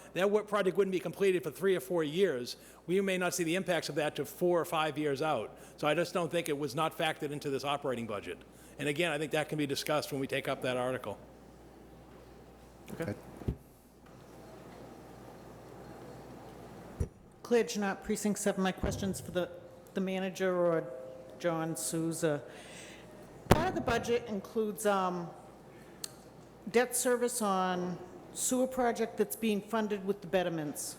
project wouldn't be completed for 3 or 4 years. We may not see the impacts of that to 4 or 5 years out. So I just don't think it was not factored into this operating budget. And again, I think that can be discussed when we take up that article. Okay. Claire Janot, Precinct 7. My question's for the manager or John Souza. Part of the budget includes debt service on sewer project that's being funded with the betterments.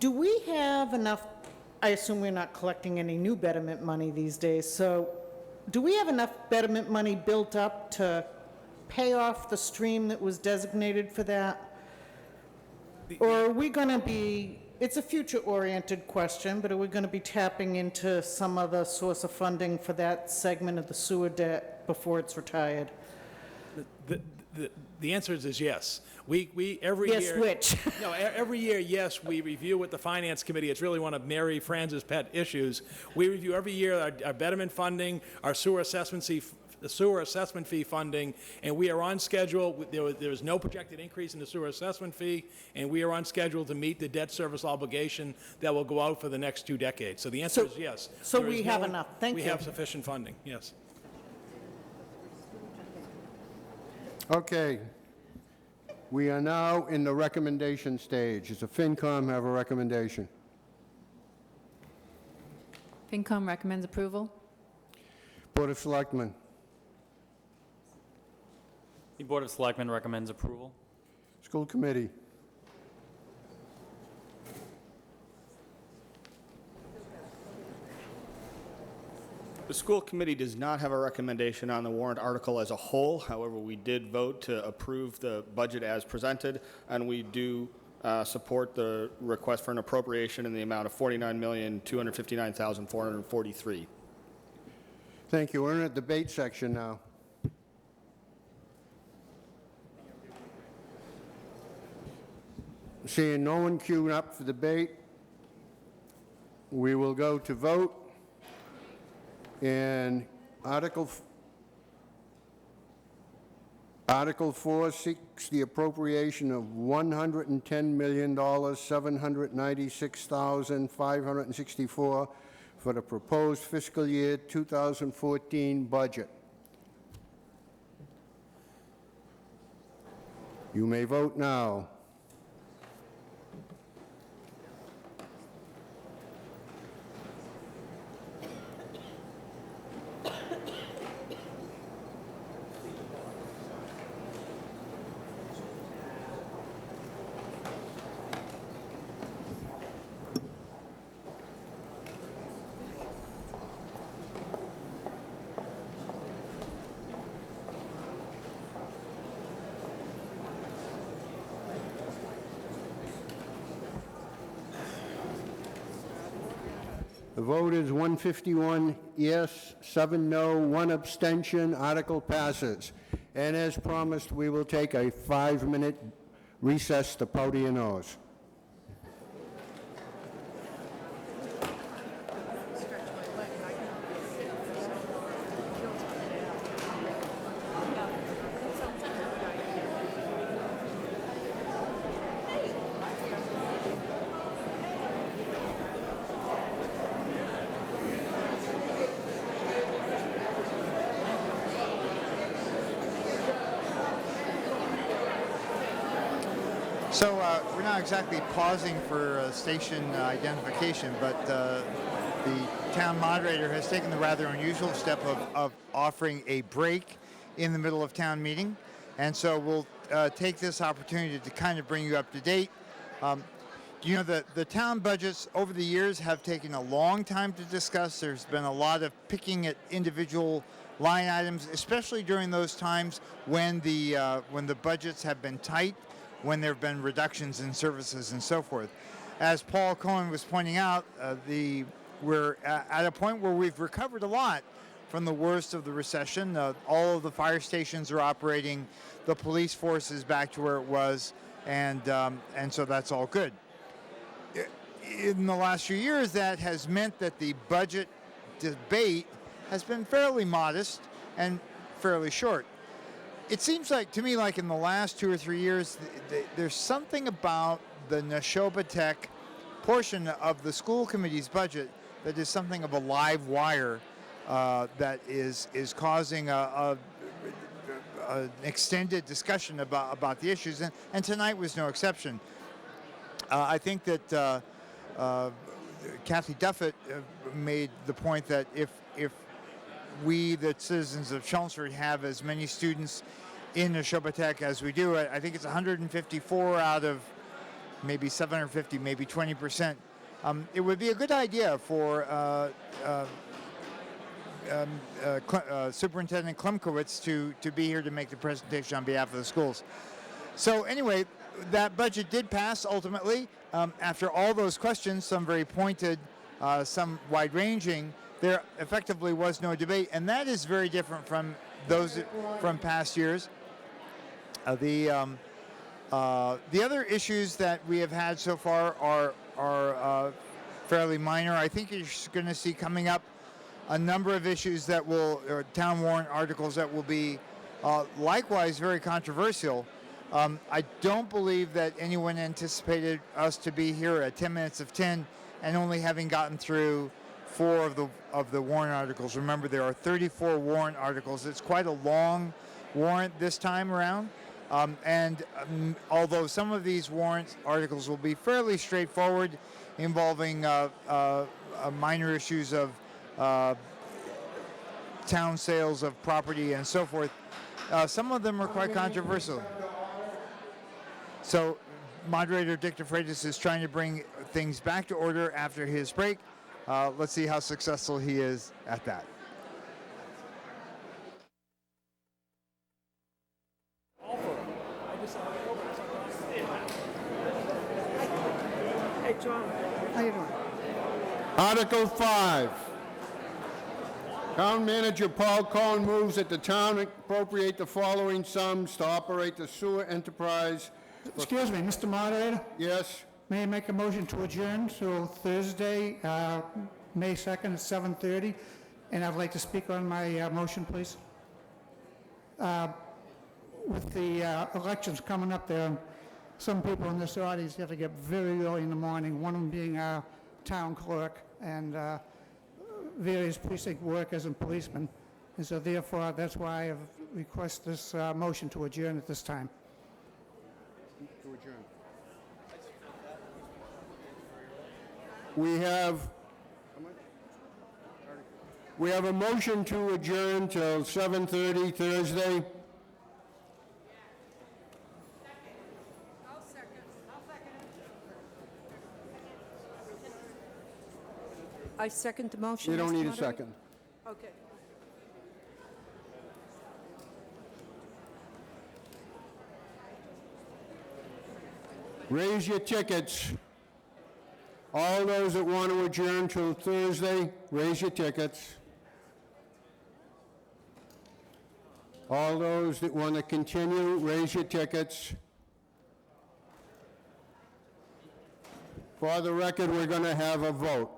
Do we have enough, I assume we're not collecting any new betterment money these days, so do we have enough betterment money built up to pay off the stream that was designated for that? Or are we going to be, it's a future-oriented question, but are we going to be tapping into some other source of funding for that segment of the sewer debt before it's retired? The answer is yes. We every Yes, year. which? No, every year, yes, we review with the Finance Committee. It's really one of Mary Franz's pet issues. We review every year our betterment funding, our sewer assessment fee funding, and we are on schedule. There is no projected increase in the sewer assessment fee, and we are on schedule to meet the debt service obligation that will go out for the next 2 decades. So the answer is yes. So There is we have enough. Thank you. We have sufficient funding, yes. Okay. We are now in the recommendation stage. Does the FinCom have a recommendation? FinCom recommends approval. Board of Selectmen. The Board of Selectmen recommends approval. School Committee. The school committee does not have a recommendation on the warrant article as a whole. However, we did vote to approve the budget as presented, and we do support the request for an appropriation in the amount of $49,259,443. Thank you. We're in the debate section now. Seeing no one queued up for debate, we will go to vote. And Article 4 seeks the appropriation of $110,796,564 for the proposed fiscal year 2014 budget. You may vote now. The vote is 151 yes, 7 no, 1 abstention. Article passes. And as promised, we will take a 5-minute recess to powder your nose. So we're not exactly pausing for station identification, but the town moderator has taken the rather unusual step of offering a break in the middle of town meeting. And so we'll take this opportunity to kind of bring you up to date. You know, the town budgets over the years have taken a long time to discuss. There's been a lot of picking at individual line items, especially during those times when the budgets have been tight, when there have been reductions in services and so forth. As Paul Cohen was pointing out, we're at a point where we've recovered a lot from the worst of the recession. All of the fire stations are operating, the police force is back to where it was, and so that's all good. In the last few years, that has meant that the budget debate has been fairly modest and fairly short. It seems like to me, like in the last 2 or 3 years, there's something about the Neshoba Tech portion of the school committee's budget that is something of a live wire that is causing an extended discussion about the issues, and tonight was no exception. I think that Kathy Duffett made the point that if we, the citizens of Chelmsford, have as many students in Neshoba Tech as we do, I think it's 154 out of maybe 750, maybe 20%. It would be a good idea for Superintendent Klemkowitz to be here to make the presentation on behalf of the schools. So anyway, that budget did pass ultimately. After all those questions, some very pointed, some wide-ranging, there effectively was no debate, and that is very different from those from past years. The other issues that we have had so far are fairly minor. I think you're going to see coming up a number of issues that will, or town warrant articles that will be likewise very controversial. I don't believe that anyone anticipated us to be here at 10 minutes of 10 and only having gotten through 4 of the warrant articles. Remember, there are 34 warrant articles. It's quite a long warrant this time around. Although some of these warrant articles will be fairly straightforward, involving minor issues of town sales of property and so forth, some of them are quite controversial. So Moderator Dick DeFreitas is trying to bring things back to order after his break. Let's see how successful he is at that. Hey, John, how you doing? Article 5. Town Manager Paul Cohen moves that the town appropriate the following sums to operate the sewer enterprise. Excuse me, Mr. Moderator? Yes? May I make a motion to adjourn till Thursday, May 2nd at 7:30? And I'd like to speak on my motion, please. With the elections coming up there, some people in this audience have to get very early in the morning, one of them being our town clerk and various precinct workers and policemen. And so therefore, that's why I've requested this motion to adjourn at this time. To adjourn. We have a motion to adjourn till 7:30 Thursday. I second the motion. You don't Mr. need a Moderator. second. Okay. Raise your tickets. All those that want to adjourn till Thursday, raise your tickets. All those that want to continue, raise your tickets. For the record, we're going to have a vote.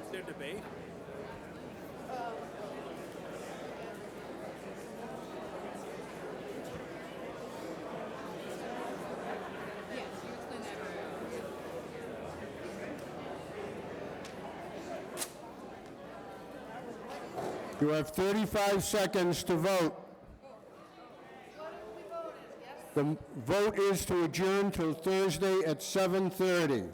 Is there debate? You have 35 seconds to vote. The vote is to adjourn till Thursday at 7:30.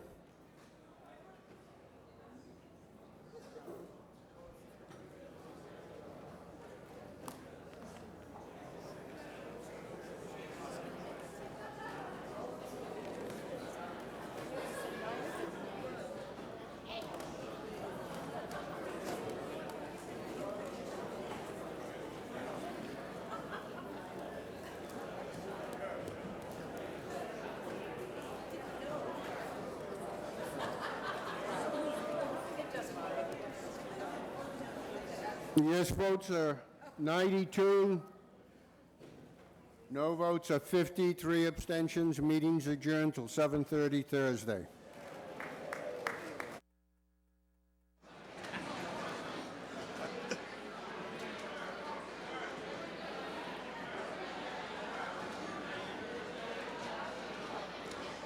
Yes votes are 92. No votes are 50. 3 abstentions. Meeting's adjourned till 7:30 Thursday.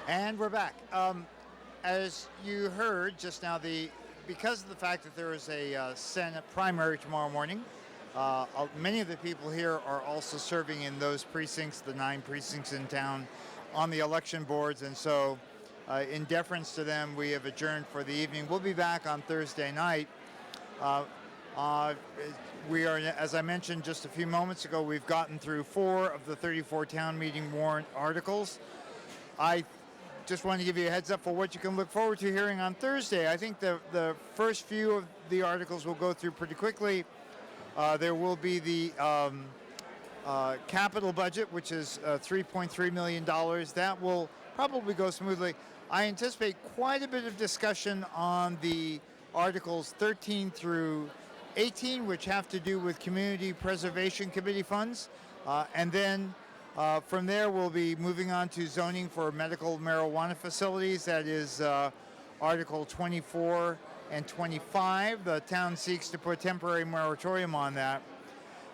And we're back. As you heard just now, because of the fact that there is a Senate primary tomorrow morning, many of the people here are also serving in those precincts, the 9 precincts in town, on the election boards. And so in deference to them, we have adjourned for the evening. We'll be back on Thursday night. We are, as I mentioned just a few moments ago, we've gotten through 4 of the 34 town meeting warrant articles. I just want to give you a heads up for what you can look forward to hearing on Thursday. I think the first few of the articles will go through pretty quickly. There will be the capital budget, which is $3.3 million. That will probably go smoothly. I anticipate quite a bit of discussion on the Articles 13 through 18, which have to do with Community Preservation Committee funds. And then from there, we'll be moving on to zoning for medical marijuana facilities. That is Article 24 and 25. The town seeks to put temporary moratorium on that.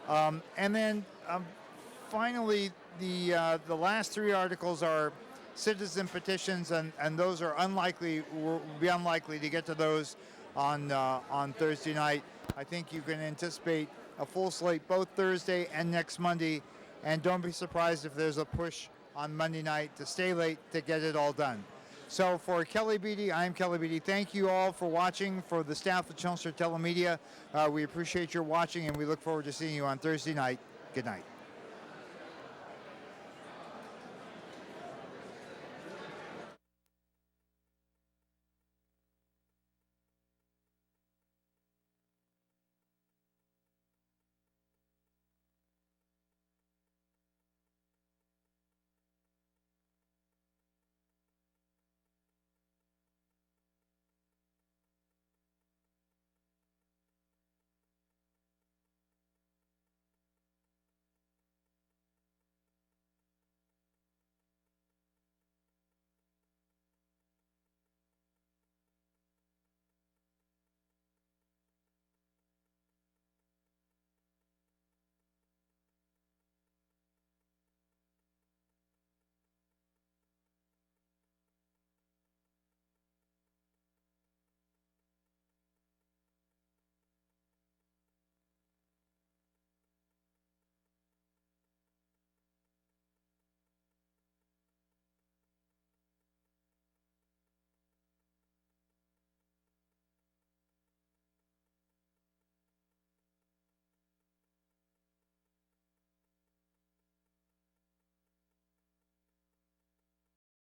And then finally, the last 3 articles are citizen petitions, and those are will be unlikely to get to those on Thursday night. I think you can anticipate a full slate both Thursday and next Monday. And don't be surprised if there's a push on Monday night to stay late to get it all done. So for Kelly Beatty, I'm Kelly Beatty. Thank you all for watching. For the staff of Chelmsford TeleMedia, we appreciate your watching, and we look forward to seeing you on Thursday night. Good night.